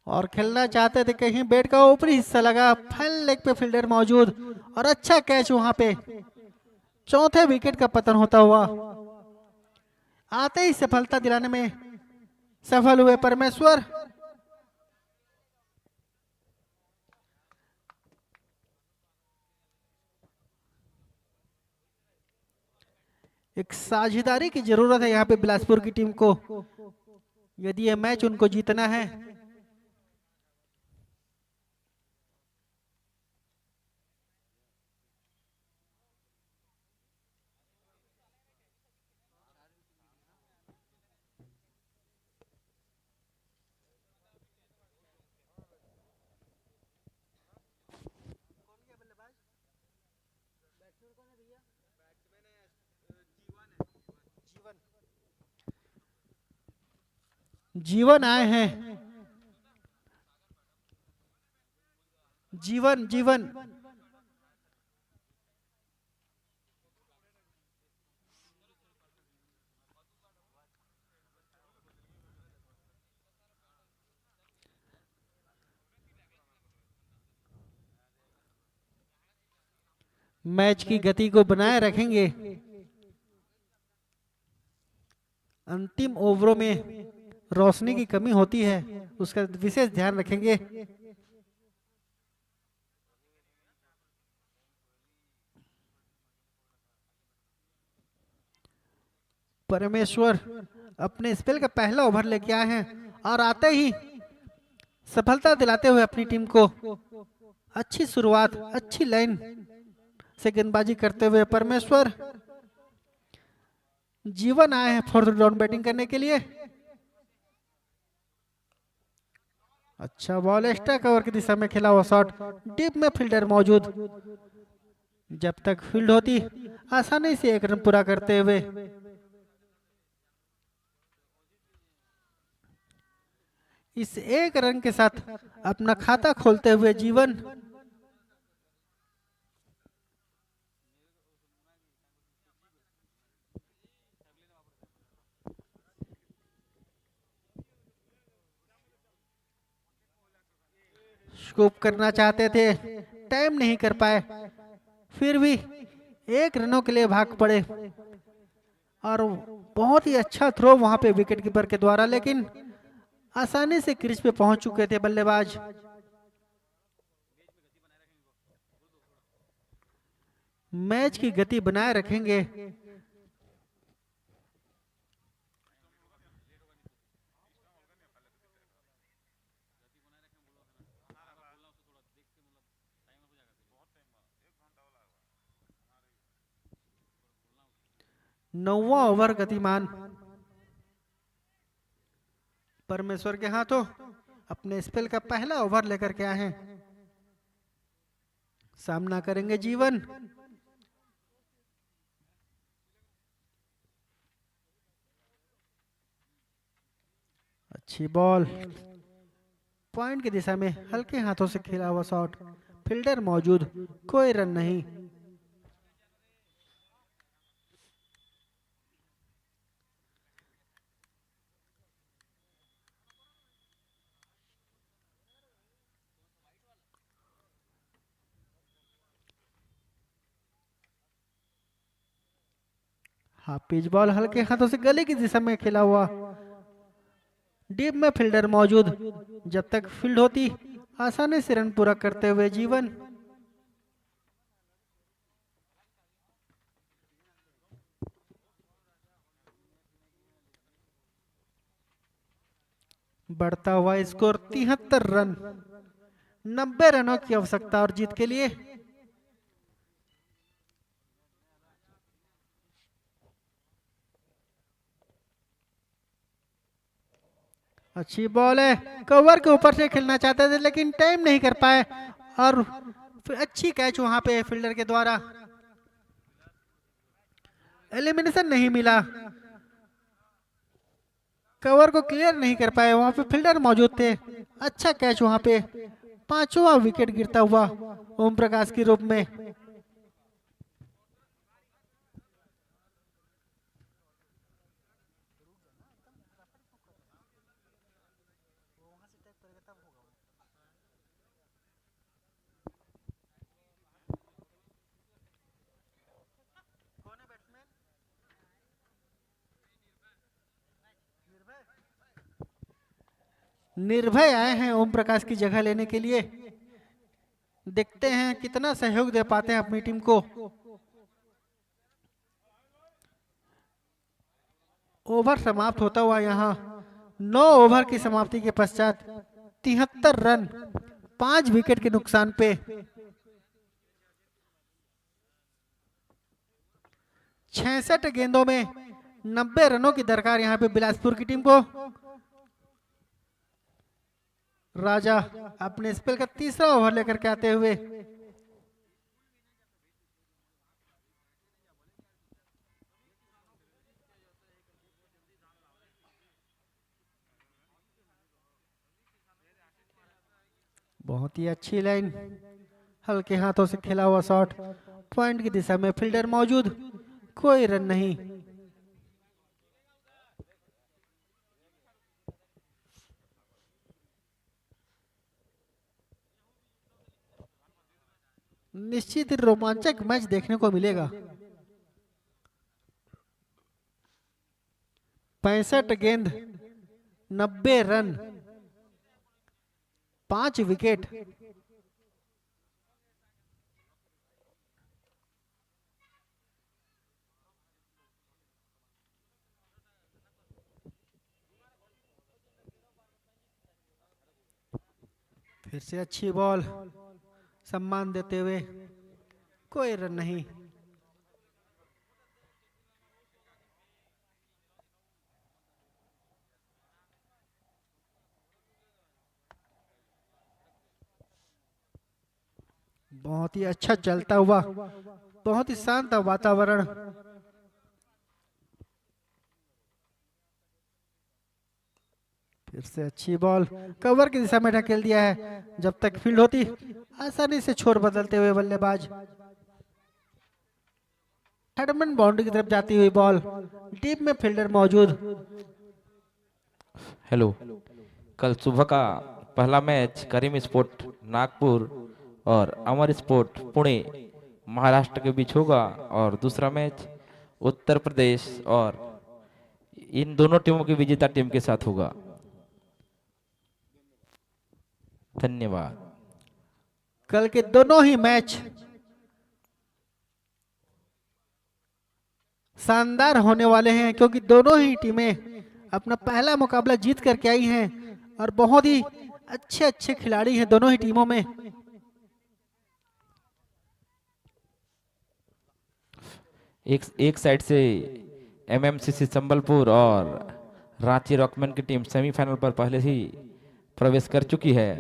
और खेलना चाहते थे, कहीं बैट का ऊपरी हिस्सा लगा, फैन लेग पे फील्डर मौजूद और अच्छा कैच वहां पे। चौथे विकेट का पतन होता हुआ आते ही सफलता दिलाने में सफल हुए परमेश्वर। एक साझेदारी की जरूरत है यहाँ पे बिलासपुर की टीम को, यदि ये मैच उनको जीतना है। जीवन आए हैं। जीवन जीवन मैच की गति को बनाए रखेंगे। अंतिम ओवरों में रोशनी की कमी होती है, उसका विशेष ध्यान रखेंगे। परमेश्वर अपने स्पेल का पहला ओवर लेके आए हैं और आते ही सफलता दिलाते हुए अपनी टीम को अच्छी शुरुआत, अच्छी लाइन से गेंदबाजी करते हुए परमेश्वर। जीवन आए हैं फोर्थ डाउन बैटिंग करने के लिए। अच्छा बॉल एक्स्ट्रा कवर की दिशा में खेला हुआ शॉट, डीप में फील्डर मौजूद, जब तक फील्ड होती आसानी से एक रन पूरा करते हुए। इस एक रन के साथ अपना खाता खोलते हुए जीवन। स्कूप करना चाहते थे, टाइम नहीं कर पाए, फिर भी एक रनों के लिए भाग पड़े और बहुत ही अच्छा थ्रो वहां पे विकेट कीपर के द्वारा, लेकिन आसानी से क्रीज पे पहुंच चुके थे बल्लेबाज। मैच की गति बनाए रखेंगे। नौवां ओवर गतिमान परमेश्वर के हाथों अपने स्पेल का पहला ओवर लेकर के आए हैं। सामना करेंगे जीवन। अच्छी बॉल, पॉइंट की दिशा में हल्के हाथों से खेला हुआ शॉट, फील्डर मौजूद, कोई रन नहीं। हाफ पिच बॉल हल्के हाथों से गले की दिशा में खेला हुआ, डीप में फील्डर मौजूद, जब तक फील्ड होती आसानी से रन पूरा करते हुए जीवन। बढ़ता हुआ स्कोर 73 रन, 90 रनों की आवश्यकता और जीत के लिए। अच्छी बॉल है, कवर के ऊपर से खेलना चाहते थे लेकिन टाइम नहीं कर पाए और फिर अच्छी कैच वहां पे फील्डर के द्वारा, एलिमिनेशन नहीं मिला, कवर को क्लियर नहीं कर पाए, वहां पे फील्डर मौजूद थे। अच्छा कैच वहां पे, पांचवा विकेट गिरता हुआ ओम प्रकाश के रूप में। निर्भय आए हैं ओम प्रकाश की जगह लेने के लिए, देखते हैं कितना सहयोग दे पाते हैं अपनी टीम को। ओवर समाप्त होता हुआ यहाँ 9 ओवर की समाप्ति के पश्चात 73 रन, 5 विकेट के नुकसान पे 66 गेंदों में 90 रनों की दरकार यहाँ पे बिलासपुर की टीम को। राजा अपने स्पेल का तीसरा ओवर लेकर के आते हुए, बहुत ही अच्छी लाइन, हल्के हाथों से खेला हुआ शॉट, पॉइंट की दिशा में फील्डर मौजूद, कोई रन नहीं। निश्चित ही रोमांचक मैच देखने को मिलेगा। 65 गेंद, 90 रन, 5 विकेट। फिर से अच्छी बॉल, सम्मान देते हुए, कोई रन नहीं। बहुत ही अच्छा चलता हुआ, बहुत ही शांत वातावरण। फिर से अच्छी बॉल कवर की दिशा में ढकेल दिया है। जब तक फील्ड होती आसानी से छोर बदलते हुए बल्लेबाज। हेडमैन बाउंड्री की तरफ जाती हुई बॉल, डीप में फील्डर मौजूद। हेलो, कल सुबह का पहला मैच करीम स्पोर्ट नागपुर और अमर स्पोर्ट पुणे महाराष्ट्र के बीच होगा, और दूसरा मैच उत्तर प्रदेश और इन दोनों टीमों की विजेता टीम के साथ होगा। धन्यवाद। कल के दोनों ही मैच शानदार होने वाले हैं, क्योंकि दोनों ही टीमें अपना पहला मुकाबला जीत करके आई हैं और बहुत ही अच्छे अच्छे खिलाड़ी हैं दोनों ही टीमों में। एक साइड से एमएमसीसी संबलपुर और रांची रॉकमैन की टीम सेमीफाइनल पर पहले ही प्रवेश कर चुकी है।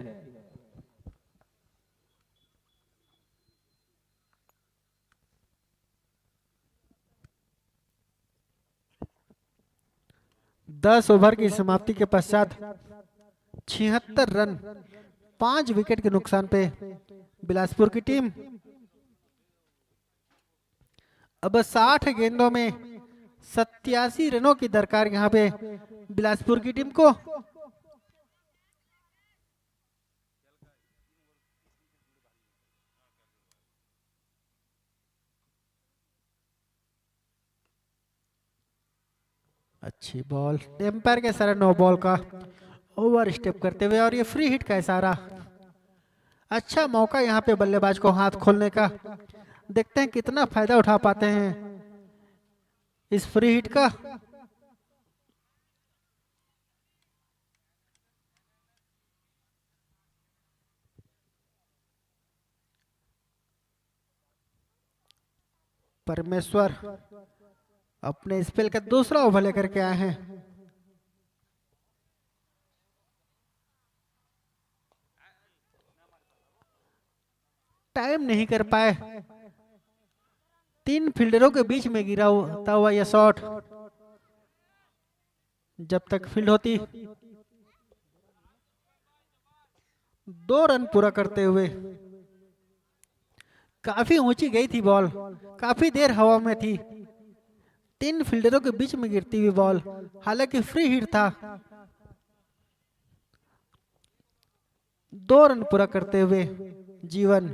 दस ओवर की समाप्ति के पश्चात 76 रन 5 विकेट के नुकसान पे बिलासपुर की टीम अब 60 गेंदों में 87 रनों की दरकार यहां पे बिलासपुर की टीम को। अच्छी बॉल, एम्पायर के सारा नो बॉल का ओवर स्टेप करते हुए, और ये फ्री हिट का इशारा। अच्छा मौका यहाँ पे बल्लेबाज को हाथ खोलने का। देखते हैं कितना फायदा उठा पाते हैं इस फ्री हिट का। परमेश्वर अपने स्पेल का दूसरा ओवर लेकर के आए हैं। टाइम नहीं कर पाए, 3 फील्डरों के बीच में गिरा होता हुआ यह शॉट। जब तक फील्ड होती 2 रन पूरा करते हुए। काफी ऊंची गई थी बॉल, काफी देर हवा में थी, 3 फील्डरों के बीच में गिरती हुई बॉल, हालांकि फ्री हिट था। 2 रन पूरा करते हुए जीवन।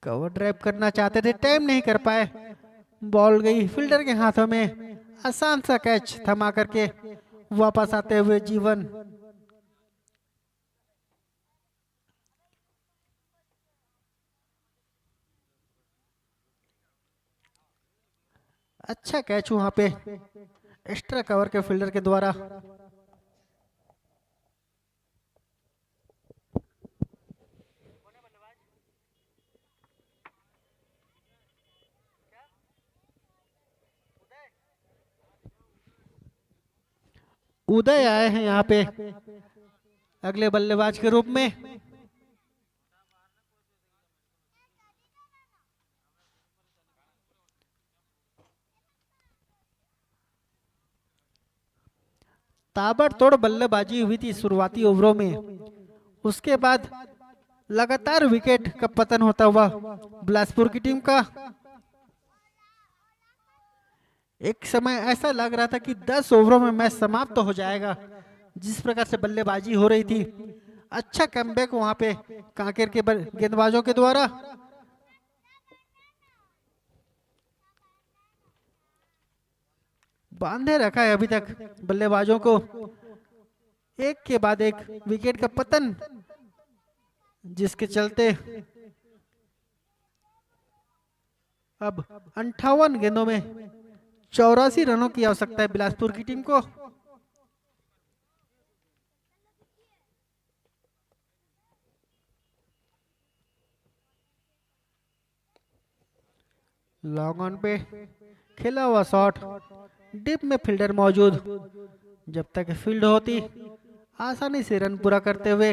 कवर ड्राइव करना चाहते थे, टाइम नहीं कर पाए, बॉल गई फील्डर के हाथों में। आसान सा कैच थमा करके वापस आते हुए जीवन। अच्छा कैच वहां पे एक्स्ट्रा कवर के फील्डर के द्वारा। उदय आए हैं यहाँ पे अगले बल्लेबाज के रूप में। ताबड़तोड़ बल्लेबाजी हुई थी शुरुआती ओवरों में, उसके बाद लगातार विकेट का पतन होता हुआ बिलासपुर की टीम का। एक समय ऐसा लग रहा था कि 10 ओवरों में मैच समाप्त तो हो जाएगा, जिस प्रकार से बल्लेबाजी हो रही थी। अच्छा कमबैक वहां पे कांकेर के गेंदबाजों के द्वारा। बांधे रखा है अभी तक बल्लेबाजों को, एक के बाद एक विकेट का पतन, जिसके चलते अब 58 गेंदों में 84 रनों की आवश्यकता है बिलासपुर की टीम को। लॉन्ग ऑन पे खेला हुआ शॉट, डिप में फील्डर मौजूद, जब तक फील्ड होती आसानी से रन पूरा करते हुए।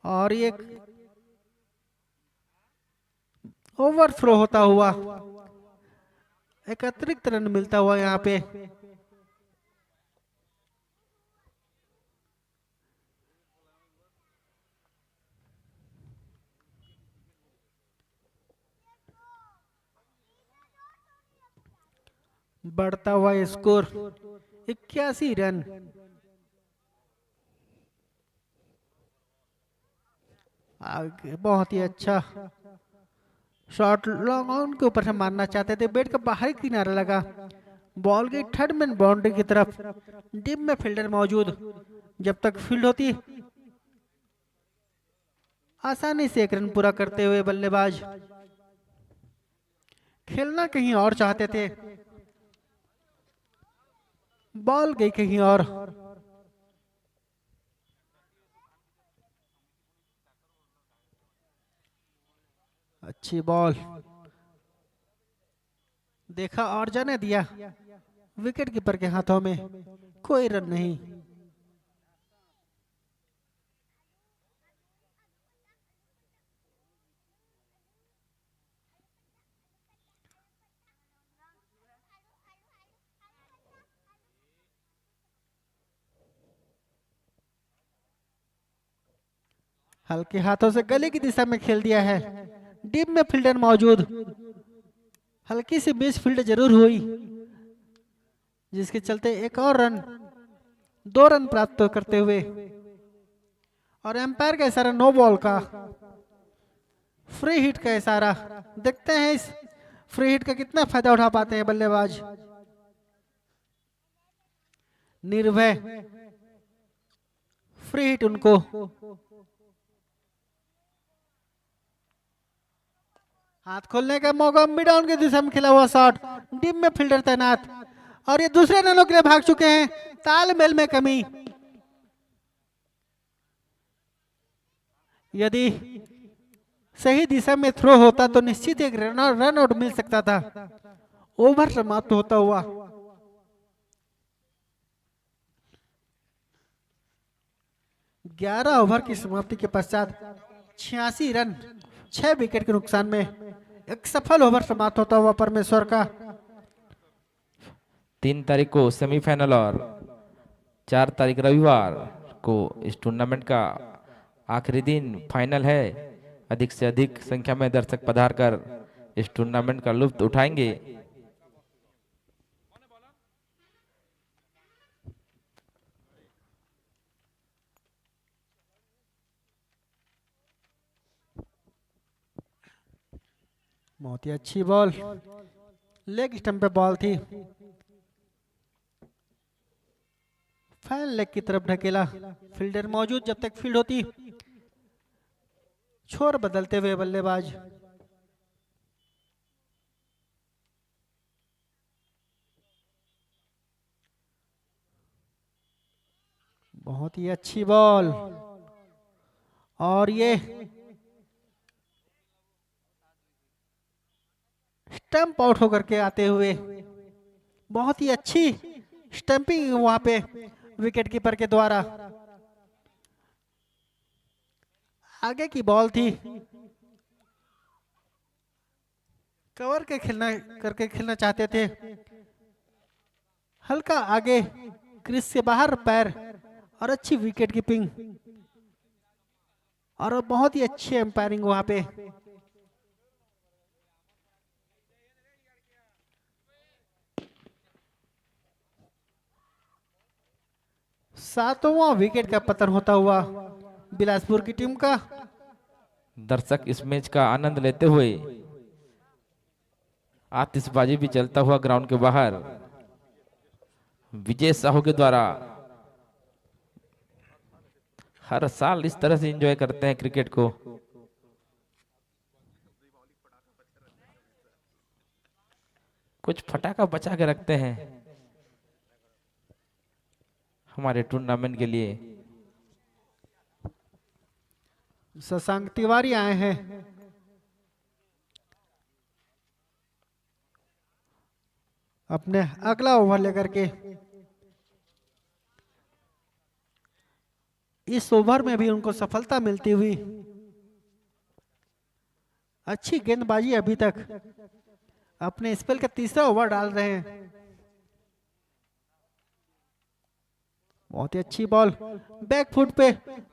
और ये ओवर थ्रो होता हुआ एक अतिरिक्त रन मिलता हुआ यहाँ पे। बढ़ता हुआ स्कोर 81 रन। आगे बहुत ही अच्छा शॉट लॉन्ग ऑन के ऊपर से मारना चाहते थे, बैट का बाहरी किनारा लगा, बॉल गई थर्ड मैन बाउंड्री की तरफ, डिप में फील्डर मौजूद, जब तक फील्ड होती आसानी से एक रन पूरा करते हुए बल्लेबाज। खेलना कहीं और चाहते थे, बॉल गई कहीं और। अच्छी बॉल, देखा और जाने दिया, विकेट कीपर के हाथों में, कोई रन नहीं। हल्के हाथों से गले की दिशा में खेल दिया है, डीप में फील्डर मौजूद, हल्की सी मिस फील्ड जरूर हुई, जिसके चलते एक और रन, 2 रन प्राप्त करते हुए। और एम्पायर का इशारा नो बॉल का, फ्री हिट का इशारा। देखते हैं इस फ्री हिट का कितना फायदा उठा पाते हैं बल्लेबाज। निर्भय फ्री हिट उनको। हाथ खोलने का मौका, मिड ऑन की दिशा में खेला हुआ शॉट, डीप में फील्डर तैनात, और ये दूसरे रनों के लिए भाग चुके हैं। तालमेल में कमी, यदि सही दिशा में थ्रो होता तो निश्चित एक रन आउट मिल सकता था। ओवर समाप्त होता हुआ 11 ओवर की समाप्ति के पश्चात 86 रन 6 विकेट के नुकसान में एक सफल ओवर समाप्त होता हुआ परमेश्वर का। 3 तारीख को सेमीफाइनल और 4 तारीख रविवार को इस टूर्नामेंट का आखिरी दिन फाइनल है। अधिक से अधिक संख्या में दर्शक पधार कर इस टूर्नामेंट का लुत्फ उठाएंगे। बहुत ही अच्छी बॉल, लेग स्टंप पे बॉल थी, फैन लेग की तरफ ढकेला, फील्डर मौजूद, जब तक फील्ड होती। छोर बदलते हुए बल्लेबाज, बहुत ही अच्छी बॉल, और ये स्टंप आउट होकर के आते हुए बहुत ही अच्छी स्टंपिंग वहां पे विकेट कीपर के द्वारा। आगे की बॉल थी, कवर के करके खेलना चाहते थे, हल्का आगे क्रीज से बाहर पैर, और अच्छी विकेट कीपिंग, और बहुत ही अच्छी एम्पायरिंग वहां पे। सातवां विकेट का पतन होता हुआ बिलासपुर की टीम का। दर्शक इस मैच का आनंद लेते हुए, आतिशबाजी भी चलता हुआ ग्राउंड के बाहर विजय साहू के द्वारा हर साल इस तरह से एंजॉय करते हैं क्रिकेट को। कुछ फटाका बचा के रखते हैं हमारे टूर्नामेंट के लिए। शशांक तिवारी आए हैं, अपने अगला ओवर लेकर के। इस ओवर में भी उनको सफलता मिलती हुई। अच्छी गेंदबाजी अभी तक। अपने स्पेल का तीसरा ओवर डाल रहे हैं। बहुत ही अच्छी बॉल बैक फुट पे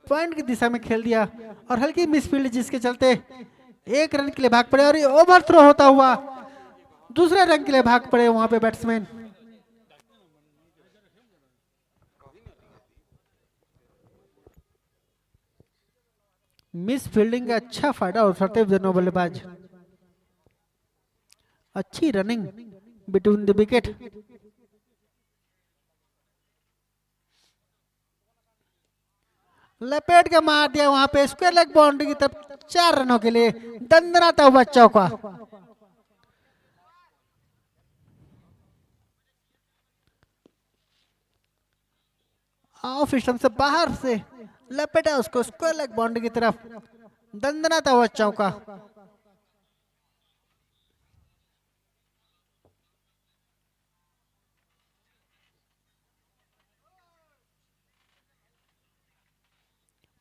पॉइंट की दिशा में खेल दिया और हल्की मिसफील्ड, जिसके चलते 1 रन के लिए भाग पड़े और ये ओवर थ्रो होता हुआ दूसरे रन के लिए भाग पड़े वहां पे बैट्समैन। मिस फील्डिंग का अच्छा फायदा उठाते हुए दोनों बल्लेबाज। अच्छी रनिंग बिटवीन द विकेट। लपेट के मार दिया वहां पे स्क्वायर लेग बाउंड्री की तरफ 4 रनों के लिए दंदनाता हुआ चौका। ऑफ स्टंप से बाहर से लपेटा उसको स्क्वायर लेग बाउंड्री की तरफ दंदनाता हुआ चौका।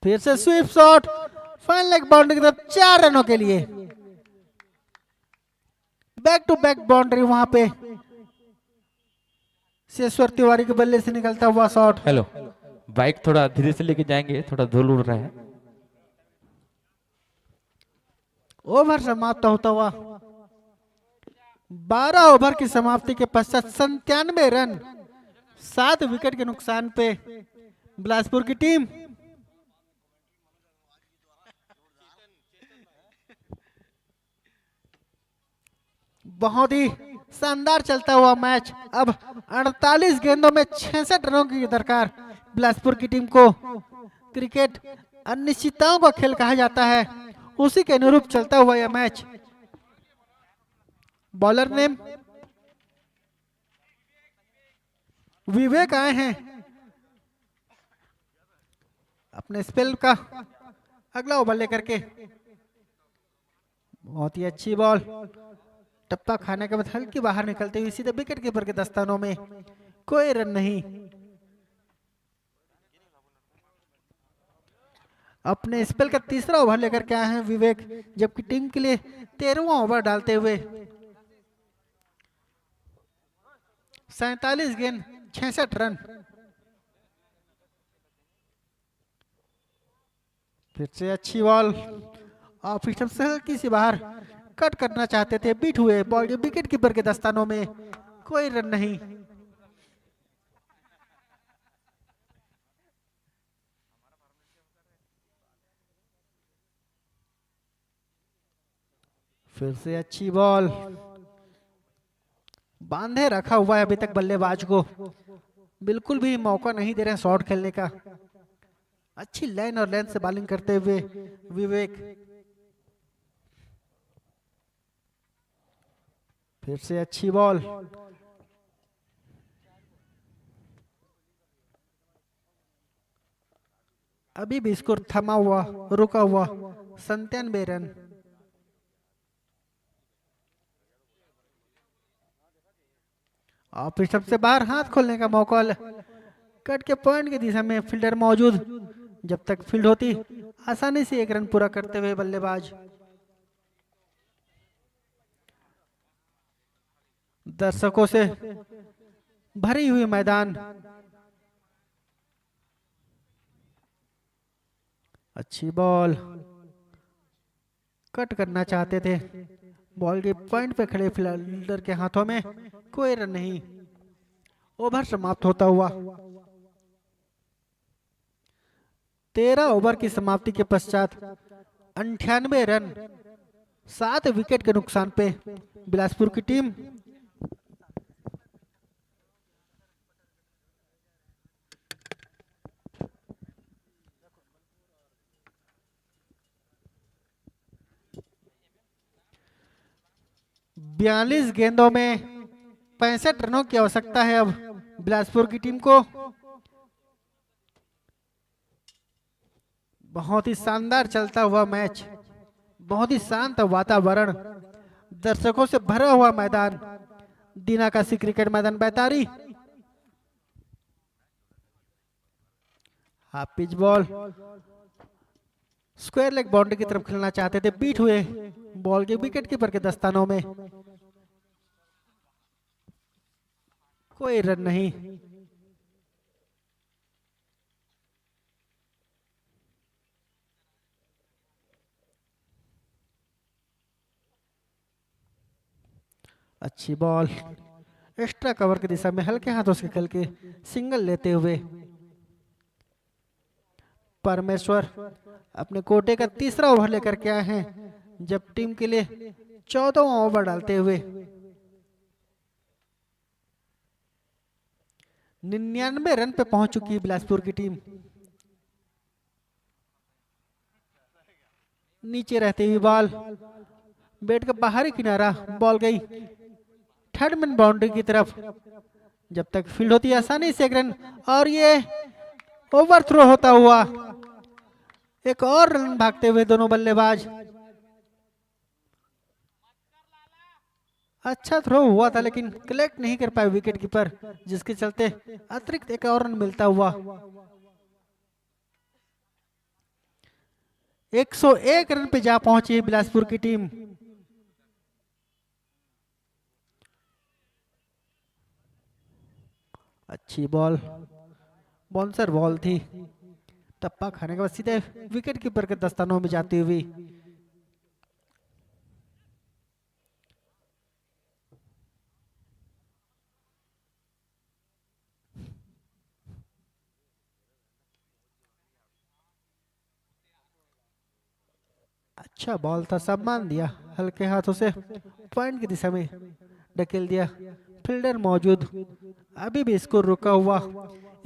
फिर से sweep shot fine leg boundary की तरफ 4 रनों के लिए। बैक टू बैक बाउंड्री वहां पे शेश्वर तिवारी के बल्ले से निकलता हुआ शॉट। हेलो, बाइक थोड़ा धीरे से लेके जाएंगे, थोड़ा धूल उड़ रहा है। ओवर समाप्त होता हुआ 12 ओवर की समाप्ति के पश्चात 97 रन 7 विकेट के नुकसान पे बिलासपुर की टीम बहुत ही शानदार चलता हुआ मैच। अब 48 गेंदों में 66 रनों की दरकार बिलासपुर की टीम को। क्रिकेट अनिश्चितताओं का खेल कहा जाता है, उसी के अनुरूप चलता हुआ यह मैच। बॉलर नेम विवेक आए हैं अपने स्पेल का अगला ओवर लेकर के। बहुत ही अच्छी बॉल, टप्पा खाने के बाद हल्की बाहर निकलते हुए सीधे विकेट कीपर के दस्तानों में, कोई रन नहीं। अपने स्पेल का तीसरा ओवर लेकर के आए हैं विवेक, जबकि टीम के लिए 13वां ओवर डालते हुए। 47 गेंद 66 रन। फिर से अच्छी बॉल ऑफ स्टंप से हल्की सी बाहर कट करना चाहते थे, बीट हुए बॉल विकेट कीपर के दस्तानों में, कोई रन नहीं। फिर से अच्छी बॉल, बांधे रखा हुआ है अभी तक बल्लेबाज को, बिल्कुल भी मौका नहीं दे रहे हैं शॉट खेलने का। अच्छी लाइन और लेंथ से बॉलिंग करते हुए विवेक। फिर से अच्छी बॉल, अभी भी स्कोर थमा हुआ रुका हुआ 97 रन। ऑफ स्टंप से बाहर हाथ खोलने का मौका, कट के पॉइंट की दिशा में फील्डर मौजूद, जब तक फील्ड होती आसानी से 1 रन पूरा करते हुए बल्लेबाज। दर्शकों से भरी हुई मैदान, अच्छी बॉल, कट करना चाहते थे, बॉल के पॉइंट पे खड़े फील्डर के हाथों में, कोई रन नहीं। ओवर समाप्त होता हुआ 13 ओवर की समाप्ति के पश्चात 98 रन 7 विकेट के नुकसान पे बिलासपुर की टीम बयालीस गेंदों में 65 रनों की आवश्यकता है अब बिलासपुर की टीम को। बहुत ही शानदार चलता हुआ मैच, बहुत ही शांत वातावरण, दर्शकों से भरा हुआ मैदान, दीनाकाशी क्रिकेट मैदान Baitari. Half pitch ball, square leg boundary की तरफ खेलना चाहते थे, बीट हुए बॉल के विकेट कीपर के दस्तानों में, कोई रन नहीं। अच्छी बॉल, एक्स्ट्रा कवर की दिशा में हल्के हाथों से खेल के सिंगल लेते हुए परमेश्वर अपने कोटे का तीसरा ओवर लेकर के आए हैं, जब टीम के लिए 14वां ओवर डालते हुए 99 रन पे पहुंच चुकी है बिलासपुर की टीम। नीचे रहते हुए बॉल, बैट का बाहरी किनारा, बॉल गई थर्ड मैन बाउंड्री की तरफ, जब तक फील्ड होती है आसानी से एक रन, और ये ओवर थ्रो होता हुआ एक और रन भागते हुए दोनों बल्लेबाज। अच्छा थ्रो हुआ था लेकिन कलेक्ट नहीं कर पाए विकेट कीपर, जिसके चलते अतिरिक्त एक और रन मिलता हुआ 101 रन पे जा पहुंची है बिलासपुर की टीम। अच्छी बॉल, बाउंसर बॉल थी, टप्पा खाने के बाद सीधे विकेट कीपर के दस्तानों में जाती हुई। अच्छा बॉल था, सम्मान दिया, हल्के हाथों से पॉइंट की दिशा में ढकेल दिया, फील्डर मौजूद, अभी भी स्कोर रुका हुआ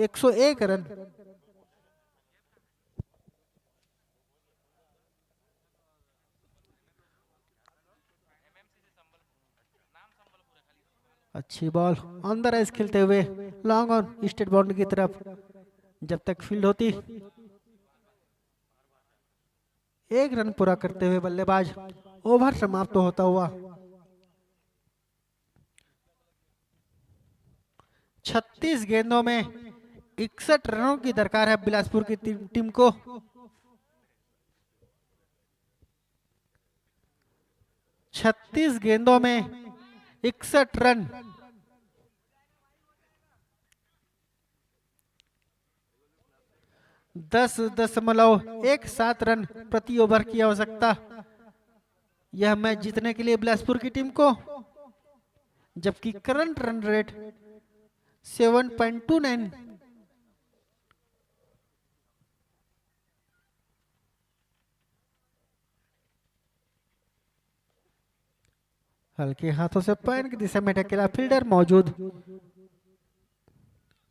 101 रन। अच्छी बॉल, ऑन द राइज खेलते हुए लॉन्ग ऑन स्टेट बाउंड्री की तरफ, जब तक फील्ड होती एक रन पूरा करते हुए बल्लेबाज, ओवर समाप्त होता हुआ 36 गेंदों में 61 रनों की दरकार है बिलासपुर की टीम को। छत्तीस गेंदों में 61 रन, दस 10.17 रन प्रति ओवर की आवश्यकता यह मैच जीतने के लिए बिलासपुर की टीम को, जबकि करंट रन रेट 7.29। हल्के हाथों से पैर की दिशा में ढकेला, फील्डर मौजूद,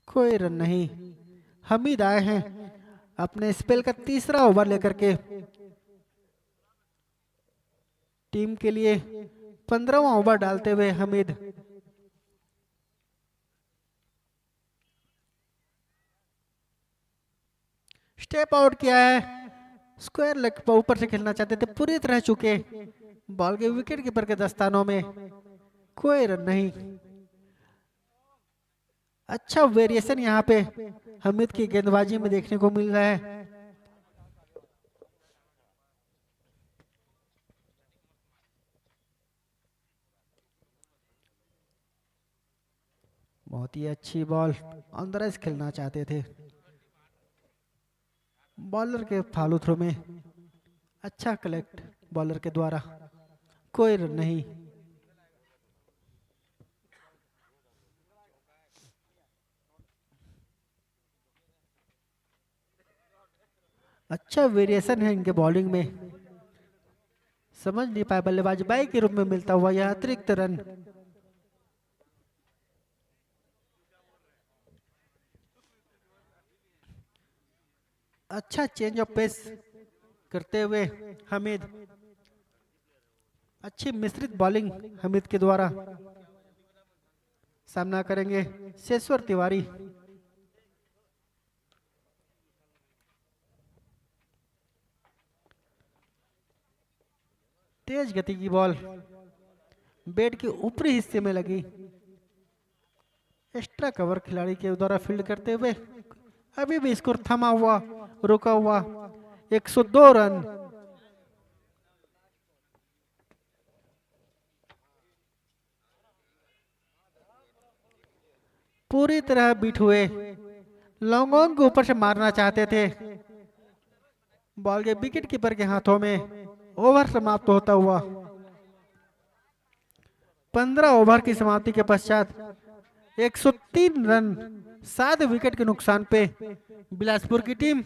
कोई रन नहीं। हमीद आए हैं अपने स्पेल का तीसरा ओवर लेकर के, टीम के लिए 15वां ओवर डालते हुए हमीद। स्टेप आउट किया है, स्क्वायर लेग पर ऊपर से खेलना चाहते थे, पूरी तरह चुके, बॉल के विकेट कीपर के दस्तानों में, कोई रन नहीं। अच्छा वेरिएशन यहाँ पे हमीद की गेंदबाजी में देखने को मिल रहा है। बहुत ही अच्छी बॉल, ऑन द राइज खेलना चाहते थे, बॉलर के फॉलो थ्रो में अच्छा कलेक्ट बॉलर के द्वारा, कोई रन नहीं। अच्छा वेरिएशन है इनके बॉलिंग में, समझ नहीं पाए बल्लेबाज, बाई के रूप में मिलता हुआ यह अतिरिक्त रन। अच्छा चेंज ऑफ पेस करते हुए हमीद, अच्छी मिश्रित बॉलिंग हमीद के द्वारा, सामना करेंगे शेश्वर तिवारी। तेज गति की बॉल बैट के ऊपरी हिस्से में लगी, एक्स्ट्रा कवर खिलाड़ी के द्वारा फील्ड करते हुए अभी भी स्कोर थमा हुआ, रुका हुआ। 102 रन। पूरी तरह बीट हुए, लॉन्ग ऑन के ऊपर से मारना चाहते थे। बॉल के विकेट कीपर के हाथों में। ओवर समाप्त होता हुआ 15 ओवर की समाप्ति के पश्चात 103 रन 7 विकेट के नुकसान पे बिलासपुर की टीम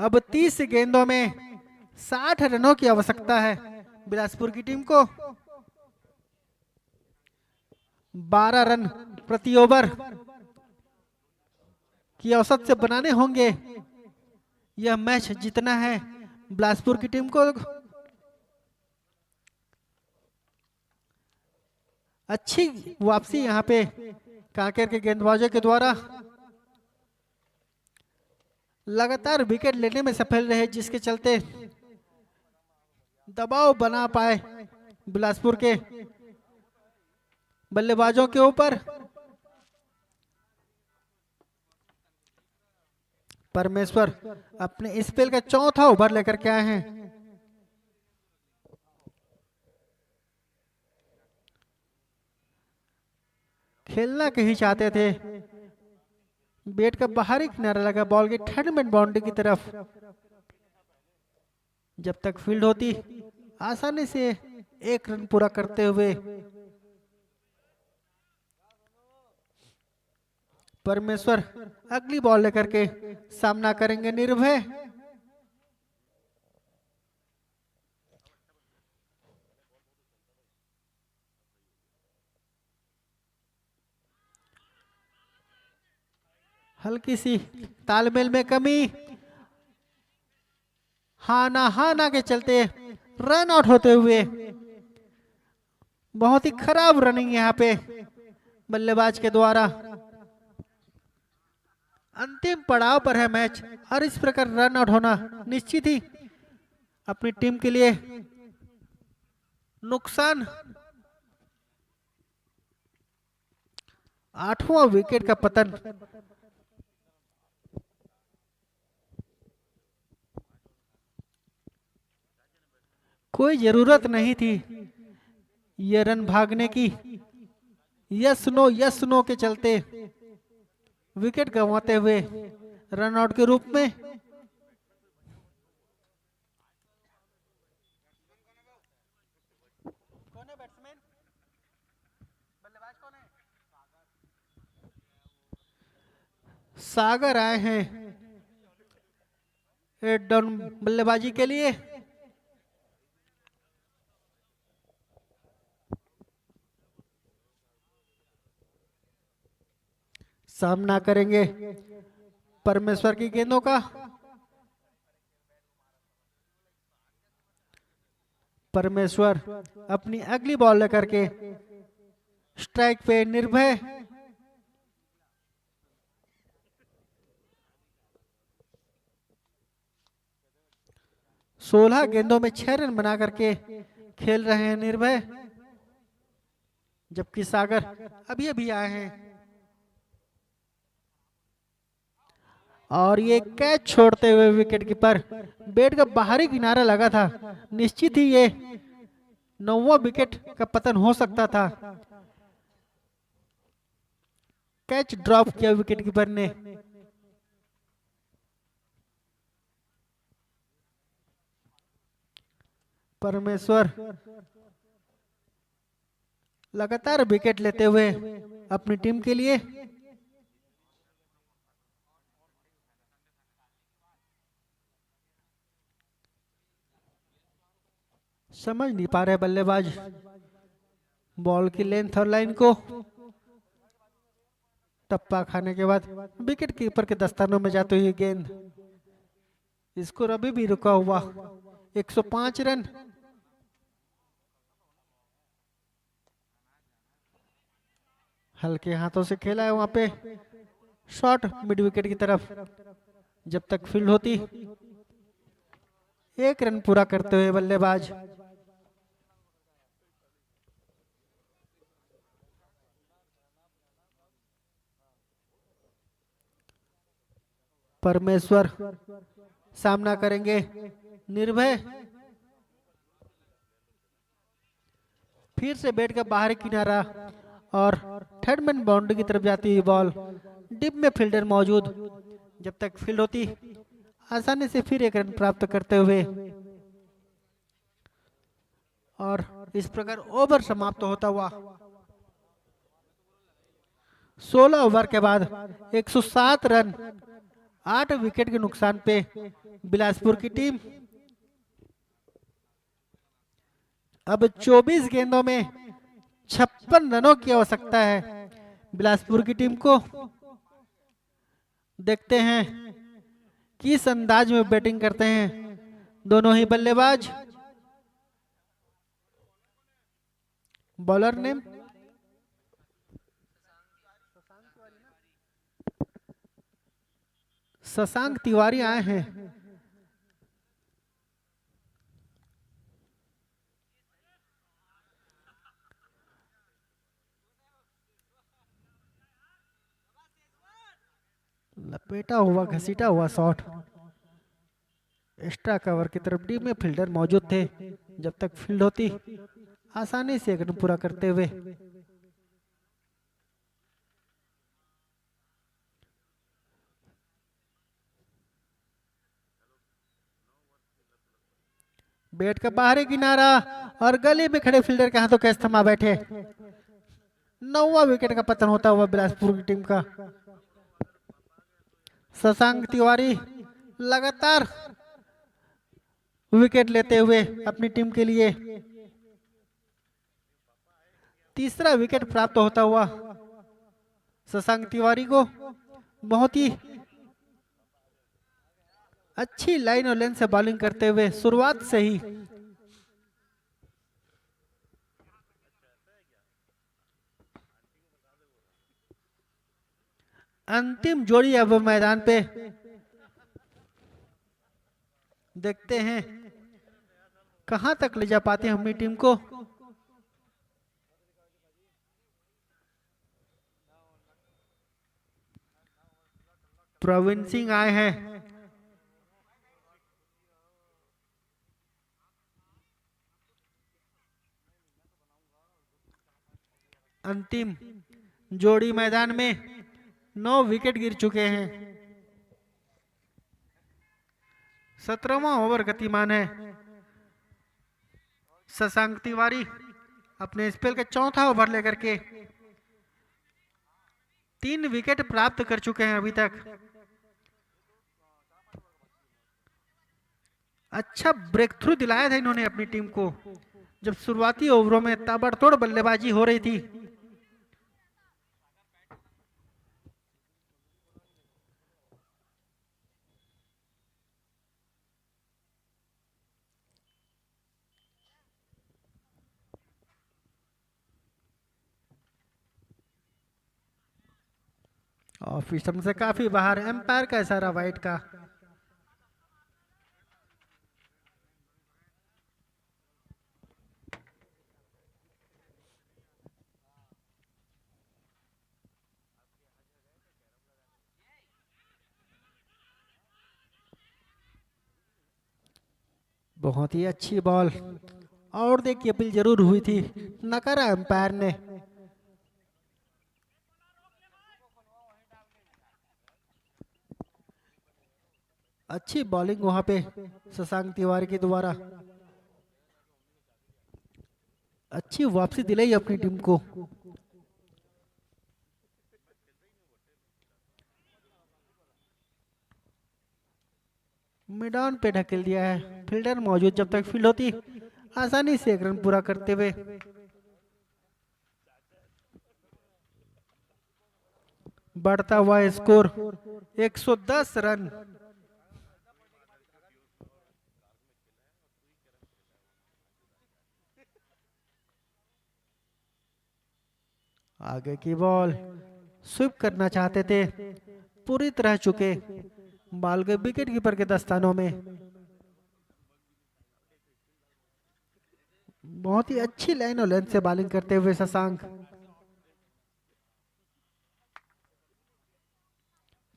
अब 30 गेंदों में 60 रनों की आवश्यकता है। बिलासपुर की टीम को 12 रन प्रति ओवर की औसत से बनाने होंगे। यह मैच जीतना है बिलासपुर की टीम को। अच्छी वापसी यहां पे कांकेर के गेंदबाजों के द्वारा लगातार विकेट लेने में सफल रहे, जिसके चलते दबाव बना पाए बिलासपुर के बल्लेबाजों के ऊपर। परमेश्वर अपने स्पेल का चौथा ओवर लेकर के आए हैं। खेलना कहीं चाहते थे, बैट का बाहरी किनारा लगा बॉल की थर्ड बाउंड्री की तरफ। जब तक फील्ड होती आसानी से 1 रन पूरा करते हुए परमेश्वर अगली बॉल लेकर के सामना करेंगे निर्भय। हल्की सी तालमेल में कमी, हाना के चलते रन आउट होते हुए बहुत ही खराब रनिंग यहाँ पे बल्लेबाज के द्वारा। अंतिम पड़ाव पर है मैच और इस प्रकार रन आउट होना निश्चित ही अपनी टीम के लिए नुकसान। 8वां विकेट का पतन। कोई जरूरत नहीं थी ये रन भागने की। यस नो के चलते विकेट गंवाते हुए रन आउट के रूप में कौन है बैट्समैन? बल्लेबाज कौन है? सागर आए हैं डाउन बल्लेबाजी के लिए। सामना करेंगे परमेश्वर की गेंदों का। परमेश्वर अपनी अगली बॉल लेकर के स्ट्राइक पे निर्भय। सोलह गेंदों में 6 रन बना करके खेल रहे हैं निर्भय, जबकि सागर अभी अभी आए हैं। और ये कैच छोड़ते हुए विकेट कीपर, बैट का बाहरी किनारा लगा था, निश्चित ही ये 9वां विकेट का पतन हो सकता था। कैच ड्रॉप किया विकेट कीपर ने। परमेश्वर लगातार विकेट लेते हुए अपनी टीम के लिए समझ नहीं पा रहे बल्लेबाज बॉल की लेंथ और लाइन को। टप्पा खाने के बाद विकेट कीपर के दस्तानों में जाती हुई गेंद। स्कोर अभी भी रुका हुआ 105 रन। हल्के हाथों से खेला है वहां पे, शॉट मिड विकेट की तरफ। जब तक फील्ड होती 1 रन पूरा करते हुए बल्लेबाज। परमेश्वर सामना करेंगे निर्भय। फिर से बैट का बाहरी किनारा और थर्ड मैन बाउंड्री की तरफ जाती हुई बॉल, डिप में फील्डर मौजूद, जब तक फील्ड होती आसानी से फिर एक रन प्राप्त करते हुए, और इस प्रकार ओवर समाप्त होता हुआ 16 ओवर के बाद 107 रन 8 विकेट के नुकसान पे बिलासपुर की टीम अब 24 गेंदों में 56 रनों की आवश्यकता है बिलासपुर की टीम को। देखते हैं किस अंदाज में बैटिंग करते हैं दोनों ही बल्लेबाज। बॉलर ने शशांक तिवारी आए हैं। लपेटा हुआ घसीटा हुआ शॉट, एक्स्ट्रा कवर की तरफ डी में फील्डर मौजूद थे, जब तक फील्ड होती आसानी से एक रन पूरा करते हुए। बैट का बाहरी किनारा और गली में खड़े फील्डर के हाथों कैच थमा बैठे। 9वां विकेट का पतन होता हुआ बिलासपुर की टीम का। शशांक तिवारी लगातार विकेट लेते हुए अपनी टीम के लिए तीसरा विकेट प्राप्त होता हुआ शशांक तिवारी को बहुत ही अच्छी लाइन और लेंथ से बॉलिंग करते हुए शुरुआत से ही अंतिम जोड़ी अब मैदान पे। देखते हैं कहां तक ले जा पाते हैं अपनी टीम को। प्रवीण सिंह आए हैं। अंतिम जोड़ी मैदान में 9 विकेट गिर चुके हैं। 17वां ओवर गतिमान है। शशांक तिवारी अपने स्पेल का चौथा ओवर लेकर के 3 विकेट प्राप्त कर चुके हैं अभी तक। अच्छा ब्रेक थ्रू दिलाया था इन्होंने अपनी टीम को जब शुरुआती ओवरों में ताबड़तोड़ बल्लेबाजी हो रही थी। ऑफ स्टंप से काफी बाहर, एम्पायर का इशारा वाइड का। बहुत ही अच्छी बॉल, और देखिए अपील जरूर हुई थी, नकारा एम्पायर ने। अच्छी बॉलिंग वहां पे शशांक तिवारी के द्वारा, अच्छी वापसी दिलाई अपनी टीम को। मिड ऑन पे ढकेल दिया है, फील्डर मौजूद, जब तक फील्ड होती आसानी से एक रन पूरा करते हुए। बढ़ता हुआ स्कोर 110 रन। आगे की बॉल स्विप करना चाहते थे, पूरी तरह चुके बॉल के विकेट कीपर के दस्तानों में। बहुत ही अच्छी लाइन और लेंथ से बॉलिंग करते हुए शशांक।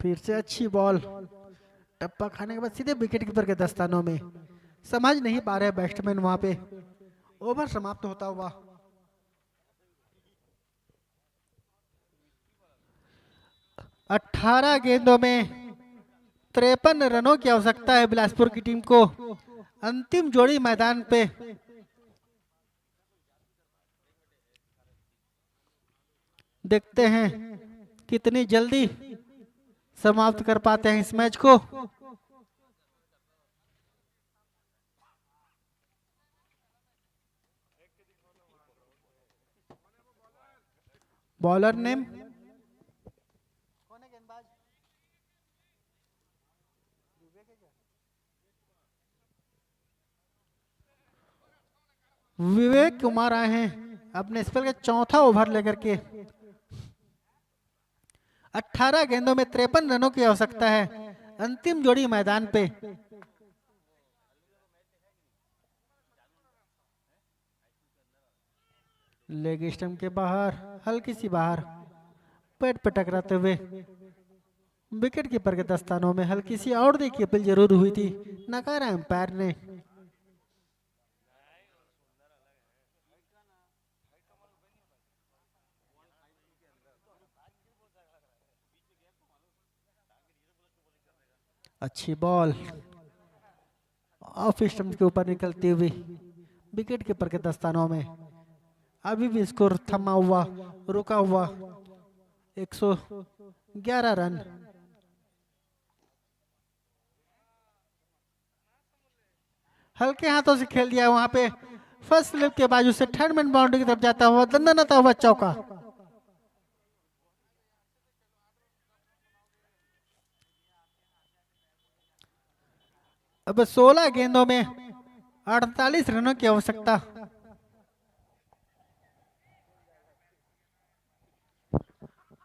फिर से अच्छी बॉल, टप्पा खाने के बाद सीधे विकेट कीपर के दस्तानों में। समझ नहीं पा रहे बैट्समैन वहां पे। ओवर समाप्त होता हुआ 18 गेंदों में 53 रनों की आवश्यकता है बिलासपुर की टीम को। अंतिम जोड़ी मैदान पे। देखते हैं कितनी जल्दी समाप्त कर पाते हैं इस मैच को। बॉलर नेम विवेक कुमार आए हैं अपने स्पेल का चौथा ओवर लेकर के। 18 गेंदों में 53 रनों की आवश्यकता है। अंतिम जोड़ी मैदान पे। लेग स्टंप के बाहर, हल्की सी बाहर, पेट पे टकराते हुए विकेट कीपर के दस्तानों में हल्की सी आउट की अपील जरूर हुई थी, नकारा एम्पायर ने। अच्छी बॉल ऑफ स्टंप के ऊपर निकलती हुई विकेट कीपर के दस्तानों में। अभी भी स्कोर थमा हुआ, रुका हुआ 111 रन। हल्के हाथों से खेल दिया वहां पे। फर्स्ट स्लिप के बाजू से थर्ड मैन बाउंड्री की तरफ जाता हुआ दंदनाता हुआ चौका। अब 16 गेंदों में 48 रनों की आवश्यकता।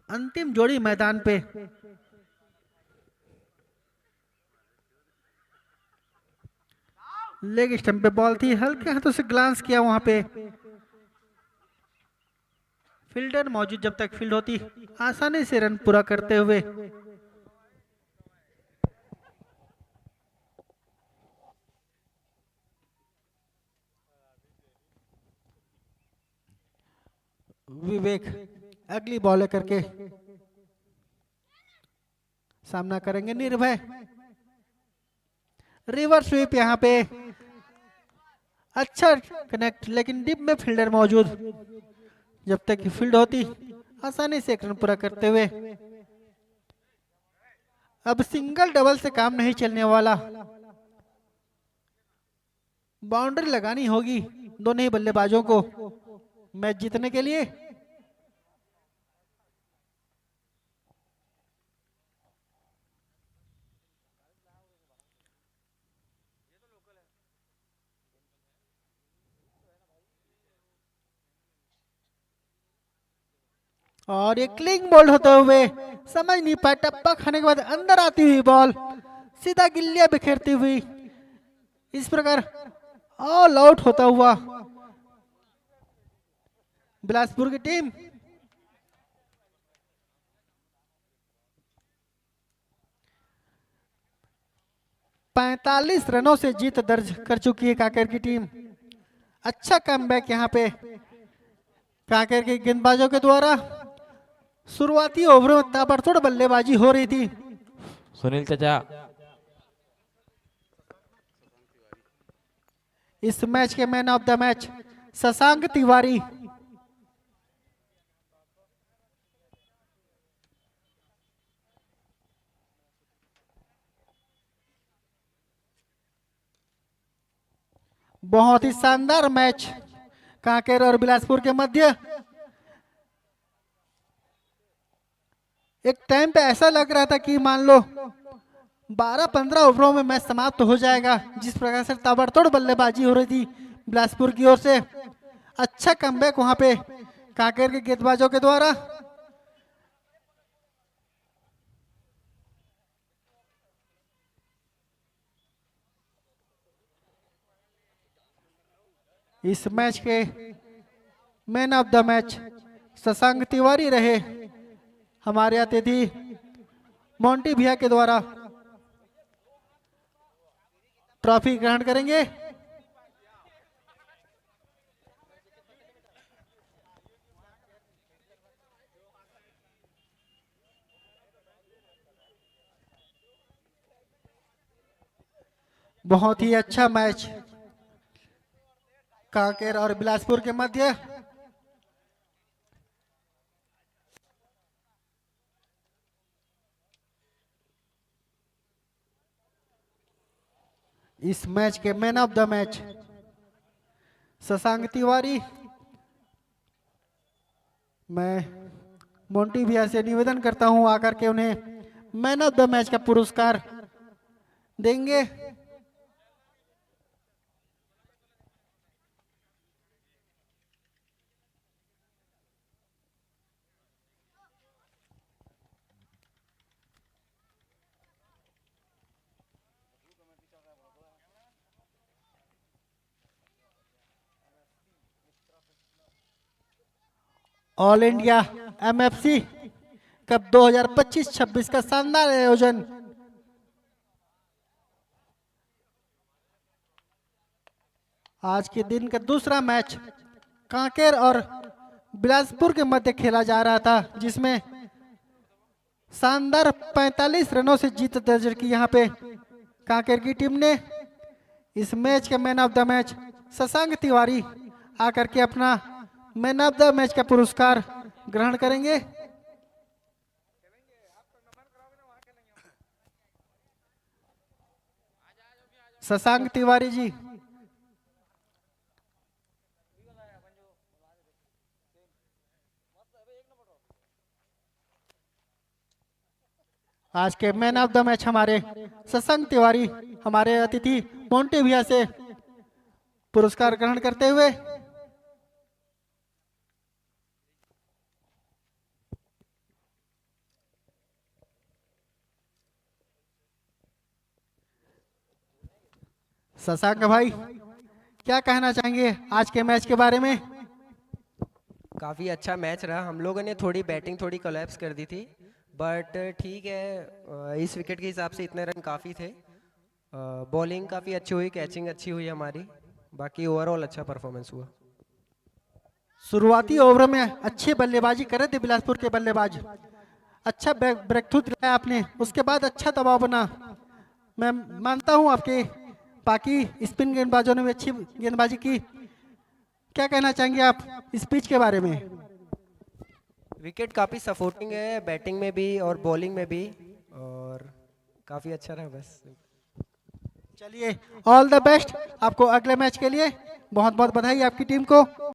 अंतिम जोड़ी मैदान पे। लेग स्टंप पे बॉल थी, हल्के हाथों से ग्लांस किया वहां पे। फील्डर मौजूद जब तक फील्ड होती, आसानी से रन पूरा करते हुए। विवेक अगली बॉल करके सामना करेंगे निर्भय। रिवर्स स्वीप यहाँ पे अच्छा कनेक्ट, लेकिन डिप में फील्डर मौजूद। जब तक फील्ड होती, आसानी से एक रन पूरा करते हुए। अब सिंगल डबल से काम नहीं चलने वाला, बाउंड्री लगानी होगी दोनों ही बल्लेबाजों को मैच जीतने के लिए। और ये क्लिंग बॉल होते हुए समझ नहीं पाया, टप्पा खाने के बाद अंदर आती हुई बॉल सीधा गिल्लियां बिखेरती हुई। इस प्रकार ऑल आउट होता हुआ बिलासपुर की टीम। पैंतालीस रनों से जीत दर्ज कर चुकी है कांकेर की टीम। अच्छा कमबैक यहाँ पे कांकेर के गेंदबाजों के द्वारा। शुरुआती ओवरों में ताबड़तोड़ बल्लेबाजी हो रही थी। सुनील चाचा, इस मैच के man of the match Shashank Tiwari. बहुत ही शानदार मैच कांकेर और बिलासपुर के मध्य। एक टाइम पे ऐसा लग रहा था कि मान लो 12-15 ओवरों में मैच समाप्त हो जाएगा, जिस प्रकार से ताबड़तोड़ बल्लेबाजी हो रही थी बिलासपुर की ओर से। अच्छा कमबैक वहां पे कांकेर के गेंदबाजों के द्वारा। इस मैच के man of the match Shashank Tiwari रहे हमारे अतिथि। मोंटी भैया के द्वारा ट्रॉफी ग्रहण करेंगे। बहुत ही अच्छा मैच कांकेर और बिलासपुर के मध्य। इस मैच के man of the match Shashank Tiwari. मैं मोंटी भैया से निवेदन करता हूं आकर के उन्हें मैन ऑफ द मैच का पुरस्कार देंगे। ऑल इंडिया एमएफसी कप 2025-26 का शानदार आयोजन आज के दिन का दूसरा मैच कांकेर और बिलासपुर के मध्य खेला जा रहा था, जिसमें शानदार 45 रनों से जीत दर्ज की यहाँ पे कांकेर की टीम ने। इस मैच के man of the match Shashank Tiwari आकर के अपना मैन ऑफ द मैच का पुरस्कार ग्रहण करेंगे। शशांक तिवारी जी, आज के मैन ऑफ द मैच हमारे शशांक तिवारी हमारे अतिथि मोंटी भैया से पुरस्कार ग्रहण करते हुए शशांक भाई क्या कहना चाहेंगे आज के मैच के बारे में? काफ़ी अच्छा मैच रहा। हम लोगों ने थोड़ी बैटिंग थोड़ी कोलैप्स कर दी थी, बट ठीक है, इस विकेट के हिसाब से इतने रन काफ़ी थे। बॉलिंग काफ़ी अच्छी हुई, कैचिंग अच्छी हुई हमारी, बाकी ओवरऑल अच्छा परफॉर्मेंस हुआ। शुरुआती ओवर में अच्छी बल्लेबाजी करे थे बिलासपुर के बल्लेबाज, अच्छा ब्रेक थ्रू दिलाया आपने, उसके बाद अच्छा दबाव बना। मैं मानता हूं आपके बाकी स्पिन गेंदबाजों ने भी अच्छी गेंदबाजी की। क्या कहना चाहेंगे आप इस पिच के बारे में? विकेट काफ़ी सपोर्टिंग है, बैटिंग में भी और बॉलिंग में भी, और काफ़ी अच्छा रहा बस। चलिए, ऑल द बेस्ट आपको अगले मैच के लिए। बहुत बहुत बधाई आपकी टीम को।